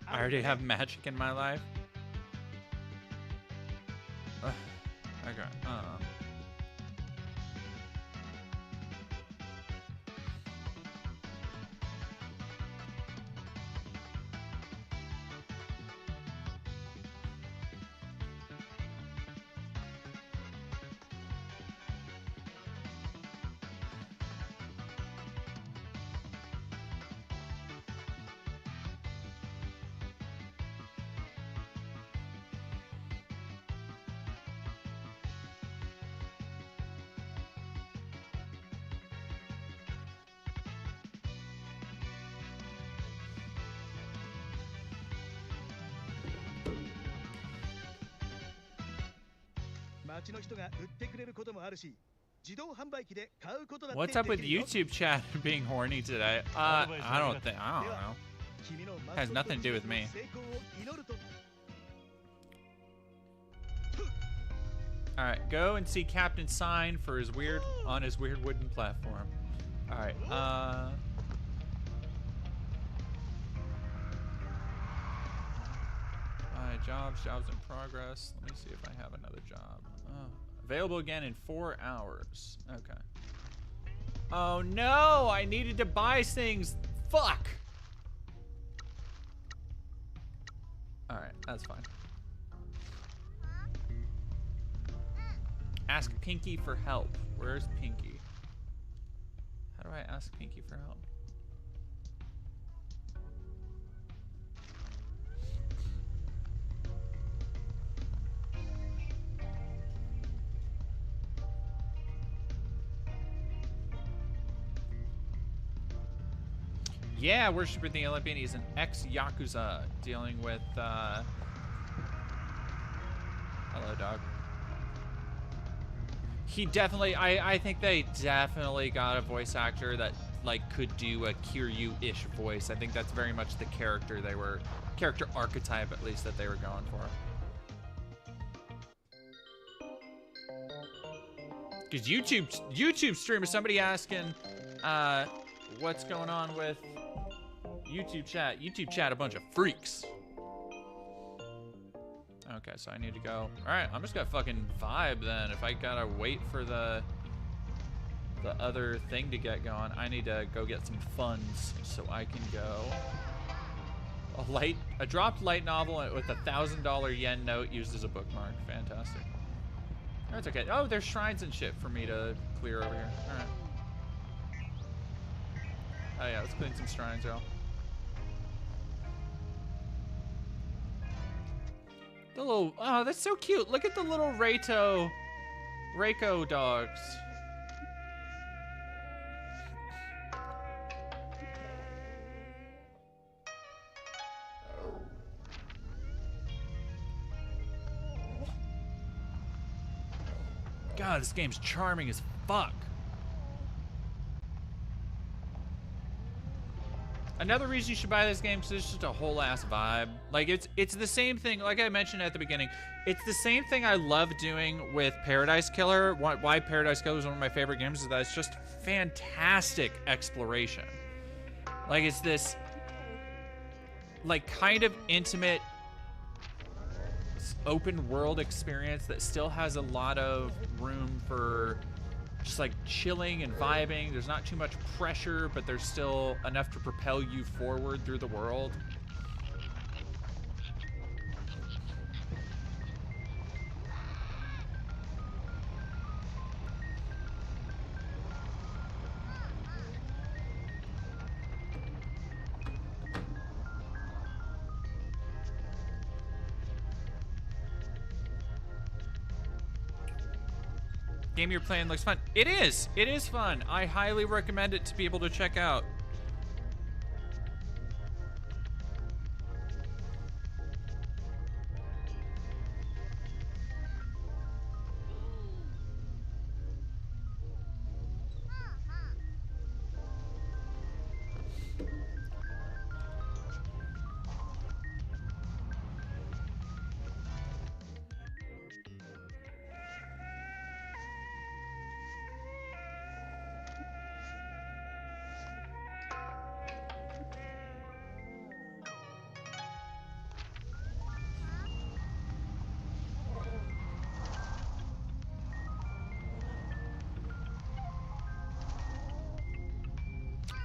I already have magic in my life. Okay. What's up with YouTube chat being horny today? I don't know. Has nothing to do with me. All right, go and see Captain Sign for his weird wooden platform. All right. Jobs in progress. Let me see if I have another job. Available again in 4 hours. Okay. Oh no! I needed to buy things. Fuck! Alright, that's fine. Ask Pinky for help. Where's Pinky? How do I ask Pinky for help? Yeah, worshiping the Olympian. He's an ex-Yakuza dealing with, hello, dog. He definitely, I think they definitely got a voice actor that, like, could do a Kiryu-ish voice. I think that's very much the character character archetype, at least, that they were going for. Because YouTube streamer, somebody asking, what's going on with YouTube chat? YouTube chat, a bunch of freaks. Okay, so I need to go. All right, I'm just gonna fucking vibe then. If I gotta wait for the other thing to get going, I need to go get some funds so I can go. A dropped light novel with a $1,000 yen note used as a bookmark. Fantastic. That's okay. Oh, there's shrines and shit for me to clear over here. All right. Oh yeah, let's clean some shrines, y'all. The little, oh, that's so cute. Look at the little Reiko dogs. God, this game's charming as fuck. Another reason you should buy this game is it's just a whole ass vibe. Like it's the same thing, like I mentioned at the beginning, it's the same thing I love doing with Paradise Killer. Why Paradise Killer is one of my favorite games is that it's just fantastic exploration. Like it's this like kind of intimate open world experience that still has a lot of room for just like chilling and vibing. There's not too much pressure, but there's still enough to propel you forward through the world. Game you're playing looks fun. It is. It is fun. I highly recommend it to be able to check out.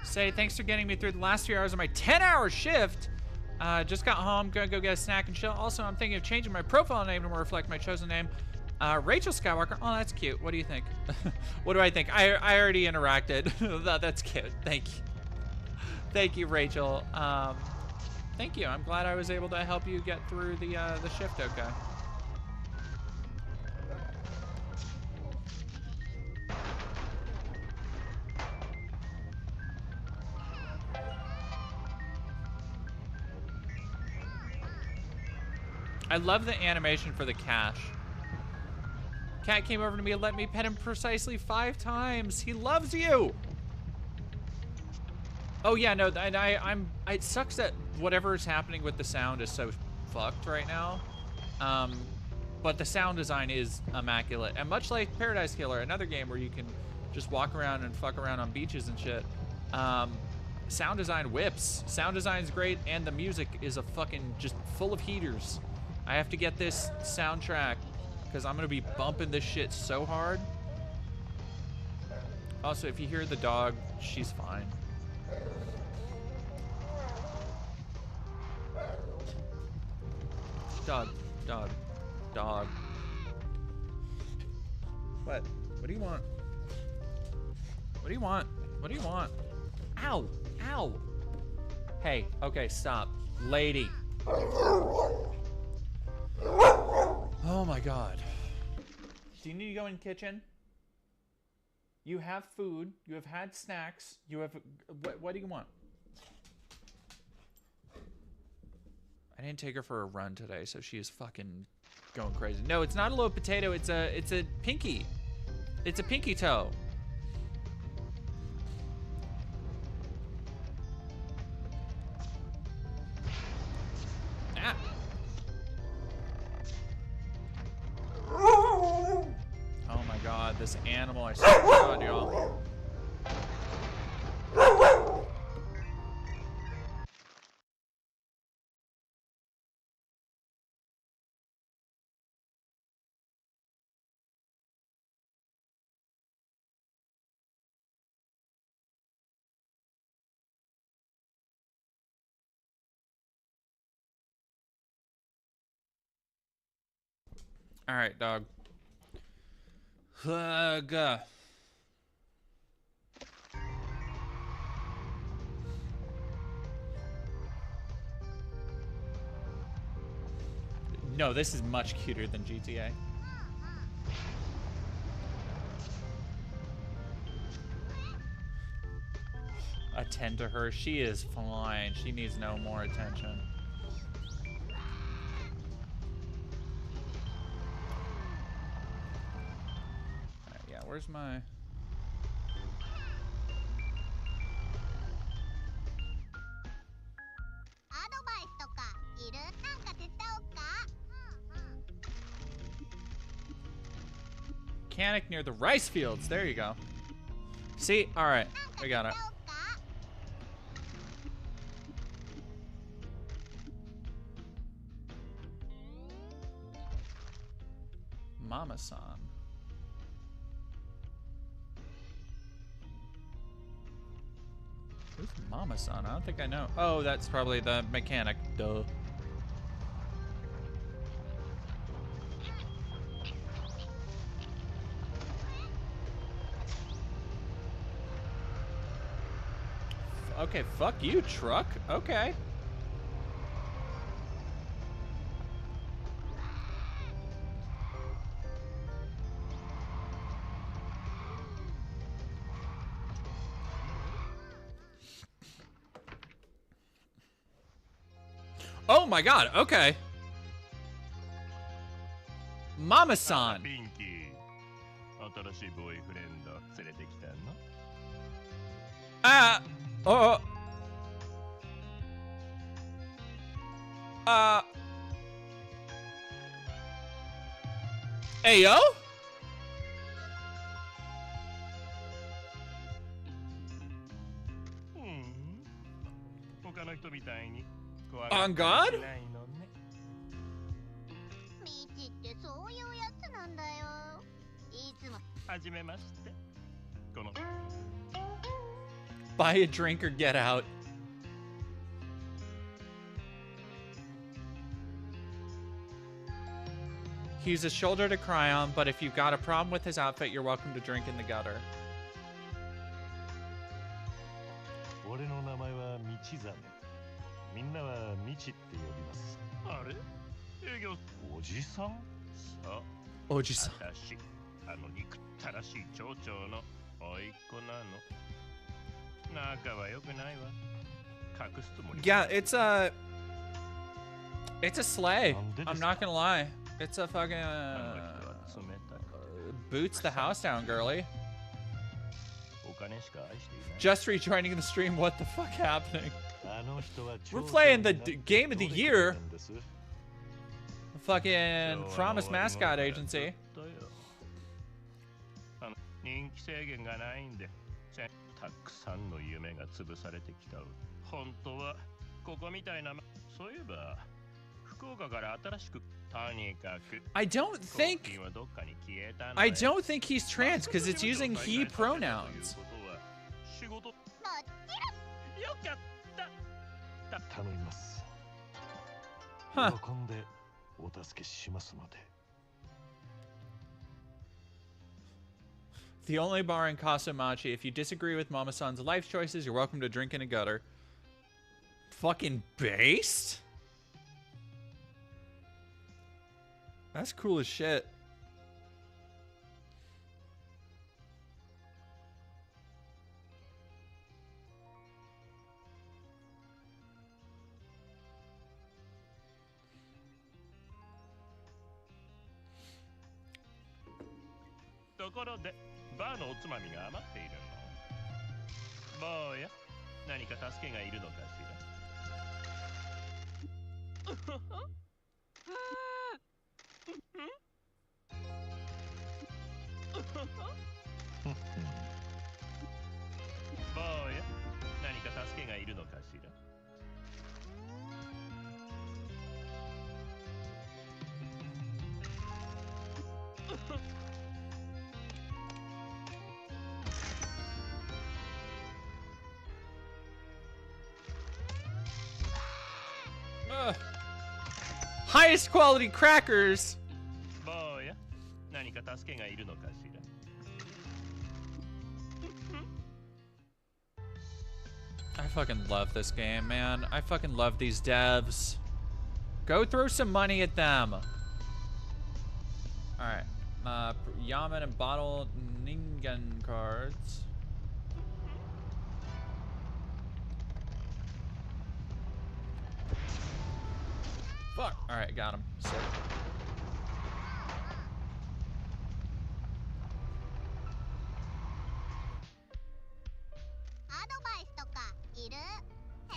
Say, thanks for getting me through the last 3 hours of my 10-hour shift. Just got home, gonna go get a snack and chill. Also, I'm thinking of changing my profile name to more reflect my chosen name. Rachel Skywalker. Oh, that's cute. What do you think? What do I think? I already interacted. That's cute. Thank you. Thank you, Rachel. Thank you. I'm glad I was able to help you get through the shift okay. I love the animation for the cash. Cat came over to me and let me pet him precisely 5 times. He loves you. Oh yeah, no, and it sucks that whatever is happening with the sound is so fucked right now. But the sound design is immaculate. And much like Paradise Killer, another game where you can just walk around and fuck around on beaches and shit. Sound design whips. Sound design's great, and the music is a fucking just full of heaters. I have to get this soundtrack because I'm gonna be bumping this shit so hard. Also, if you hear the dog, she's fine. Dog, dog, dog. What? What do you want? What do you want? What do you want? Ow! Ow! Hey, okay, stop. Lady. Oh my god. Do you need to go in the kitchen? You have food. You have had snacks. You have... What do you want? I didn't take her for a run today, so she is fucking going crazy. No, it's not a little potato. It's a pinky. It's a pinky toe. Ah. Oh my god, this animal, I swear to God, y'all. All right, dog. Hug. No, this is much cuter than GTA. Attend to her. She is fine. She needs no more attention. Where's my... Mechanic near the rice fields. There you go. See? Alright. We got it. Mama-san. Who's Mama-san? I don't think I know. Oh, that's probably the mechanic. Duh. Okay, fuck you, truck. Okay. Oh my god, okay. Mama-san. Oh. Ayo? On God? Buy a drink or get out. He's a shoulder to cry on, but if you've got a problem with his outfit, you're welcome to drink in the gutter. 俺の名前は道真。みんなは道って呼びます。あれ？営業おじさん？そう。おじさん。私、憎ったらしい町長の甥っ子なの。仲は良くないわ。隠すつもり。Yeah, it's a sleigh. I'm not gonna lie. It's a fucking boots the house down, girly. Just rejoining the stream. What the fuck happening? We're playing the game of the year. The fucking Promise Mascot Agency. 人気制限がないんで、たくさんの夢が潰されてきた。本当はここみたいな、そういえば福岡から新しくとにかく。I don't think he's trans because it's using he pronouns. 仕事。よかった。頼みます。Huh. 喜んでお助けしますので。The only bar in Kasamachi. If you disagree with Mama-san's life choices, you're welcome to drink in a gutter. Fucking based? That's cool as shit. Tokoro de, バーのおつまみが余っているの。坊や、何か助けがいるのかしら。坊や、何か助けがいるのかしら。Highest quality crackers. I fucking love this game, man. I fucking love these devs. Go throw some money at them. Alright. Yamen and bottle Ningen cards. Fuck. Alright, got him. Sick.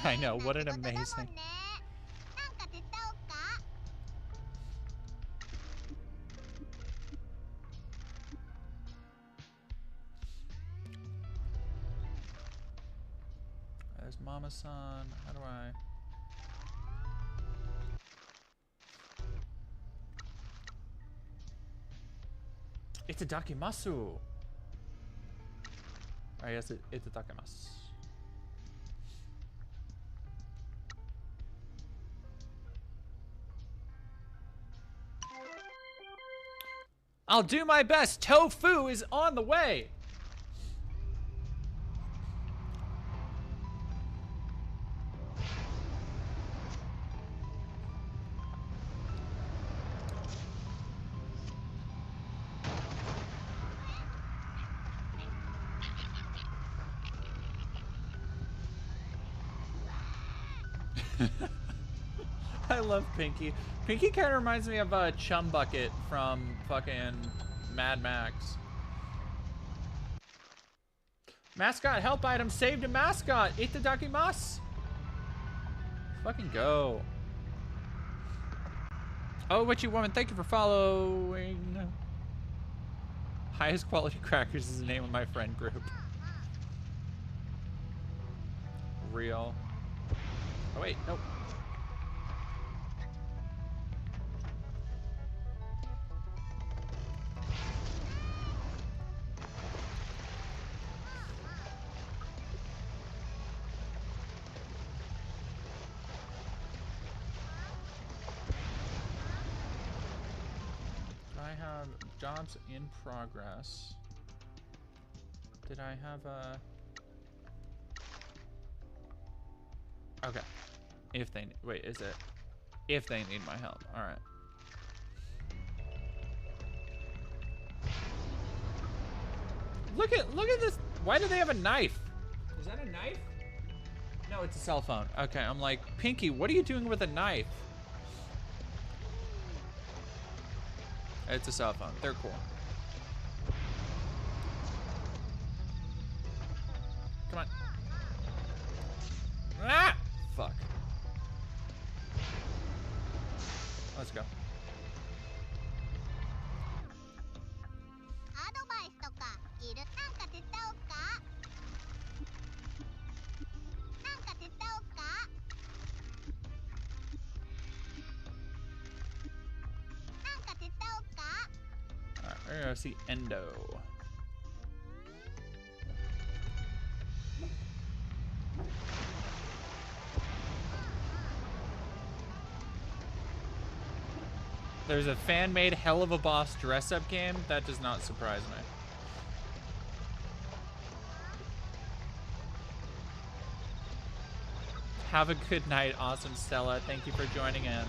I know, what an amazing. There's Mama-san. How do I... Itadakimasu. Alright, yes, itadakimasu. I'll do my best. Tofu is on the way. I love Pinky. Pinky kind of reminds me of a Chum Bucket from fucking Mad Max. Mascot help item saved a mascot. Itadakimasu. Fucking go. Oh, what you woman? Thank you for following. Highest quality crackers is the name of my friend group. Real. Oh wait, nope. have jobs in progress? Did I have a... Okay. If they... Wait, is it... If they need my help. Alright. Look at this. Why do they have a knife? Is that a knife? No, it's a cell phone. Okay, I'm like, Pinky, what are you doing with a knife? It's a cell phone. They're cool. Come on. Ah! Fuck. Let's go. Alright, we're gonna see Endo. There's a fan-made Hell of a Boss dress-up game. That does not surprise me. Have a good night, awesome Stella. Thank you for joining in.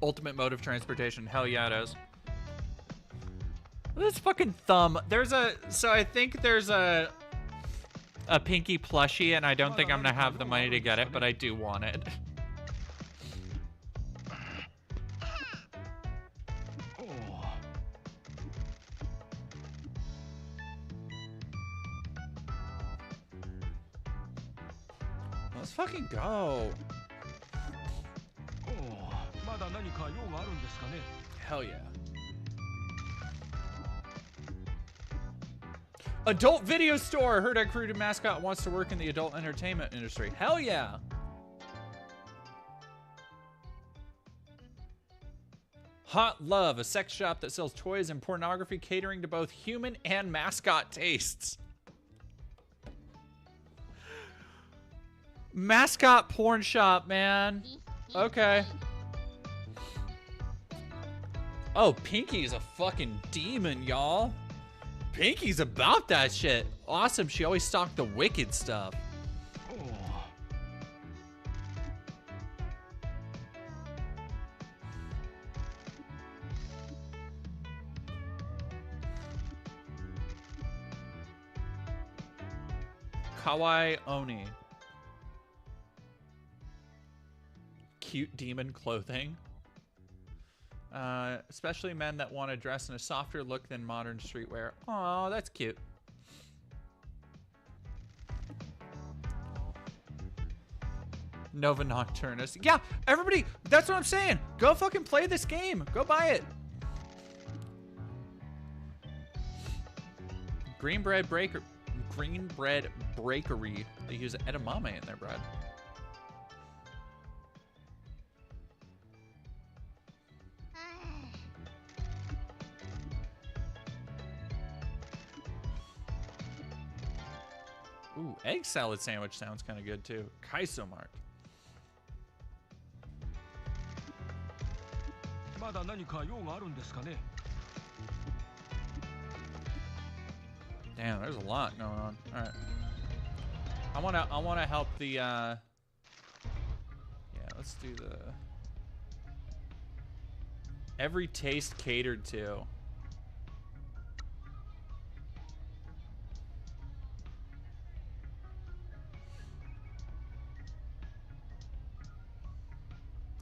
Ultimate mode of transportation. Hell yeah, it is. This fucking thumb. There's a... So I think there's a Pinky plushie, and I don't think I'm gonna have the money to get it, but I do want it. Let's fucking go. Hell yeah. Adult video store. Heard our recruited mascot wants to work in the adult entertainment industry. Hell yeah. Hot Love, a sex shop that sells toys and pornography, catering to both human and mascot tastes. Mascot porn shop, man. Okay. Oh, Pinky's a fucking demon, y'all. Pinky's about that shit. Awesome. She always stocked the wicked stuff. Kawaii Oni. Cute demon clothing. Especially men that want to dress in a softer look than modern streetwear. Aw, that's cute. Nova Nocturnus. Yeah, everybody, that's what I'm saying. Go fucking play this game. Go buy it. Green bread bakery. They use edamame in their bread. Ooh, egg salad sandwich sounds kind of good too. Kaisomart. Damn, there's a lot going on. All right. I wanna help the yeah, let's do the every taste catered to.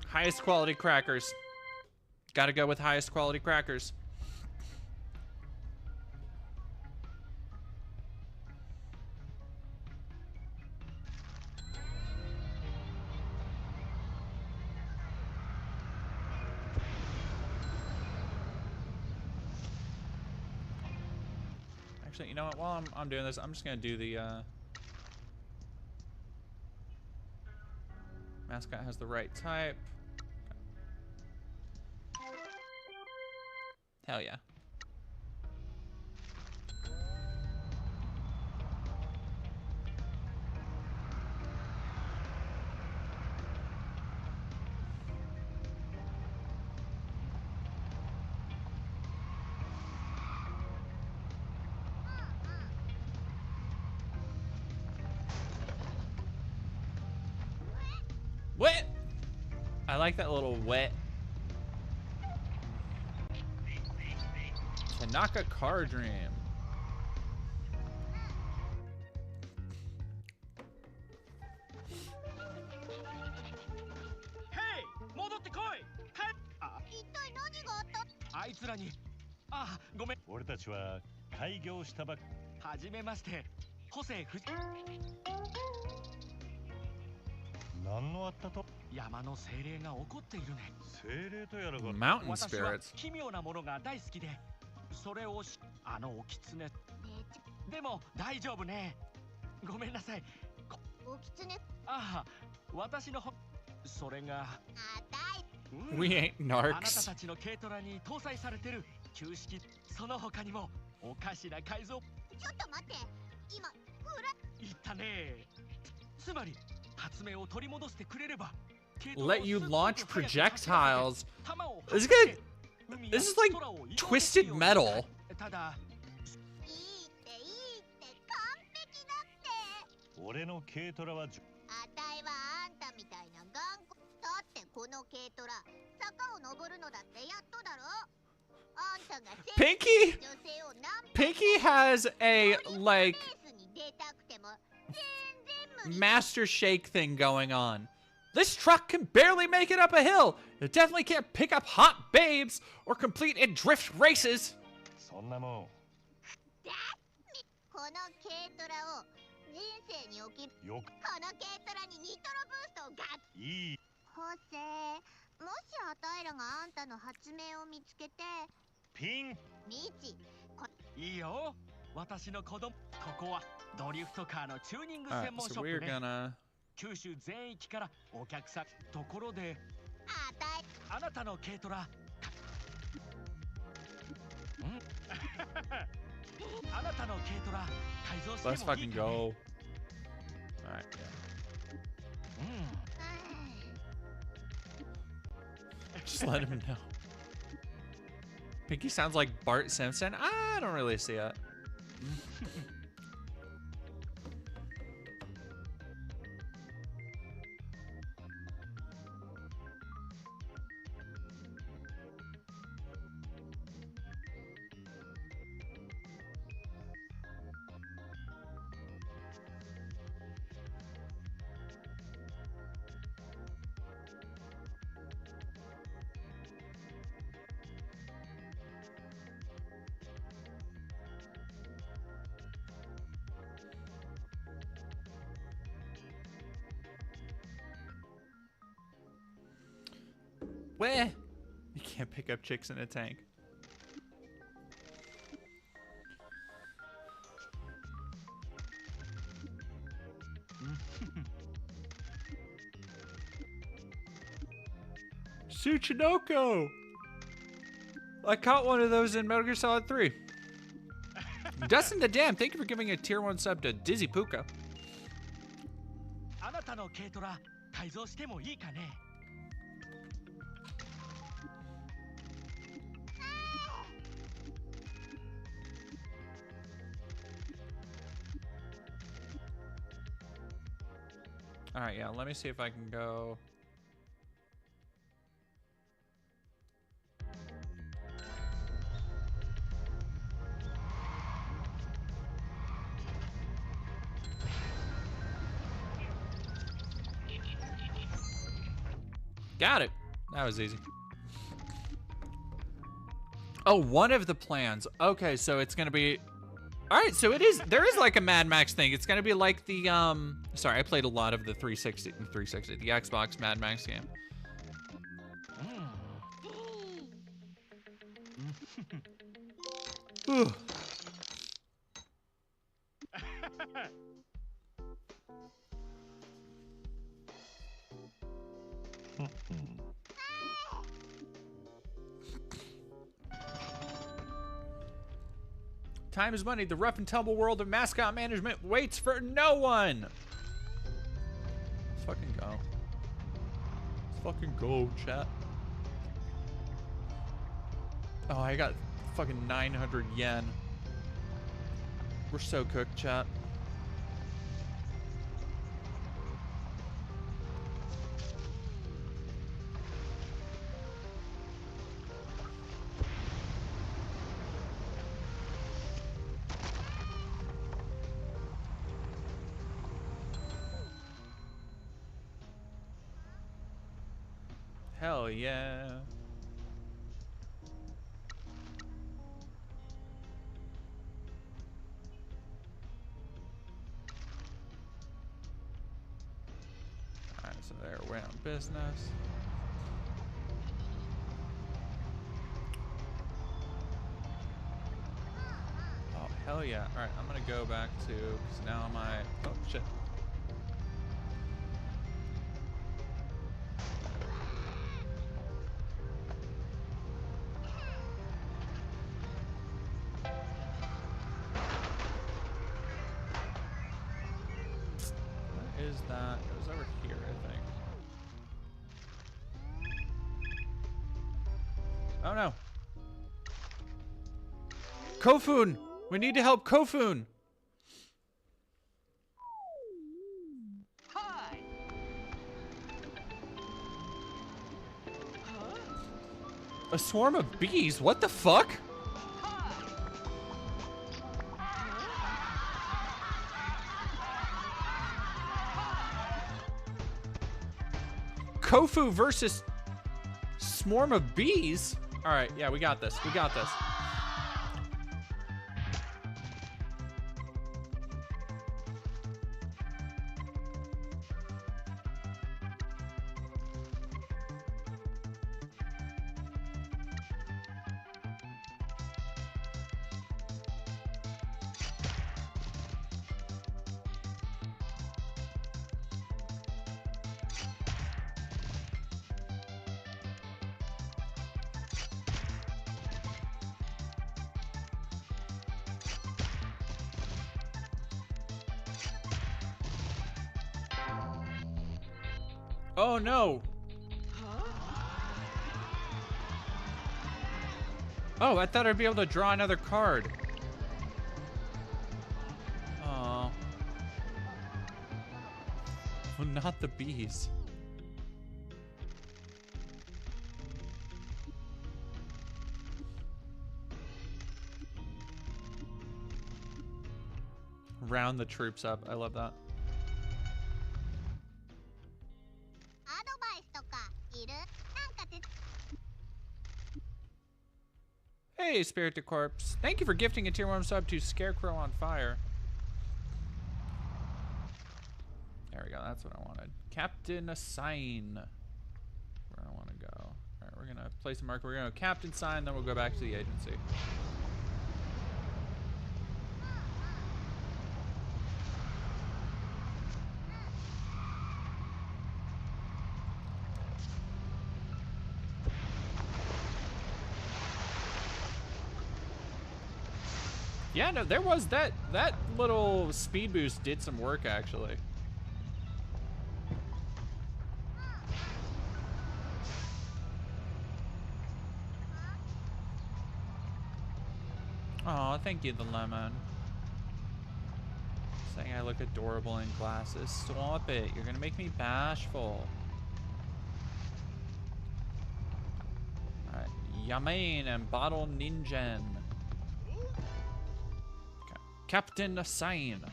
Highest quality crackers. Gotta go with highest quality crackers. Actually, you know what? While I'm doing this, I'm just gonna do the mascot has the right type. Hell yeah. Wet. I like that little wet. Tanaka Car Dream. Hey! 戻ってこい！一体何があった？あいつらに。あ、ごめん。俺たちは開業したばっはじめまして。補正ふ何のあったと？山の精霊が怒っているね。精霊とやらが。Mountain 私は spirits. 奇妙なものが大好きで、それをあのお狐。でも大丈夫ね。ごめんなさい。お狐。ああ、私のそれが。We ain't あなた narcs. たちの軽トラに搭載されてる旧式、その他にもおかしな改造。ちょっと待って、今言ったね。つまり発明を取り戻してくれれば。Let you launch projectiles. This is good. This is like twisted metal. ただ俺の軽トラはあたいはあんたみたいな頑固だってこの軽トラ坂を登るのだってやっとだろあんたが Pinky? Pinky has a, like, master shake thing going on. This truck can barely make it up a hill. It definitely can't pick up hot babes or complete and drift races. そんなもん。この軽トラを人生に置きこの軽トラにニトロブーストをガッいい。補正もしあたいらがあんたの発明を見つけてピンミチいいよ。私の子供。ここはドリフトカーのチューニング専 Alright, 門シ so ョッ we're プね。 gonna. 九州全域からお客さん。ところであたいあなたの軽トラ。あなたの軽トラ改造して Let's もいい fucking かね。 go. Alright. Just let him know. Pinky sounds like Bart Simpson. I don't really see it. Where? You can't pick up chicks in a tank. Tsuchinoko! I caught one of those in Metal Gear Solid 3. Dustin the Dam, thank you for giving a tier 1 sub to Dizzy Puka. あなたの軽トラ改造してもいいかね。Alright, yeah, let me see if I can go. Got it. That was easy. Oh, one of the plans. Okay, so it's gonna be. All right, so it is. There is like a Mad Max thing. It's gonna be like the Sorry, I played a lot of the 360, the Xbox Mad Max game. Whew. Time is money. The rough and tumble world of mascot management waits for no one. Let's fucking go. Let's fucking go, chat. Oh, I got fucking 900 yen. We're so cooked, chat. Hell yeah. Alright, so there, we're on business. Oh, hell yeah. Alright, I'm gonna go back to, because now my, oh shit. Is that? It was over here, I think. Oh no. Kofun! We need to help Kofun! Hi. A swarm of bees? What the fuck? Kofu versus swarm of bees? All right, yeah, we got this. We got this. Oh no! Oh, I thought I'd be able to draw another card. Oh. Well, not the bees. Round the troops up. I love that. Hey, Spirit to Corpse. Thank you for gifting a tier 1 sub to Scarecrow on Fire. There we go. That's what I wanted. Captain Assign. Where I want to go. All right, we're going to place a marker. We're going to Captain Sign, then we'll go back to the agency. Yeah, no, there was that little speed boost did some work actually. Oh, thank you, the lemon. Saying I look adorable in glasses. Stop it. You're gonna make me bashful. Alright. Yamin and Bottle Ninjan. Captain Assign.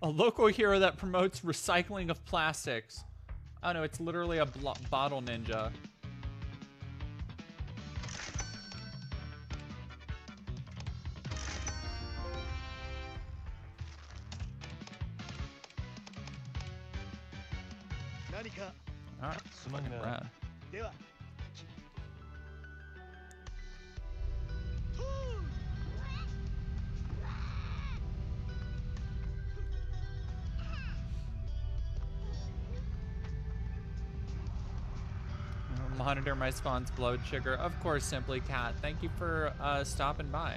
A local hero that promotes recycling of plastics. Oh no, it's literally a bottle ninja. Alright, fucking rad. Monitor my spawn's blood sugar. Of course, Simply Cat. Thank you for stopping by.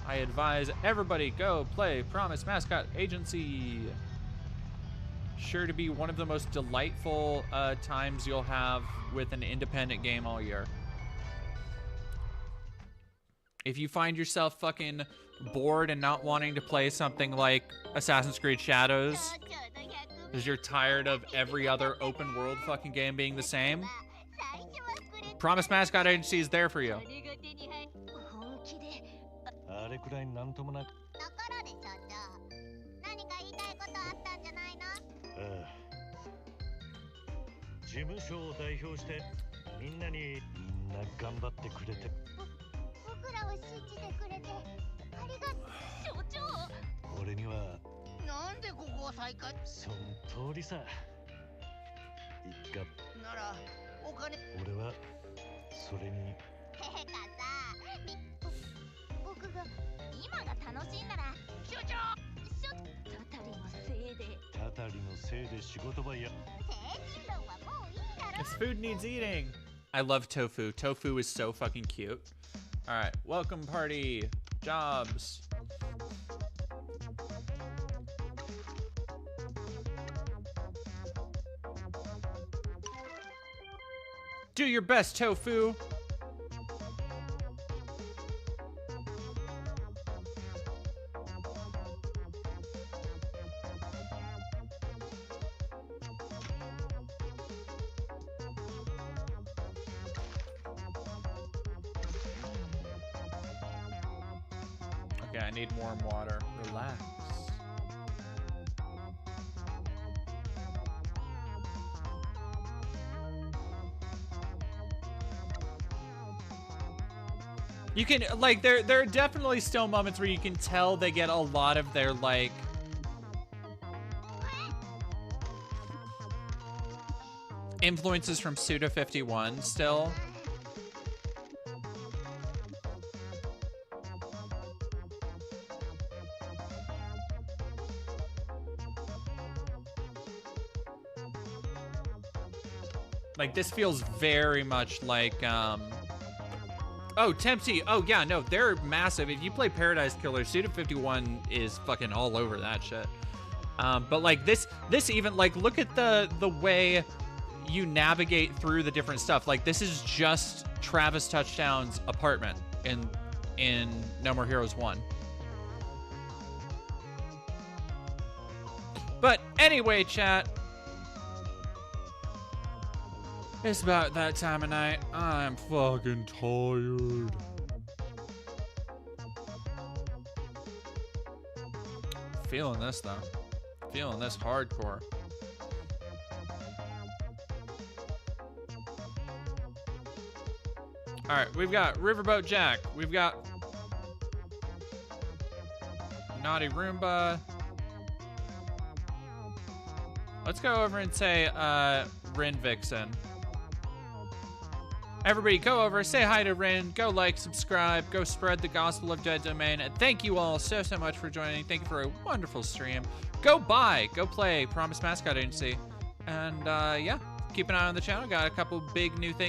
I advise everybody go play Promise Mascot Agency. Sure to be one of the most delightful times you'll have with an independent game all year. If you find yourself fucking bored and not wanting to play something like Assassin's Creed Shadows, because you're tired of every other open world fucking game being the same, Promise Mascot Agency is there for you. This food needs eating. I love tofu. Tofu is so fucking cute. All right, welcome party. Jobs. Do your best, Tofu. Okay, I need warm water. Relax. You can, like, there are definitely still moments where you can tell they get a lot of their, like, influences from Suda 51 still. Like, this feels very much like, oh, Tempty. Oh, yeah, no, they're massive. If you play Paradise Killer, Suda 51 is fucking all over that shit. But, like, this even, like, look at the way you navigate through the different stuff. Like, this is just Travis Touchdown's apartment in No More Heroes 1. But anyway, chat. It's about that time of night. I'm fucking tired. Feeling this, though. Feeling this hardcore. All right, we've got Riverboat Jack. We've got Naughty Roomba. Let's go over and say Rin Vixen. Everybody go over, say hi to Rin, go like, subscribe, go spread the gospel of Dead Domain, and thank you all so much for joining. Thank you for a wonderful stream. Go play Promise Mascot Agency. And yeah, keep an eye on the channel. Got a couple big new things.